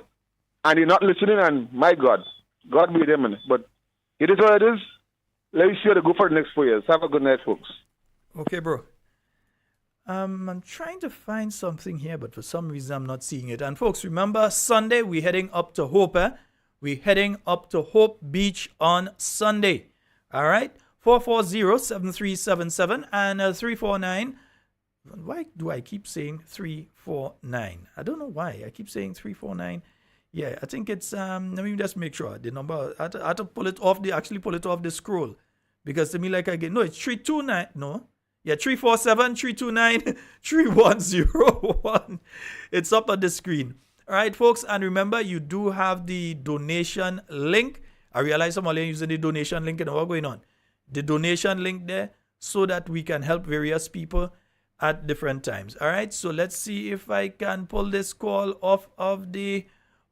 and they're not listening, and my God, God be them. But it is what it is. Let me see how they go for the next 4 years. Have a good night, folks. Okay, bro. I'm trying to find something here, but for some reason I'm not seeing it. And folks, remember, Sunday we're heading up to Hope. We're heading up to Hope Beach on Sunday. All right? 440-7377 and 349. Why do I keep saying 349? I don't know why. I keep saying 349. Yeah, I think it's, let me just make sure. The number, I had to pull it off, pull it off the scroll. Because to me, like I get, no, it's 329, no. Yeah, 347-329-3101. It's up on the screen. All right, folks, and remember, you do have the donation link. I realize some of you are using the donation link and what's going on. The donation link there so that we can help various people at different times. All right, so let's see if I can pull this call off of the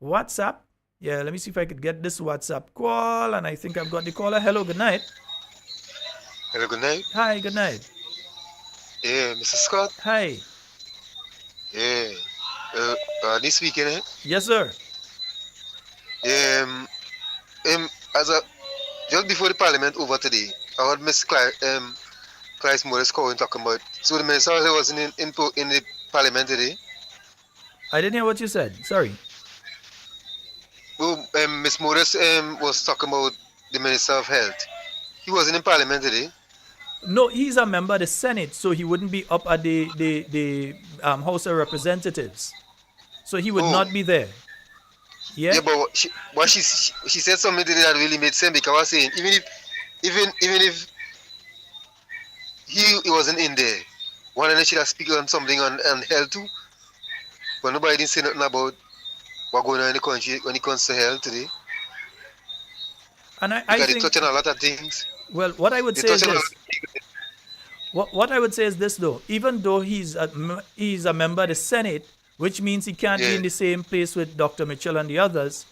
WhatsApp. Yeah, let me see if I could get this WhatsApp call, and I think I've got the caller. Hello, good night. Hello, good night. Hi, good night. Yeah, Mr. Scott. Hi. Yeah. This weekend, eh? Yes, sir. Just before the Parliament over today, I heard Miss Clive Morris calling talking about. So the minister wasn't in the Parliament today. I didn't hear what you said. Sorry. Well, Miss Morris was talking about the Minister of Health. He wasn't in Parliament today. No, he's a member of the Senate, so he wouldn't be up at the House of Representatives. So he would not be there. Yeah. Yeah, but she said something today that really made sense, because I was saying even if he wasn't in there, one of them should have spoken on something on health too. But nobody didn't say nothing about what's going on in the country when it comes to health today. And I think they touch on a lot of things. Well, what I would say is this. What I would say is this, though. Even though he's a member of the Senate, which means he can't be in the same place with Dr. Mitchell and the others,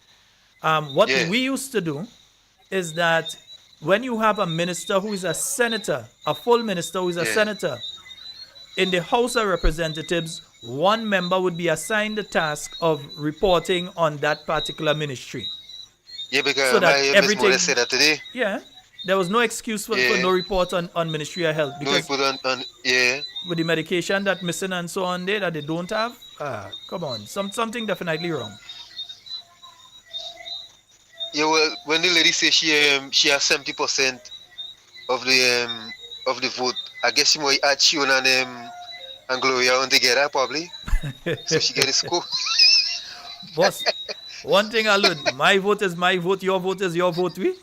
what we used to do is that when you have a minister who is a senator, a full minister who is a senator, in the House of Representatives, one member would be assigned the task of reporting on that particular ministry. Yeah, because So that my Miss Moore said that today. Yeah, there was no excuse for no report on Ministry of Health. No, Because he put on with the medication that missing and so on there that they don't have, come on, something definitely wrong. Yeah, well, when the lady say she has 70% of the vote, I guess she might add Shion and Gloria on together probably. So she get a score. Boss, one thing I learned: my vote is my vote, your vote is your vote. We.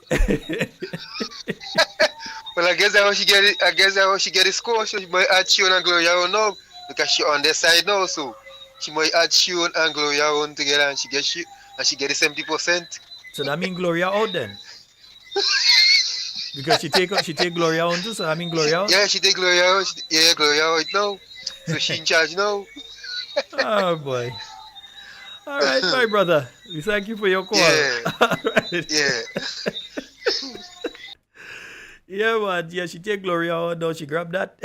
Well, I guess that's how she get it. I guess that's how she get a score. So she might add Shion and Gloria on now because she on their side now. So she might add Shion and Gloria on together, and she get 70%. So that means Gloria out then. Because she take Gloria on too, so I mean Gloria out. Yeah, she take Gloria out. Gloria out now. So she in charge now. Oh boy. All right, my brother. We thank you for your call. Yeah. All right. Yeah. Yeah, man. Yeah, she take Gloria out now. She grabbed that.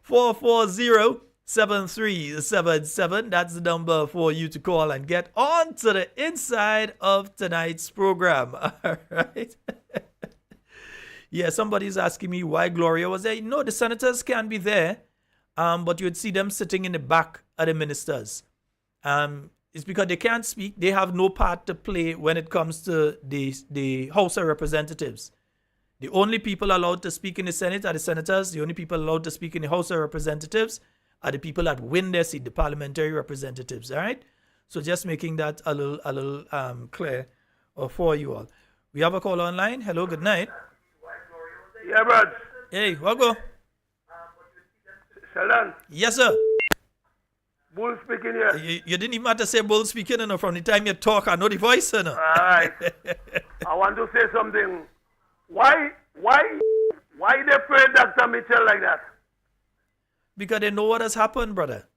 440-7377. That's the number for you to call and get on to the inside of tonight's program. All right. Yeah, somebody's asking me why Gloria was there. No, the senators can be there, but you would see them sitting in the back of the ministers. It's because they can't speak. They have no part to play when it comes to the House of Representatives. The only people allowed to speak in the Senate are the senators. The only people allowed to speak in the House of Representatives are the people that win their seat, the parliamentary representatives. All right? So just making that a little clear for you all. We have a call online. Hello, good night. Yeah, bud. Hey, what go? Sheldon. Yes, sir. Bull speaking here. You didn't even have to say bull speaking, you know, from the time you talk. I know the voice, you know. All right. I want to say something. Why they afraid Dr. Mitchell like that? Because they know what has happened, brother.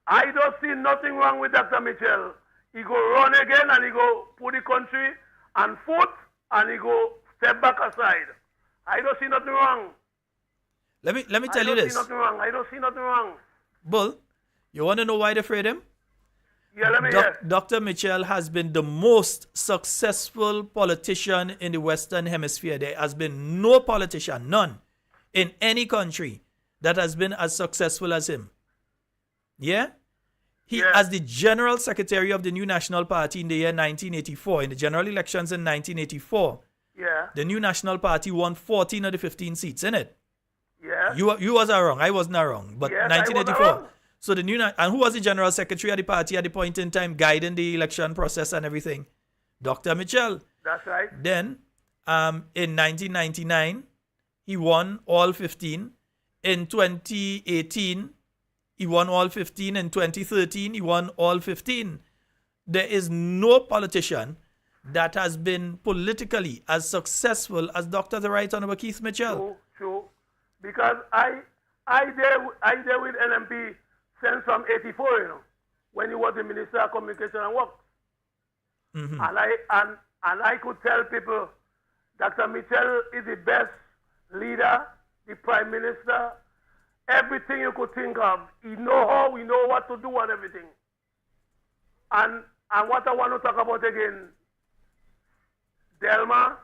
I don't see nothing wrong with Dr. Mitchell. He go run again and he go put the country on foot and he go step back aside. I don't see nothing wrong. Let me tell you this. I don't see nothing wrong. Bull, you want to know why they afraid him? Yeah, let me hear. Dr. Mitchell has been the most successful politician in the Western Hemisphere. There has been no politician, none, in any country that has been as successful as him. Yeah? As the General Secretary of the New National Party in the year 1984, in the general elections in 1984, the New National Party won 14 of the 15 seats, innit? Yeah. You was wrong. I wasn't wrong. But Yes, 1984. I was wrong. So the and who was the general secretary of the party at the point in time, guiding the election process and everything? Dr. Mitchell. That's right. Then, in 1999, he won all 15. In 2018, he won all 15. In 2013, he won all 15. There is no politician that has been politically as successful as Dr. the Right Honorable Keith Mitchell. True. Because I there with NMP since from 84, you know, when he was the Minister of Communication and Works. Mm-hmm. And I could tell people Dr. Mitchell is the best leader, the Prime Minister, everything you could think of. He know how, we know what to do and everything. And what I want to talk about again, Thelma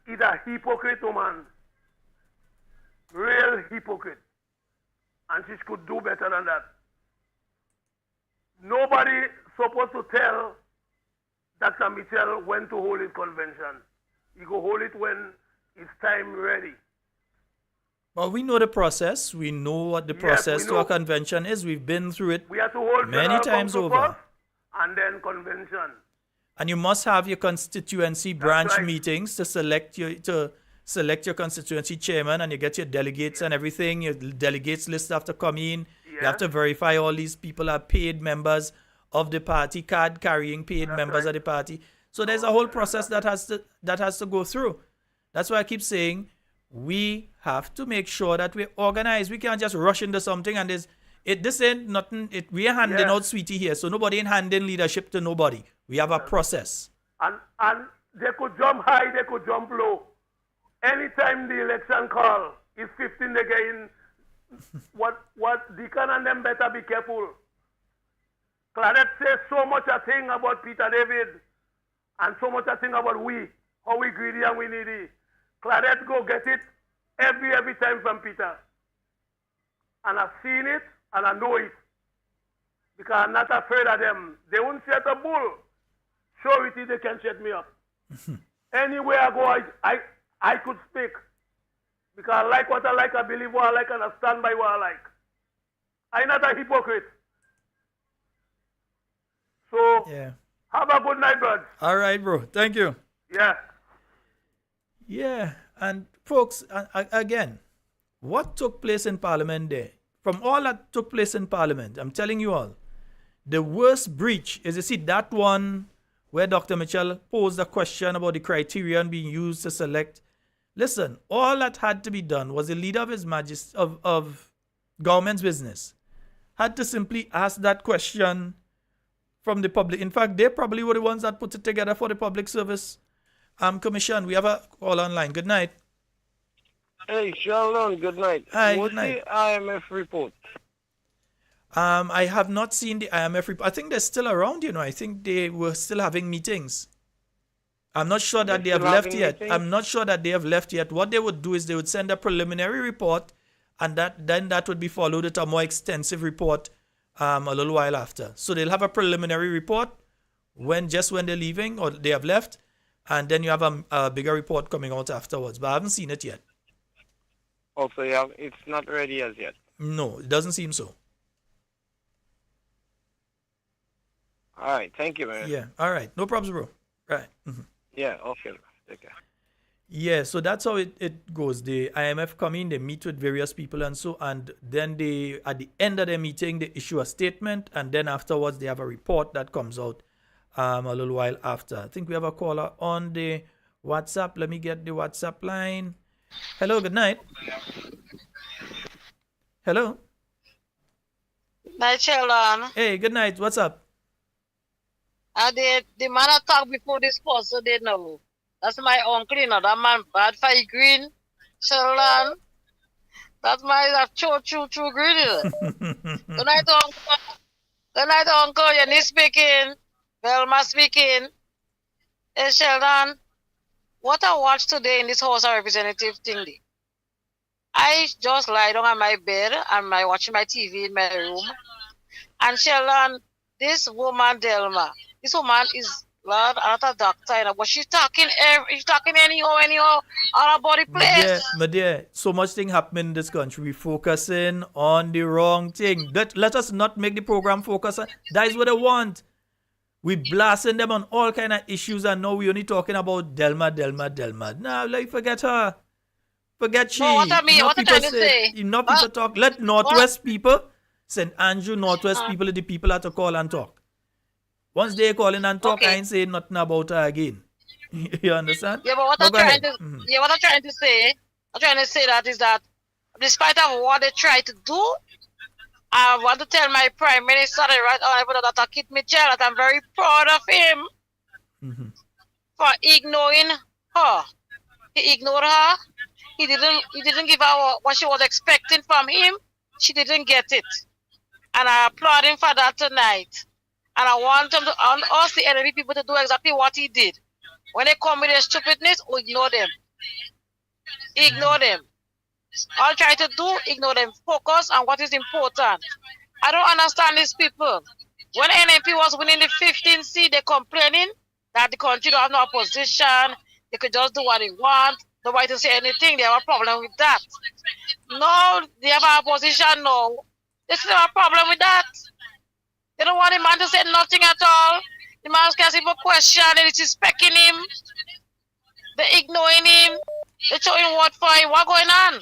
is a hypocrite woman. Real hypocrite. And she could do better than that. Nobody supposed to tell Dr. Mitchell when to hold his convention. He go hold it when it's time ready. Well, we know the process. We know what the process to a convention is. We've been through it We have to hold many General times Council over. first and then convention. And you must have your constituency branch meetings to select your constituency chairman, and you get your delegates and everything. Your delegates list have to come in. You have to verify all these people are paid members of the party, card carrying paid members of the party. So there's a whole process that has to go through. That's why I keep saying we have to make sure that we're organized. We can't just rush into something and this ain't nothing. We are handing out sweetie here, so nobody ain't handing leadership to nobody. We have a process. And they could jump high, they could jump low. Anytime the election call is 15 again, what Deacon and them better be careful. Claudette says so much a thing about Peter David and so much a thing about how we greedy and we needy. Claudette go get it every time from Peter. And I've seen it and I know it. Because I'm not afraid of them. They won't set a bull. Show it if they can shut me up. Anywhere I go, I could speak. Because I like what I like, I believe what I like, and I stand by what I like. I'm not a hypocrite. So, have a good night, bud. All right, bro. Thank you. Yeah. Yeah. And folks, again, what took place in Parliament there? From all that took place in Parliament, I'm telling you all, the worst breach is, you see, that one where Dr. Mitchell posed a question about the criterion being used to select. Listen, all that had to be done was the leader of His Majesty of government's business had to simply ask that question from the public. In fact, they probably were the ones that put it together for the Public Service Commission. We have a call online. Good night. Hey, Sheldon, good night. Hi, What's good night. the IMF report? I have not seen the IMF report. I think they're still around, I think they were still having meetings. I'm not sure that they have left yet. I'm not sure that they have left yet. What they would do is they would send a preliminary report, and then that would be followed with a more extensive report a little while after. So they'll have a preliminary report when they're leaving or they have left, and then you have a bigger report coming out afterwards. But I haven't seen it yet. Also, it's not ready as yet. No, it doesn't seem so. All right, thank you, man. Yeah, all right. No problems, bro. Right. Mm-hmm. Yeah, okay. Take care. Yeah, so that's how it goes. The IMF come in, they meet with various people and then they, at the end of the meeting, they issue a statement, and then afterwards they have a report that comes out a little while after. I think we have a caller on the WhatsApp. Let me get the WhatsApp line. Hello, good night. Hello. Night, Sheldon. Hey, good night. What's up? The man I talked before this call, so they know. That's my uncle, that man bad for he green. Sheldon. That's my true green. Good night, uncle. Good night, uncle. Yanni speaking. Velma speaking. Hey, Sheldon. What I watched today in this House of Representatives thing, I just lie down on my bed and watching my TV in my room. And Sheldon, this woman, Delma, this woman is not a doctor, but she's talking anyhow, all about the place. But dear, so much thing happening in this country. We focusing on the wrong thing. Let us not make the program focus on. That is what they want. We blasting them on all kind of issues, and now we only talking about Delma. Now, forget her. Forget she. No, what I mean, what I'm trying to say. Enough people talk. Let Northwest people, St. Andrew, Northwest people, the people that to call and talk. Once they call in and talk, I ain't saying nothing about her again. You understand? Yeah, but what I'm trying to say, that is that despite of what they try to do, I want to tell my Prime Minister, the Right Honorable Dr. Kit Mitchell, that I'm very proud of him for ignoring her. He ignored her. He didn't give her what she was expecting from him. She didn't get it. And I applaud him for that tonight. And I want us, the enemy people, to do exactly what he did. When they come with their stupidness, we ignore them. Ignore them. All try to do, ignore them. Focus on what is important. I don't understand these people. When NMP was winning the 15th seat, they're complaining that the country don't have no opposition. They could just do what they want. Nobody to say anything. They have a problem with that. No, they have an opposition. No. They still have a problem with that. They don't want the man to say nothing at all. The man can ask him a question and it's respecting him. They're ignoring him. They're showing what for him. What's going on?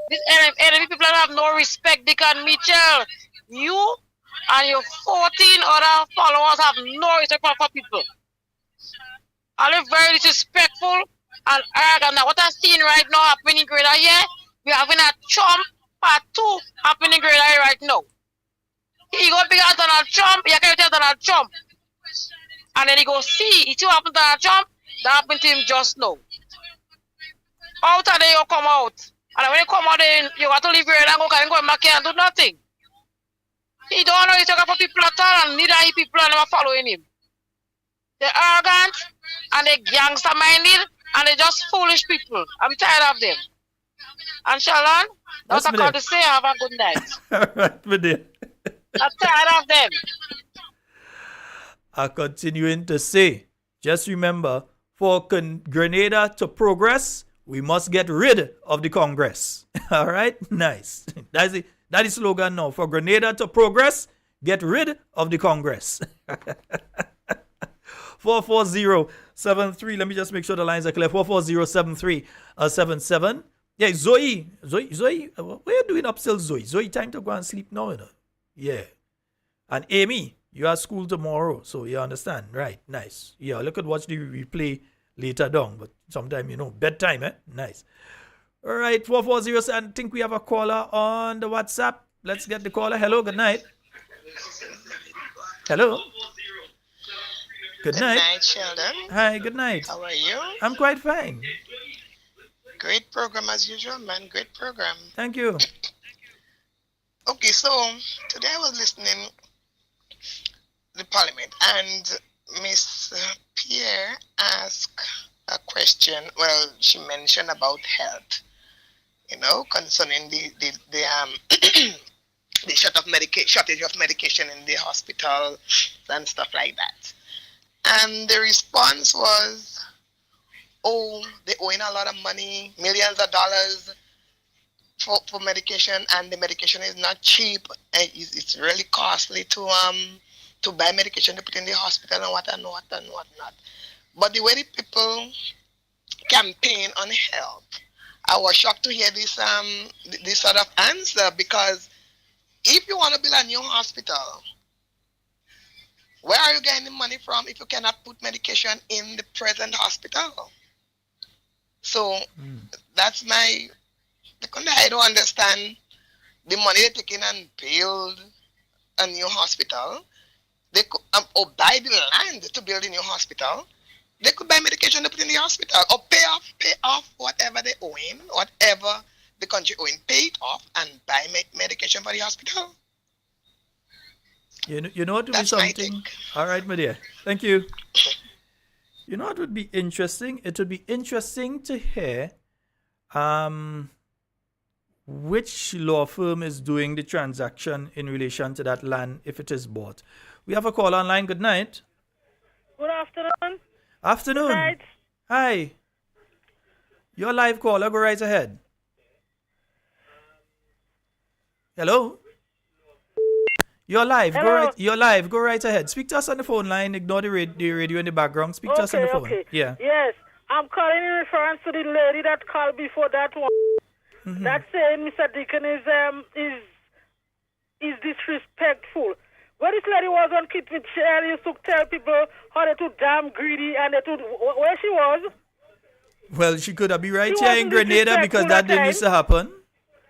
These enemy people don't have no respect. Deacon Mitchell, you and your 14 other followers have no respect for people. Are they very disrespectful And now what I'm seeing right now happening in Greater here, we're having a Trump part 2 happening in Greater here right now. He go bigger than Donald Trump, he can tell Donald Trump. And then he go see, it will happen to Donald Trump, that happened to him just now. Out of there you come out. And when you come out there, you got to leave Greater and go back here and do nothing. He don't know he's talking for people at all, and neither he people are never following him. They're arrogant, and they're gangster-minded, and they're just foolish people. I'm tired of them. And Shalon, that's what I call to say, have a good night. All right, my dear. I'm tired of them. I'm continuing to say, just remember, for Grenada to progress, we must get rid of the Congress. All right? Nice. That is the slogan now. For Grenada to progress, get rid of the Congress. 44073. Let me just make sure the lines are clear. 4407377. Yeah, Zoe, what are you doing up still, Zoe? Zoe, time to go and sleep now, you know? Yeah. And Amy, you have school tomorrow, so you understand, right? Nice. Yeah, look at watch the replay later down, but sometime, bedtime, eh? Nice. All right, 4407. I think we have a caller on the WhatsApp. Let's get the caller. Hello, good night. Hello. Good night. Good night, Sheldon. Hi, good night. How are you? I'm quite fine. Great program as usual, man. Great program. Thank you. Okay, so today I was listening to the Parliament, and Miss Pierre asked a question. Well, she mentioned about health, concerning the the shortage of medication in the hospital and stuff like that. And the response was, they owing a lot of money, millions of dollars for medication, and the medication is not cheap. And it's really costly to buy medication to put in the hospital and what not. But the way the people campaign on health, I was shocked to hear this sort of answer, because if you want to build a new hospital, where are you getting the money from if you cannot put medication in the present hospital? So that's I don't understand the money they take in and build a new hospital. They could buy the land to build a new hospital. They could buy medication to put in the hospital, or pay off whatever they owe in, whatever the country owing, pay it off and buy medication for the hospital. You know what would be something? All right, my dear. Thank you. You know what would be interesting? It would be interesting to hear which law firm is doing the transaction in relation to that land if it is bought. We have a call online. Good night. Good afternoon. Afternoon. Good night. Hi. Your live caller. Go right ahead. Hello. You're live. Hello. You're live. Go right ahead. Speak to us on the phone line. Ignore the radio in the background. Speak to us on the phone. Okay. Yeah. Yes. I'm calling in reference to the lady that called before that one. Mm-hmm. That saying Mr. Deacon is disrespectful. When this lady was on Kit Mitchell, used to tell people how they too damn greedy and they too where she was. Well, she could have been right here in Grenada because that didn't used to happen.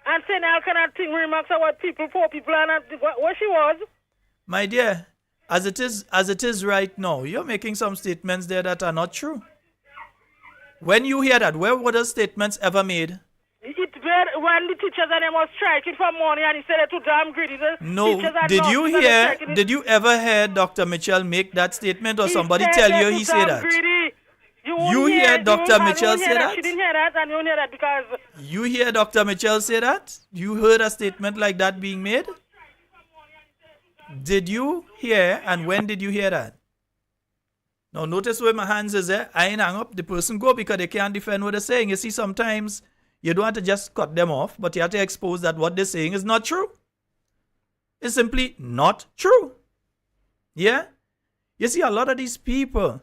And saying all kind of thing, remarks about poor people, and where she was. My dear, as it is right now, you're making some statements there that are not true. When you hear that, where were those statements ever made? When the teachers and them was striking for money, and he said they're too damn greedy. No, did you ever hear Dr. Mitchell make that statement, or somebody tell you he said that? You hear Dr. Mitchell say that? She didn't hear that, and you hear that because... You hear Dr. Mitchell say that? You heard a statement like that being made? Did you hear, and when did you hear that? Now, notice where my hands is there. I ain't hang up. The person go because they can't defend what they're saying. You see, sometimes you don't have to just cut them off, but you have to expose that what they're saying is not true. It's simply not true. Yeah? You see, a lot of these people...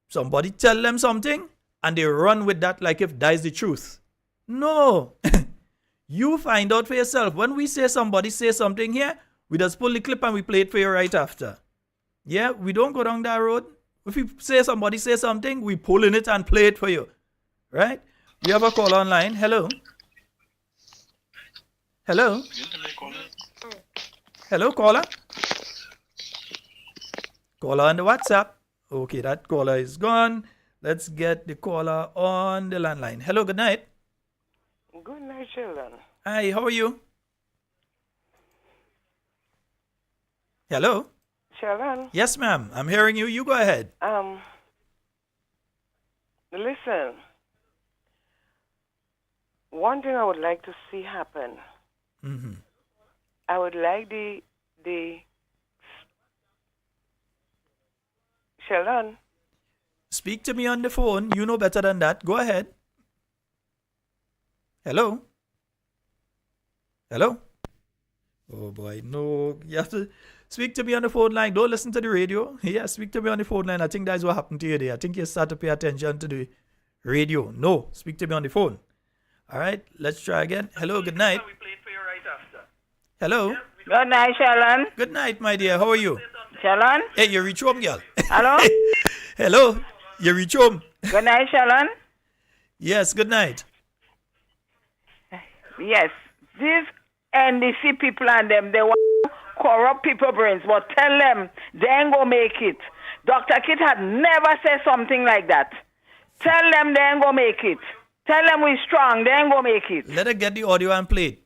Somebody tell them something and they run with that like if that is the truth. No. You find out for yourself. When we say somebody say something here, we just pull the clip and we play it for you right after. Yeah, we don't go down that road. If you say somebody say something, we pull in it and play it for you. Right? We have a call online. Hello. Hello. Hello, caller. Caller on the WhatsApp. Okay, that caller is gone. Let's get the caller on the landline. Hello, good night. Good night, children. Hi, how are you? Hello? Children. Yes, ma'am. I'm hearing you. You go ahead. Listen. One thing I would like to see happen. Mm-hmm. I would like the Sheldon. Speak to me on the phone. You know better than that. Go ahead. Hello? Hello? Oh boy, no. You have to speak to me on the phone line. Don't listen to the radio. Yeah, speak to me on the phone line. I think that's what happened to you there. I think you start to pay attention to the radio. No, speak to me on the phone. All right, let's try again. Hello, good night. Hello? Good night, Sheldon. Good night, my dear. How are you? Sheldon? Hey, you reach home, girl. Hello? Hello? You reach home? Good night, Sheldon. Yes, good night. Yes. These NDC people and them, they want to corrupt people brains, but tell them they ain't gonna make it. Dr. Kit had never said something like that. Tell them they ain't gonna make it. Tell them we're strong, they ain't gonna make it. Let her get the audio and play it.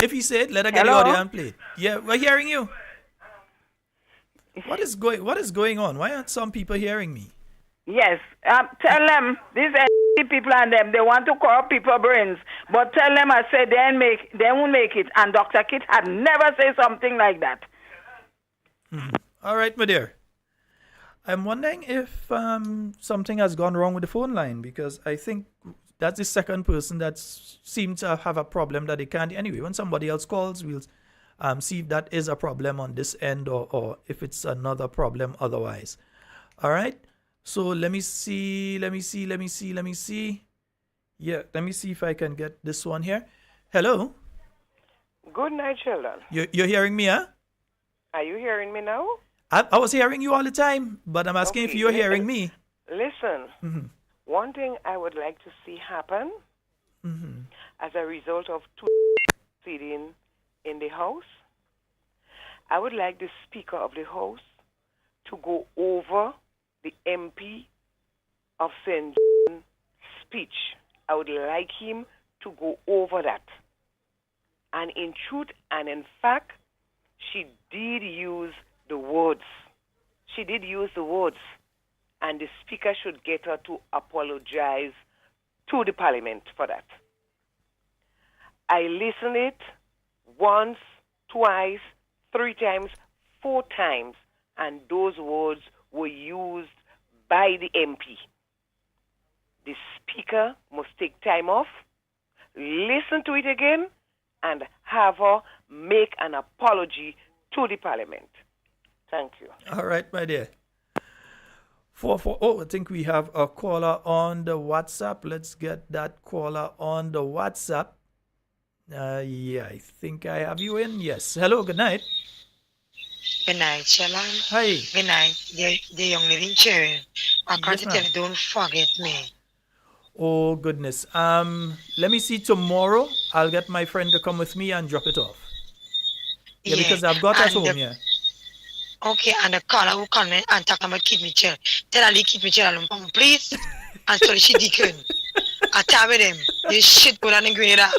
If he said, let her get the audio and play it. Yeah, we're hearing you. What is going on? Why aren't some people hearing me? Yes. Tell them, these NDC people and them, they want to corrupt people brains, but tell them I said they won't make it. And Dr. Kit had never said something like that. Mm-hmm. All right, my dear. I'm wondering if something has gone wrong with the phone line, because I think that's the second person that seems to have a problem that they can't. Anyway, when somebody else calls, we'll see if that is a problem on this end or if it's another problem otherwise. All right. So let me see. Yeah, let me see if I can get this one here. Hello? Good night, children. You're hearing me, huh? Are you hearing me now? I was hearing you all the time, but I'm asking if you're hearing me. Listen, one thing I would like to see happen as a result of two sitting in the House, I would like the Speaker of the House to go over the MP of St. John's speech. I would like him to go over that. And in truth and in fact, she did use the words. She did use the words. And the Speaker should get her to apologize to the Parliament for that. I listened it once, twice, 3 times, 4 times, and those words were used by the MP. The Speaker must take time off, listen to it again, and have her make an apology to the Parliament. Thank you. All right, my dear. I think we have a caller on the WhatsApp. Let's get that caller on the WhatsApp. Yeah, I think I have you in. Yes. Hello, good night. Good night, Sheldon. Hi. Good night, the young lady chair. I can't tell you, don't forget me. Oh, goodness. Let me see tomorrow. I'll get my friend to come with me and drop it off. Yeah, because I've got at home, yeah. Okay, and the caller who come in and talk about Kid Mitchell, tell her to Kid Mitchell alone, please. And so she deacon. I tell with him, this shit go down in Grenada.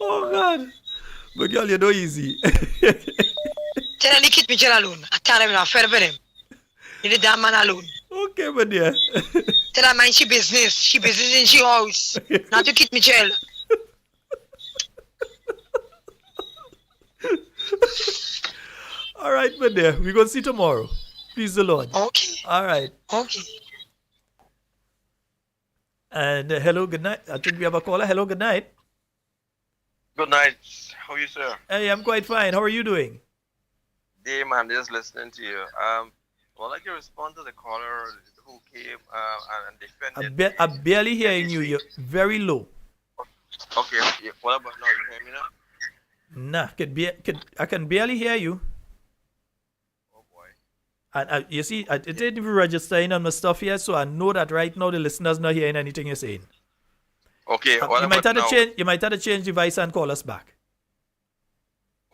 Oh, God. But girl, you're no easy. Tell her to Kid Mitchell alone. I tell him I'm afraid with him. Leave the damn man alone. Okay, my dear. Tell her mind she business. She business in she house. Not to Kid Mitchell. All right, my dear. We're going to see tomorrow. Please the Lord. Okay. All right. Okay. And hello, good night. I think we have a caller. Hello, good night. Good night. How are you, sir? Hey, I'm quite fine. How are you doing? Yeah, man, just listening to you. Well, like you respond to the caller who came and defended. I'm barely hearing you. You're very low. Okay. Yeah, what about now? You hear me now? Nah, I can barely hear you. Oh boy. And you see, it didn't even register in on my stuff yet, so I know that right now the listener's not hearing anything you're saying. Okay, what you might about have to now? change. You might have to change device and call us back.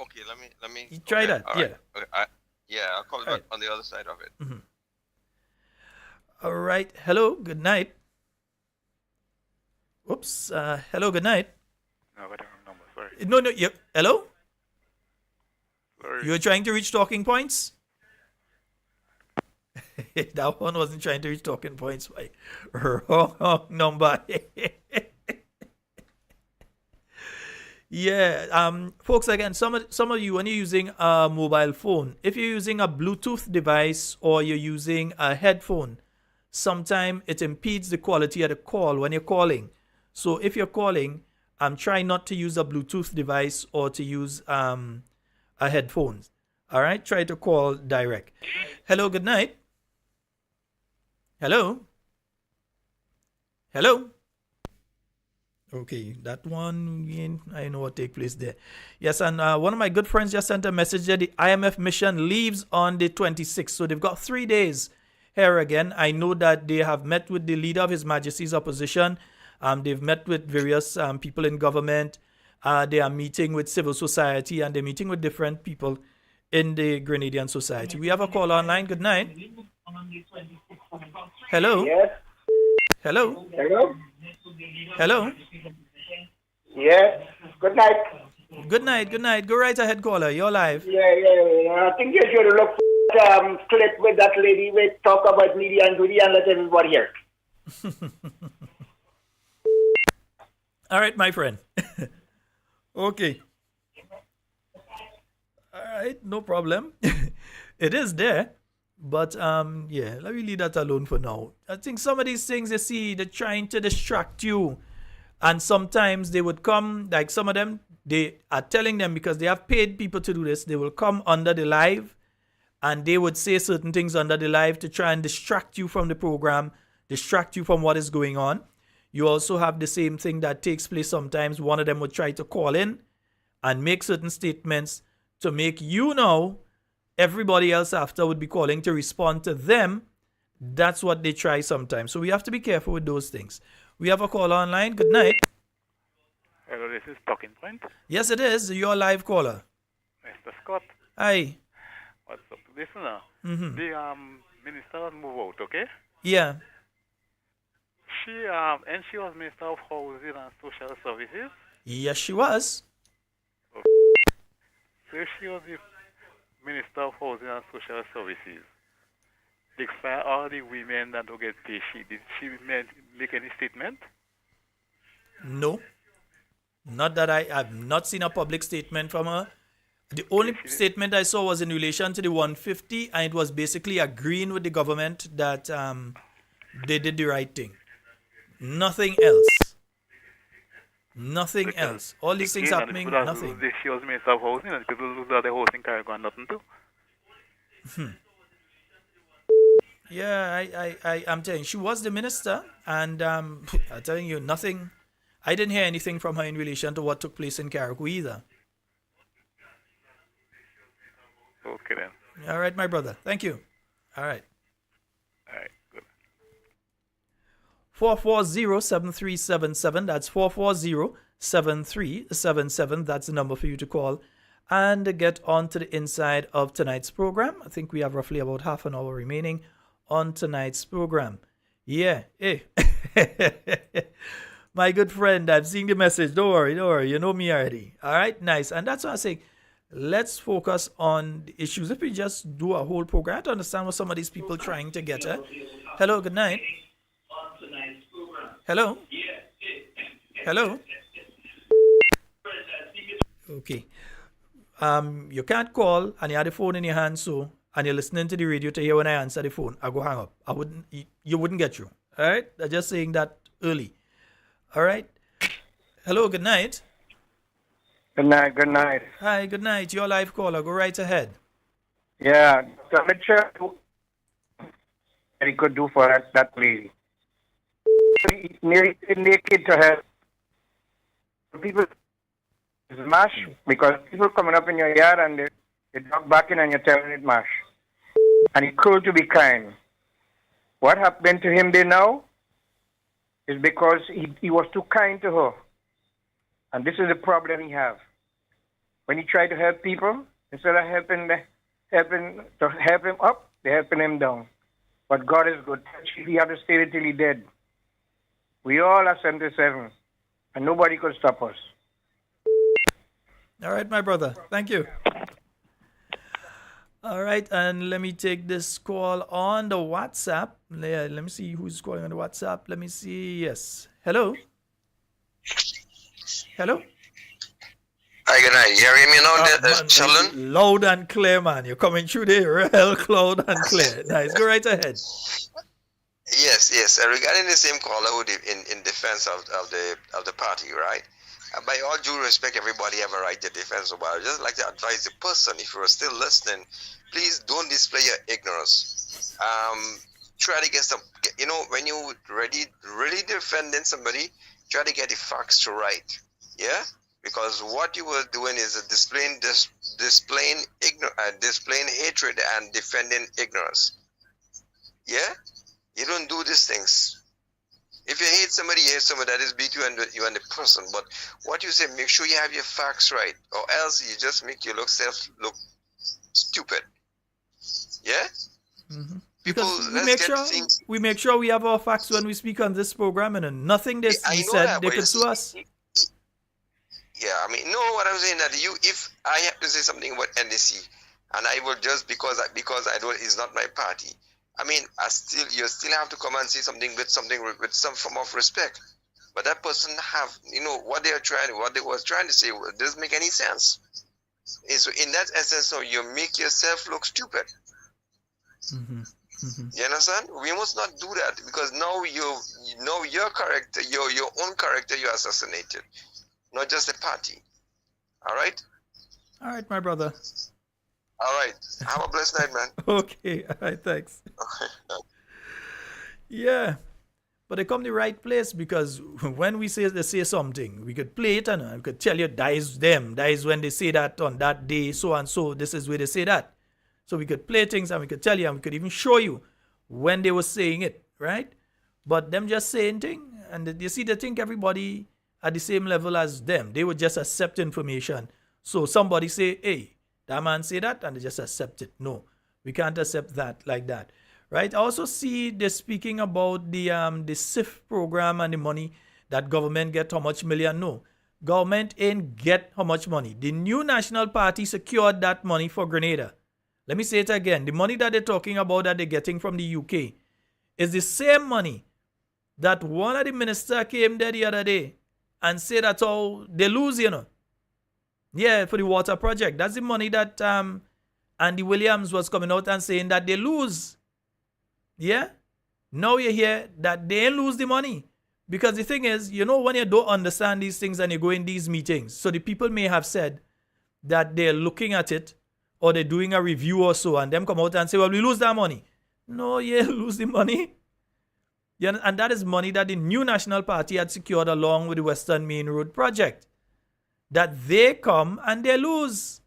Okay, let me. You try that, all yeah. right. Okay, I'll call you back on the other side of it. Mm-hmm. All right. Hello. Good night. Oops. Hello. Good night. No, I got the wrong number. Sorry. No. Hello. Sorry. You're trying to reach talking points. That one wasn't trying to reach talking points. Wrong number. Yeah. Folks, again, some of you, when you're using a mobile phone, if you're using a Bluetooth device or you're using a headphone, sometimes it impedes the quality of the call when you're calling. So if you're calling, try not to use a Bluetooth device or to use a headphone. All right, try to call direct. Hello, good night. Hello. Hello. Okay, that one, I know what take place there. Yes, and one of my good friends just sent a message that the IMF mission leaves on the 26th. So they've got 3 days here again. I know that they have met with the leader of His Majesty's opposition. They've met with various people in government. They are meeting with civil society, and they're meeting with different people in the Grenadian society. We have a call online. Good night. Hello. Yes. Hello. Hello. Hello. Yes. Good night. Good night. Good night. Go right ahead, caller. You're live. Yeah. I think you should look for clip with that lady. We talk about media and goody and let everybody hear. All right, my friend. Okay. All right, no problem. It is there. But yeah, let me leave that alone for now. I think some of these things, you see, they're trying to distract you. And sometimes they would come, like some of them, they are telling them because they have paid people to do this, they will come under the live and they would say certain things under the live to try and distract you from the program, distract you from what is going on. You also have the same thing that takes place sometimes. One of them would try to call in and make certain statements to make you know everybody else after would be calling to respond to them. That's what they try sometimes. So we have to be careful with those things. We have a call online. Good night. Hello, this is Talking Point. Yes, it is. You're a live caller. Mr. Scott. Hi. What's up? Listen now. Mm-hmm. The minister move out, okay? Yeah. She was Minister of Housing and Social Services. Yes, she was. Okay. So if she was the Minister of Housing and Social Services, for all the women that don't get paid, did she make any statement? No. Not that I have not seen a public statement from her. The only statement I saw was in relation to the 150, and it was basically agreeing with the government that they did the right thing. Nothing else. Nothing else. All these things happening, nothing. She was Minister of Housing, and people lose their housing cargo and nothing too. Yeah, I'm telling you, she was the minister, and I'm telling you, nothing. I didn't hear anything from her in relation to what took place in Carriacou either. Okay then. All right, my brother. Thank you. All right. All right, good. 440-7377. That's 440-7377. That's the number for you to call and get on to the inside of tonight's program. I think we have roughly about half an hour remaining on tonight's program. Yeah. Hey. My good friend, I've seen the message. Don't worry. You know me already. All right, nice. And that's why I say, let's focus on the issues. If we just do a whole program, I have to understand what some of these people trying to get at. Hello, good night. Hello? Hello? Okay. You can't call and you have the phone in your hand, so, and you're listening to the radio to hear when I answer the phone. I go hang up. You wouldn't get through. All right? I'm just saying that early. All right? Hello, good night. Good night. Hi, good night. You're a live caller. Go right ahead. Yeah, so I'm sure he could do for that lady. Nearly naked to her. People is mash because people coming up in your yard and they dog back in and you're telling it mash. and cruel to be kind. What happened to him there now is because he was too kind to her. And this is the problem he have. When he tried to help people, instead of helping him up, they're helping him down. But God is good. He had to stay until he dead. We all are 77, and nobody could stop us. All right, my brother. Thank you. All right, and let me take this call on the WhatsApp. Let me see who's calling on the WhatsApp. Let me see. Yes. Hello. Hello. Hi, good night. You hearing me now, Sheldon? Loud and clear, man. You're coming through there real loud and clear. Nice. Go right ahead. Yes. Regarding the same caller who in defense of the party, right? By all due respect, everybody have a right to defense. But I would just like to advise the person, if you're still listening, please don't display your ignorance. Try to get some, when you really defending somebody, try to get the facts right. Yeah? Because what you were doing is displaying hatred and defending ignorance. Yeah? You don't do these things. If you hate somebody, that is beat you and the person. But what you say, make sure you have your facts right, or else you just make your look stupid. Yeah? Mm-hmm. Because we make sure we have our facts when we speak on this program, and nothing they said they could sue us. Yeah, I mean, no, what I'm saying that if I have to say something about NDC, and I will just because I don't, it's not my party. I mean, you still have to come and say something with some form of respect. But that person have, what they was trying to say doesn't make any sense. And so in that essence, so you make yourself look stupid. Mm-hmm. Mm-hmm. You understand? We must not do that, because now your character, your own character, you assassinated, not just the party. All right. All right, my brother. All right. Have a blessed night, man. Okay. All right. Thanks. Yeah. But they come to the right place, because when they say something, we could play it and we could tell you that is them. That is when they say that on that day, so and so. This is where they say that. So we could play things and we could tell you and we could even show you when they were saying it, right? But them just saying things, and you see, they think everybody at the same level as them. They would just accept information. So somebody say, hey, that man say that, and they just accept it. No, we can't accept that like that, right? I also see they're speaking about the SIF program and the money that government get, how much million. No, government ain't get how much money. The new National Party secured that money for Grenada. Let me say it again. The money that they're talking about that they're getting from the UK is the same money that one of the ministers came there the other day and said that's how they lose, Yeah, for the water project. That's the money that Andy Williams was coming out and saying that they lose. Yeah? Now you hear that they lose the money. Because the thing is, when you don't understand these things and you go in these meetings, so the people may have said that they're looking at it or they're doing a review or so, and them come out and say, well, we lose that money. No, you lose the money. Yeah, and that is money that the new National Party had secured along with the Western Main Road project. That they come and they lose.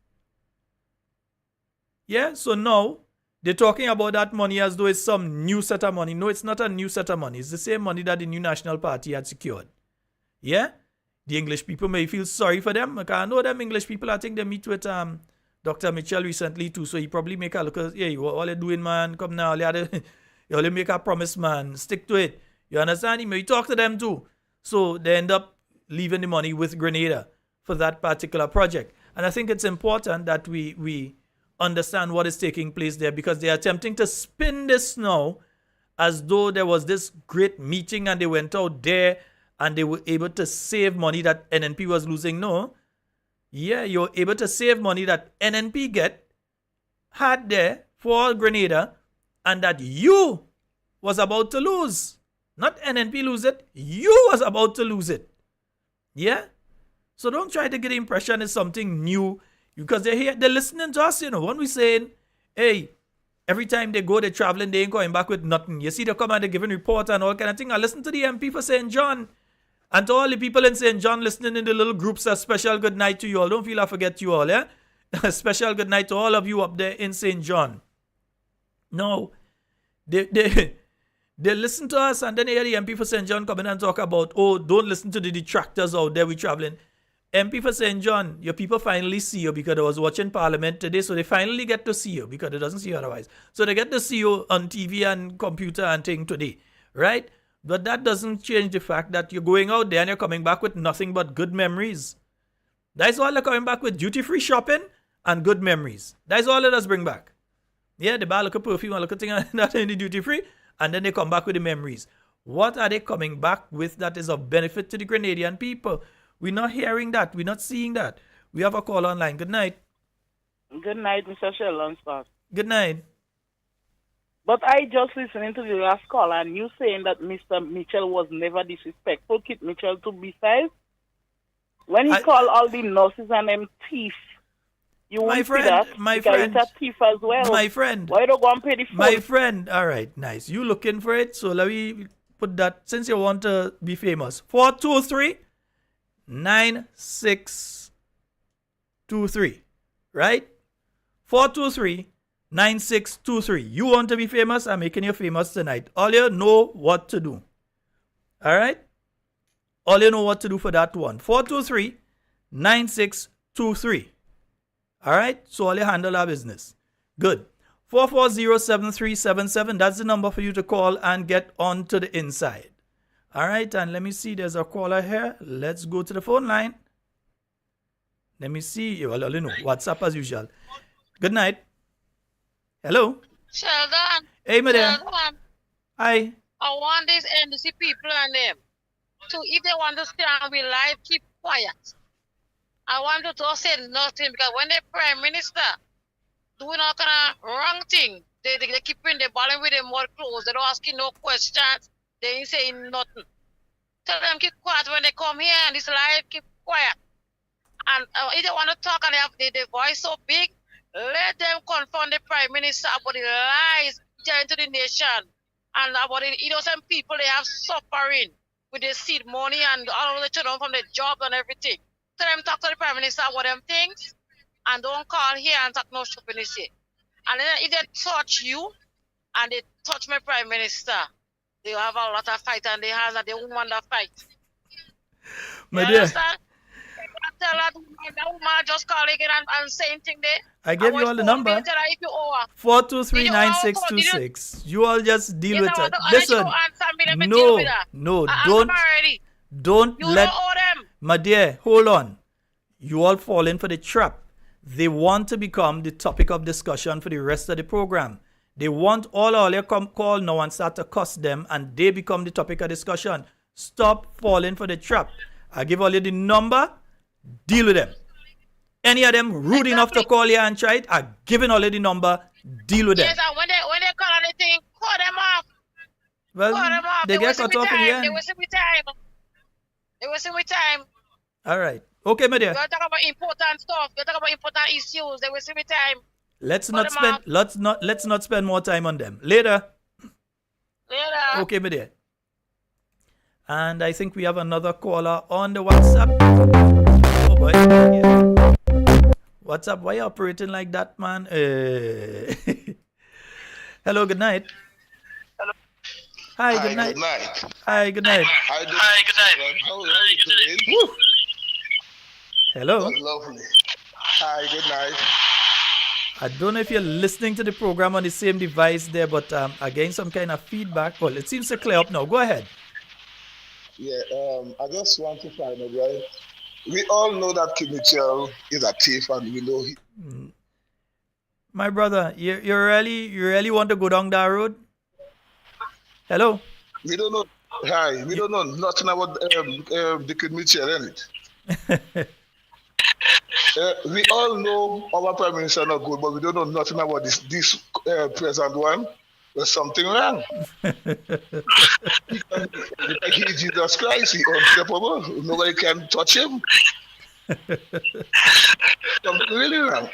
Yeah, so now they're talking about that money as though it's some new set of money. No, it's not a new set of money. It's the same money that the new National Party had secured. Yeah? The English people may feel sorry for them. I know them English people, I think they meet with Dr. Mitchell recently too, so he probably make a look at, hey, what you doing, man? Come now, you only make a promise, man. Stick to it. You understand? You may talk to them too. So they end up leaving the money with Grenada for that particular project. And I think it's important that we understand what is taking place there, because they are attempting to spin this now as though there was this great meeting and they went out there and they were able to save money that NNP was losing. No. Yeah, you're able to save money that NNP had there for Grenada, and that you was about to lose. Not NNP lose it, you was about to lose it. Yeah? So don't try to get the impression it's something new, because they're listening to us, when we saying, hey, every time they go, they're traveling, they ain't coming back with nothing. You see, they come and they're giving report and all kind of thing. I listen to the MP for St. John. And to all the people in St. John listening in the little groups, a special good night to you all. Don't feel I forget you all, yeah? A special good night to all of you up there in St. John. No. They listen to us, and then they hear the MP for St. John come in and talk about, oh, don't listen to the detractors out there, we traveling. MP for St. John, your people finally see you because they was watching Parliament today, so they finally get to see you because they doesn't see you otherwise. So they get to see you on TV and computer and thing today, right? But that doesn't change the fact that you're going out there and you're coming back with nothing but good memories. That's all they're coming back with, duty-free shopping and good memories. That's all it does bring back. Yeah, they buy a little perfume, a little thing that in the duty-free, and then they come back with the memories. What are they coming back with that is of benefit to the Grenadian people? We're not hearing that. We're not seeing that. We have a call online. Good night. Good night, Mr. Sheldon Scott. Good night. But I just listening to the last call and you saying that Mr. Mitchell was never disrespectful. Kit Mitchell to be fair. When he called all the nurses and them thief, you won't see that. My because friend. it's a thief as well. My friend. Why don't go and pay the phone? My friend. All right, nice. You looking for it? So let me put that, since you want to be famous. 423-9623. Right? 423-9623. You want to be famous? I'm making you famous tonight. All you know what to do. All right? All you know what to do for that one. 423-9623. All right? So all you handle our business. Good. 440-7377. That's the number for you to call and get on to the inside. All right? And let me see. There's a caller here. Let's go to the phone line. Let me see. Well, you know, WhatsApp as usual. Good night. Hello. Sheldon. Hey, madam. Sheldon. Hi. I want these NDC people and them to, if they want to stay and be live, keep quiet. I want you to say nothing because when the Prime Minister doing all kind of wrong thing, they keep in the ball with them more clothes. They don't asking no questions. They ain't saying nothing. Tell them keep quiet when they come here and this live, keep quiet. And if they want to talk and they have the voice so big, let them confront the Prime Minister about the lies telling to the nation and about the innocent people they have suffering with the seed money and all of the children from the job and everything. Tell them talk to the Prime Minister about them things and don't call here and talk no stupidness here. And then if they touch you and they touch my Prime Minister, they have a lot of fight and they have that they won't want to fight. My you dear. Understand? Tell that woman just call again and saying thing there. I gave you all the number. 423-9626. You all just deal with it. Listen. No, don't let. My dear, hold on. You all fall in for the trap. They want to become the topic of discussion for the rest of the program. They want all your call now and start to cuss them, and they become the topic of discussion. Stop falling for the trap. I give all you the number. Deal with them. Any of them rude enough to call you and try it, I giving all you the number. Deal with them. Yes, and when they call anything, call them off. Well, call them off. they get cut off in the end. They wasting me time. All right. Okay, my dear. You talk about important stuff. You talk about important issues. They wasting me time. Let's not spend more time on them. Later. Okay, my dear. And I think we have another caller on the WhatsApp. Oh boy. Yeah. WhatsApp, why are you operating like that, man? Hello, good night. Hello. Hi, good night. Hi, good night. Hi, good night. How are you doing? Woo. Hello. Oh, lovely. Hi, good night. I don't know if you're listening to the program on the same device there, but I'm getting some kind of feedback. Well, it seems to clear up now. Go ahead. Yeah, I just want to find out, right? We all know that Kit Mitchell is a thief, and we know he. My brother, you really want to go down that road? Hello. We don't know. Hi, we don't know nothing about the Kit Mitchell, innit? We all know our Prime Minister not good, but we don't know nothing about this present one. There's something wrong. He is Jesus Christ. He's unstoppable. Nobody can touch him. Something really wrong.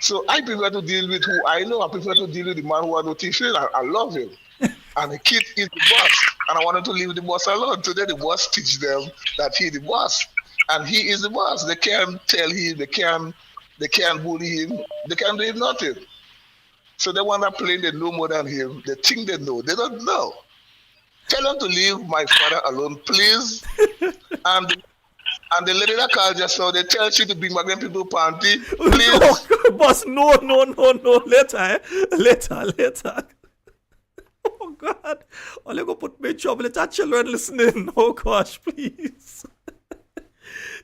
So I prefer to deal with who I know. I prefer to deal with the man who I know teaching. I love him. And the kid is the boss. And I want him to leave the boss alone. Today the boss teach them that he's the boss. And he is the boss. They can't tell him, they can't bully him, they can't do him nothing. So they want to play, they know more than him. They think they know. They don't know. Tell them to leave my father alone, please. And the lady that called just now, they tell you to bring back them people party. Please. No, boss, no. Later. Oh, God. All you go put me in trouble. Let our children listening. Oh, gosh, please.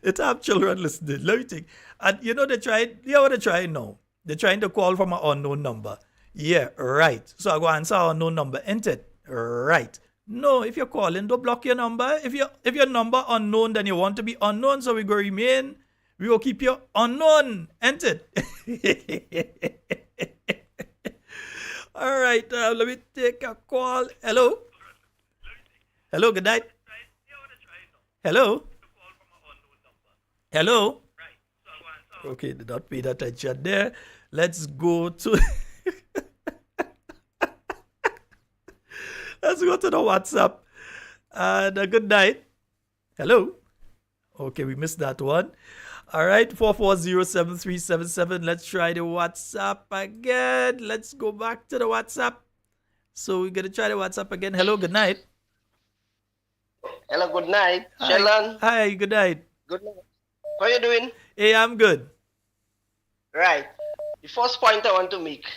Let our children listening. Let me think. And you know, what they're trying now? They're trying to call from an unknown number. Yeah, right. So I go answer an unknown number, ain't it? Right. No, if you're calling, don't block your number. If your number unknown, then you want to be unknown, so we go remain. We will keep you unknown, ain't it? All right, let me take a call. Hello? Hello, good night. Hello? Hello? Okay, did not pay attention there. Let's go to... Let's go to the WhatsApp. And good night. Hello? Okay, we missed that one. All right, 440-7377. Let's try the WhatsApp again. Let's go back to the WhatsApp. So we're going to try the WhatsApp again. Hello, good night. Hello, good night. Hi. Sheldon. Hi, good night. Good night. How are you doing? Hey, I'm good. Right. The first point I want to make,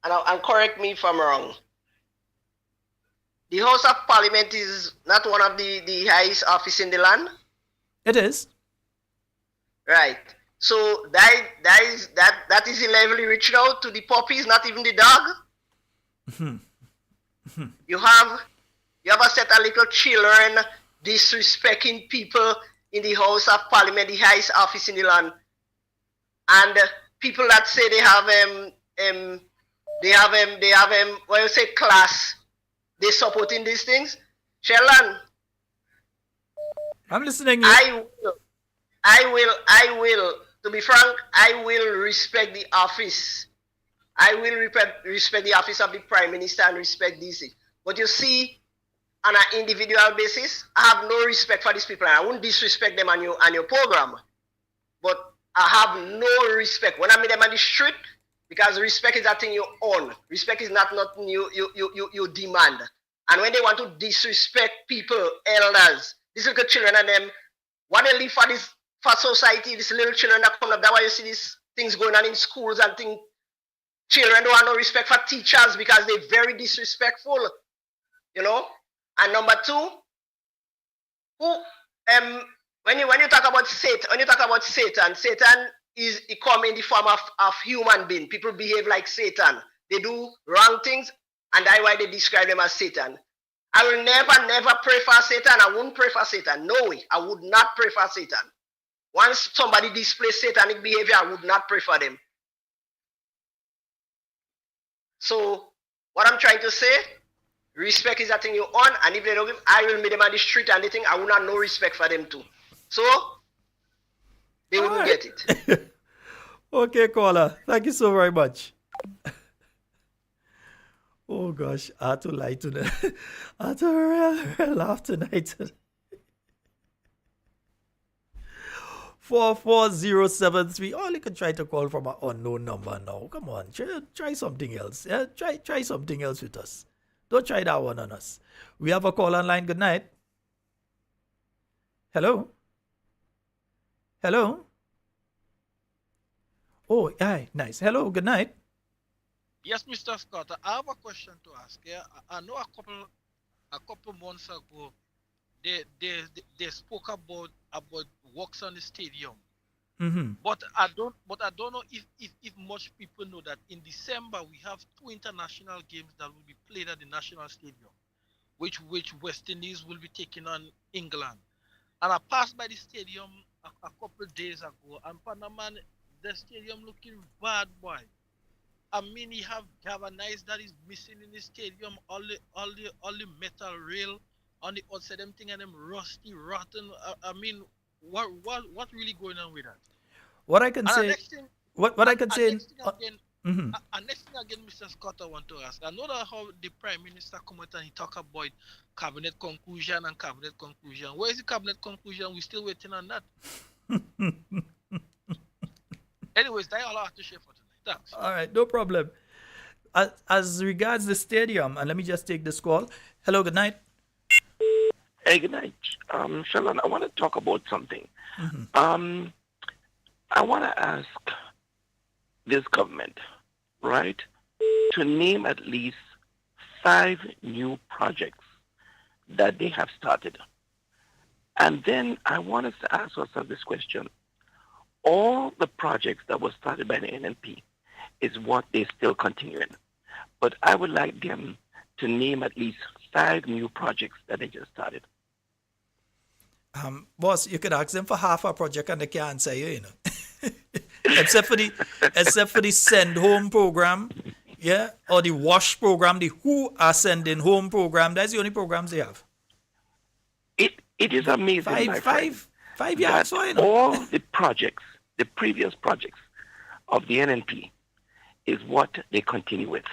and correct me if I'm wrong. The House of Parliament is not one of the highest office in the land? It is. Right. So that is the level you reached out to the puppies, not even the dog? You have a set of little children disrespecting people in the House of Parliament, the highest office in the land. And people that say they have what you say, class, they supporting these things. Sheldon, I'm listening. I will, to be frank, I will respect the office. I will respect the office of the Prime Minister and respect DC. But you see, on an individual basis, I have no respect for these people. I won't disrespect them on your program. But I have no respect. When I meet them on the street, because respect is a thing you own. Respect is not nothing you demand. And when they want to disrespect people, elders, these little children and them, what they live for society, these little children that come up, that's why you see these things going on in schools and things. Children don't have no respect for teachers because they're very disrespectful, you know. And number two, when you talk about Satan, Satan he come in the form of human being. People behave like Satan. They do wrong things, and that's why they describe them as Satan. I will never pray for Satan. I won't pray for Satan. No way. I would not pray for Satan. Once somebody displays satanic behavior, I would not pray for them. So, what I'm trying to say, respect is a thing you own, and if they don't give, I will meet them on the street and they think I will not have no respect for them too. So, they wouldn't get it. Okay, caller. Thank you so very much. Oh gosh, I had to lie to them. I had to real laugh tonight. 44073. Oh, you can try to call from an unknown number now. Come on, try something else. Yeah, try something else with us. Don't try that one on us. We have a call online. Good night. Hello. Hello. Oh, hi. Nice. Hello. Good night. Yes, Mr. Scott. I have a question to ask. Yeah, I know a couple months ago, they spoke about works on the stadium. Mm-hmm. But I don't know if much people know that in December we have 2 international games that will be played at the National Stadium, which West Indies will be taking on England. And I passed by the stadium a couple of days ago, and Panama, the stadium looking bad, boy. I mean, you have a nice that is missing in the stadium, all the metal rail on the outside, them thing and them rusty, rotten. I mean, what really going on with that? What I can say, what I can say. Next thing again, Mr. Scott, I want to ask. I know that how the Prime Minister come out and he talk about cabinet conclusion. Where is the cabinet conclusion? We're still waiting on that. Anyways, that's all I have to share for tonight. Thanks. All right, no problem. as regards the stadium, and let me just take this call. Hello, good night. Hey, good night. Shalon, I want to talk about something. Mm-hmm. I want to ask this government, right, to name at least 5 new projects that they have started. And then I want us to ask ourselves this question. All the projects that were started by the NNP is what they're still continuing. But I would like them to name at least 5 new projects that they just started. Boss, you could ask them for half a project and they can't answer you, except for the send home program, yeah, or the wash program, the who are sending home program. That's the only programs they have. It is amazing. Five years. All the projects, the previous projects of the NNP is what they continue with,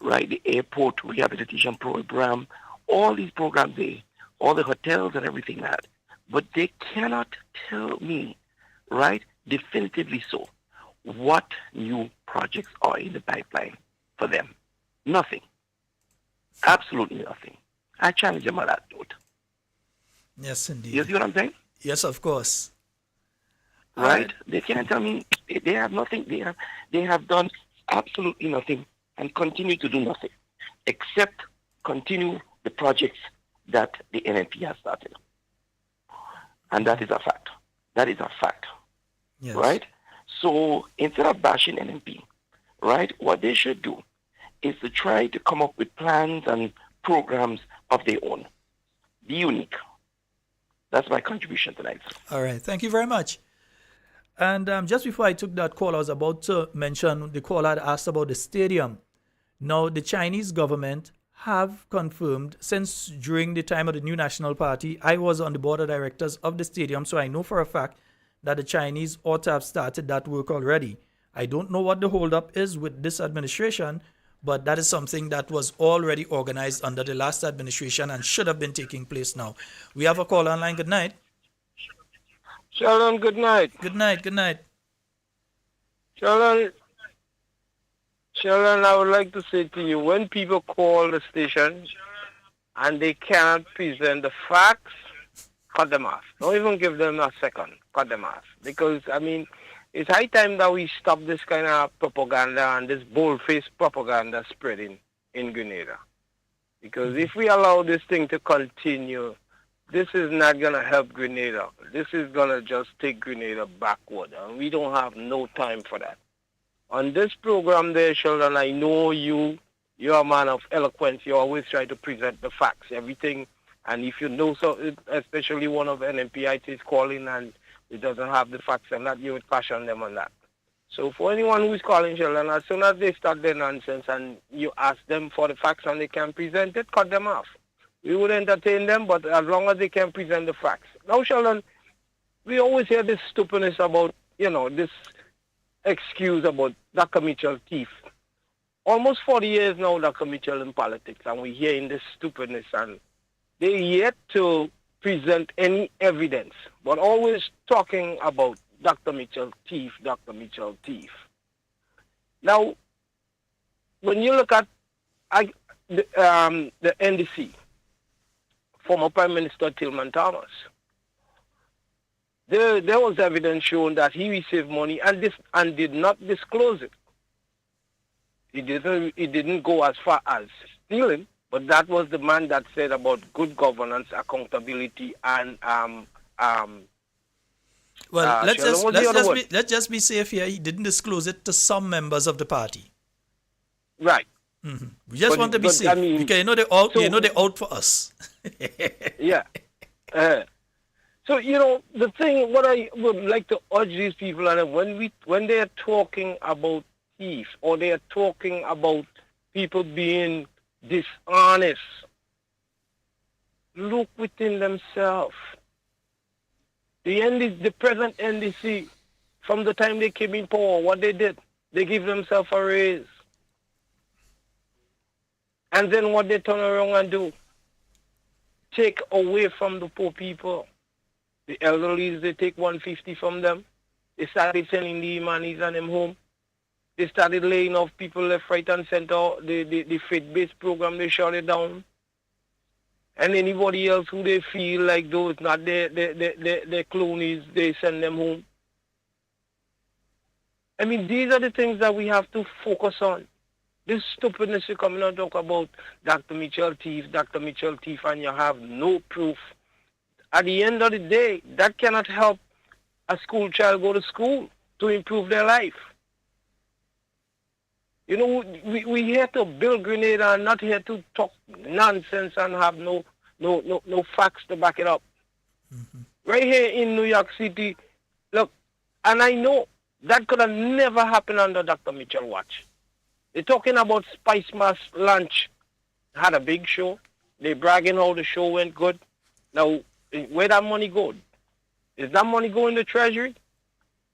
right? The airport rehabilitation program, all these programs, all the hotels and everything that. But they cannot tell me, right, definitively so, what new projects are in the pipeline for them. Nothing. Absolutely nothing. I challenge them on that note. Yes, indeed. You see what I'm saying? Yes, of course. Right? They can't tell me they have nothing. They have done absolutely nothing and continue to do nothing except continue the projects that the NNP has started. And that is a fact. That is a fact. Yes. Right? So instead of bashing NNP, right, what they should do is to try to come up with plans and programs of their own. Be unique. That's my contribution tonight. All right. Thank you very much. And just before I took that call, I was about to mention the caller had asked about the stadium. Now, the Chinese government have confirmed, since during the time of the New National Party, I was on the board of directors of the stadium, so I know for a fact that the Chinese ought to have started that work already. I don't know what the holdup is with this administration, but that is something that was already organized under the last administration and should have been taking place now. We have a call online. Good night. Sheldon, good night. Good night. Good night. Sheldon, I would like to say to you, when people call the station and they cannot present the facts, cut them off. Don't even give them a second. Cut them off. Because, I mean, it's high time that we stop this kind of propaganda and this bold-faced propaganda spreading in Grenada. Because if we allow this thing to continue, this is not going to help Grenada. This is going to just take Grenada backward. And we don't have no time for that. On this program there, Sheldon, I know you're a man of eloquence. You always try to present the facts, everything. And if you know, so especially one of NNP is calling and it doesn't have the facts and that, you would caution them on that. So for anyone who is calling, Sheldon, as soon as they start their nonsense and you ask them for the facts and they can present it, cut them off. We would entertain them, but as long as they can present the facts. Now, Sheldon, we always hear this stupidness about, this excuse about Dr. Mitchell thief. Almost 40 years now, Dr. Mitchell in politics, and we're hearing this stupidness, and they're yet to present any evidence, but always talking about Dr. Mitchell thief, Dr. Mitchell thief. Now, when you look at the NDC, former Prime Minister Tillman Thomas, there was evidence showing that he received money and did not disclose it. He didn't go as far as stealing, but that was the man that said about good governance, accountability, and well, let's just be safe here. He didn't disclose it to some members of the party. Right. Mm-hmm. We just want to be safe. I mean, because they're out for us. Yeah. So, the thing, what I would like to urge these people, and when they are talking about thieves or they are talking about people being dishonest, look within themselves. The present NDC, from the time they came in power, what they did, they give themselves a raise. And then what they turn around and do, take away from the poor people. The elderly, they take 150 from them. They start sending the Imanis and them home. They started laying off people left, right, and center. The faith-based program, they shut it down. And anybody else who they feel like those not their clones, they send them home. I mean, these are the things that we have to focus on. This stupidness you come and talk about Dr. Mitchell thief, and you have no proof. At the end of the day, that cannot help a school child go to school to improve their life. You know, we here to build Grenada and not here to talk nonsense and have no facts to back it up. Right here in New York City, look, and I know that could have never happened under Dr. Mitchell watch. They're talking about Spice Mass Lunch. Had a big show. They're bragging how the show went good. Now, where that money go? Is that money going to Treasury?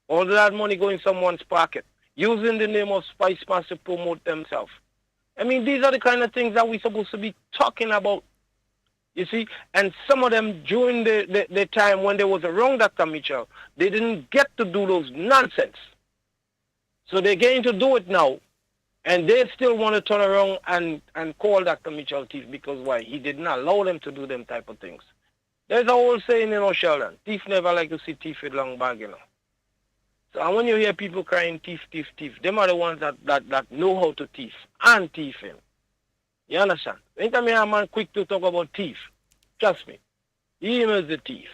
Or did that money go in someone's pocket? Using the name of Spice Mass to promote themselves. I mean, these are the kind of things that we're supposed to be talking about. You see? And some of them, during the time when there was around Dr. Mitchell, they didn't get to do those nonsense. So they're getting to do it now. And they still want to turn around and call Dr. Mitchell thief because why? He didn't allow them to do them type of things. There's a whole saying, Sheldon, thief never like to see thief with long bag, So and when you hear people crying thief, thief, thief, them are the ones that know how to thief and thieving. You understand? Anytime you hear a man quick to talk about thief, trust me, he is the thief.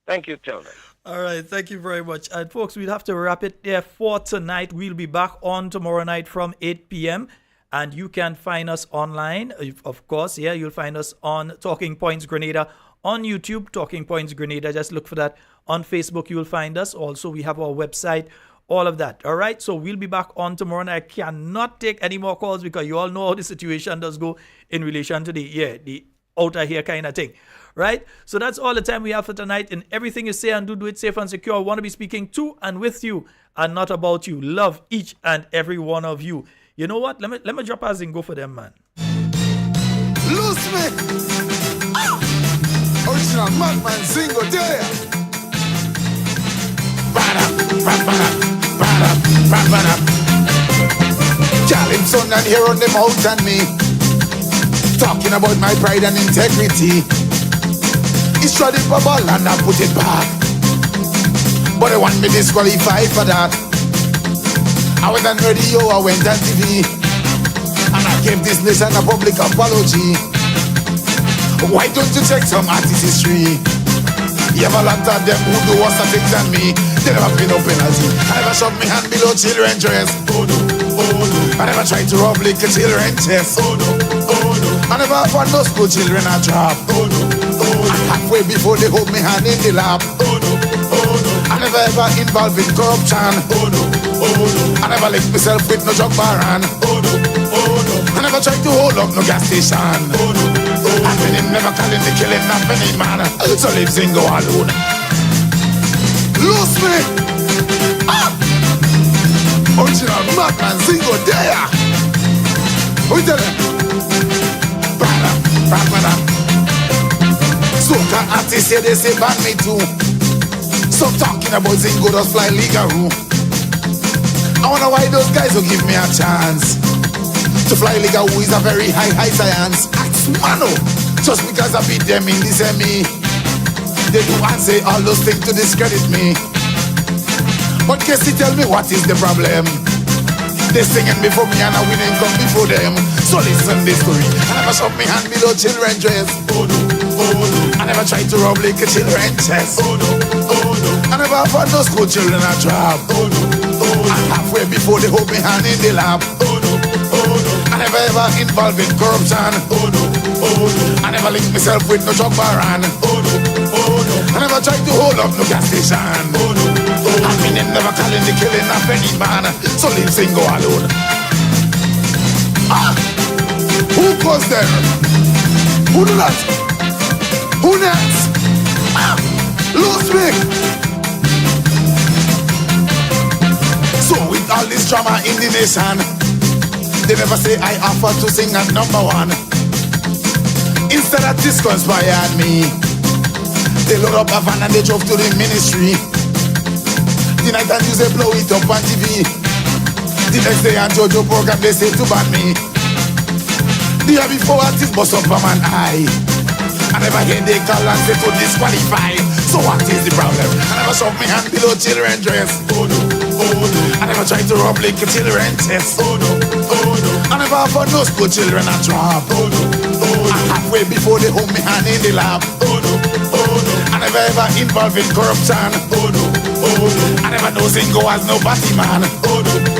Thank you, Sheldon. All right, thank you very much. And folks, we'll have to wrap it there for tonight. We'll be back on tomorrow night from 8 p.m. And you can find us online. Of course, yeah, you'll find us on Talking Points Grenada on YouTube, Talking Points Grenada. Just look for that. On Facebook, you'll find us. Also, we have our website, all of that. All right, so we'll be back on tomorrow night. I cannot take any more calls because you all know how the situation does go in relation to the outer here kind of thing. Right? So that's all the time we have for tonight. And everything you say and do it safe and secure. I want to be speaking to and with you and not about you. Love each and every one of you. You know what? Let me drop a zingo for them, man. Lose me! Original Madman Zingo there! Calling son and here on them out and me. Talking about my pride and integrity. He tried it for ball and I put it back. But they want me disqualified for that. I went on radio, I went on TV, and I gave this nation a public apology. Why don't you check some artist history? You have a lot of them who do worse things than me. They never pay no penalty. I never shove me hand below children's dress. Oh no, oh no. I never tried to rob liquor children's chest. Oh no, oh no. I never offered no school children a job. Oh no, oh no. And halfway before they hold me hand in the lap. Oh no, oh no. I never ever involved in corruption. Oh no, oh no. I never licked myself with no drug baron. Oh no, oh no. I never tried to hold up no gas station. Oh no, oh no. I've been him never calling the killing of any man. So leave Zingo alone. Lose me! Ah! Original Madman Zingo there! We tell him. Soca artists here they say ban me too. Stop talking about Zingo does fly legal. I wonder why those guys will give me a chance to fly legal, who is a very high science. Ask Mano, just because I beat them in this ME. They do and say all those things to discredit me. But Casey, tell me what is the problem? They singing before me and I winning come before them. So listen this story. I never shove me hand below children's dress. Oh no, oh no. I never tried to rob like a children's chest. Oh no, oh no. I never offered no school children a job. Oh no, oh no. And halfway before they hold me hand in the lap. Oh no, oh no. I never ever involved in corruption. Oh no, oh no. I never linked myself with no drug baron. Oh no, oh no. I never tried to hold up no gas station. Oh no, oh no. I mean them never calling the killing of any man. So leave Zingo alone. Ah! Who goes there? Who do that? Who next? Ah! Lose me! So with all this drama in the nation, they never say I offer to sing at number one. Instead of disco inspired me, they load up a van and they drove to the ministry. The night and news they blow it up on TV. The next day on JoJo program they say to ban me. The year before artist bust up from an eye. I never hear they call and say to disqualify. So what is the problem? I never shove my hand below children dress. Oh no, oh no. I never try to rub like children test. Oh no, oh no. I never have no school children a drop. Oh no, oh no. I halfway before they hold me hand in the lab. Oh no, oh no. I never ever involved in corruption. Oh no, oh no. I never know Zingo as no party man. Oh no.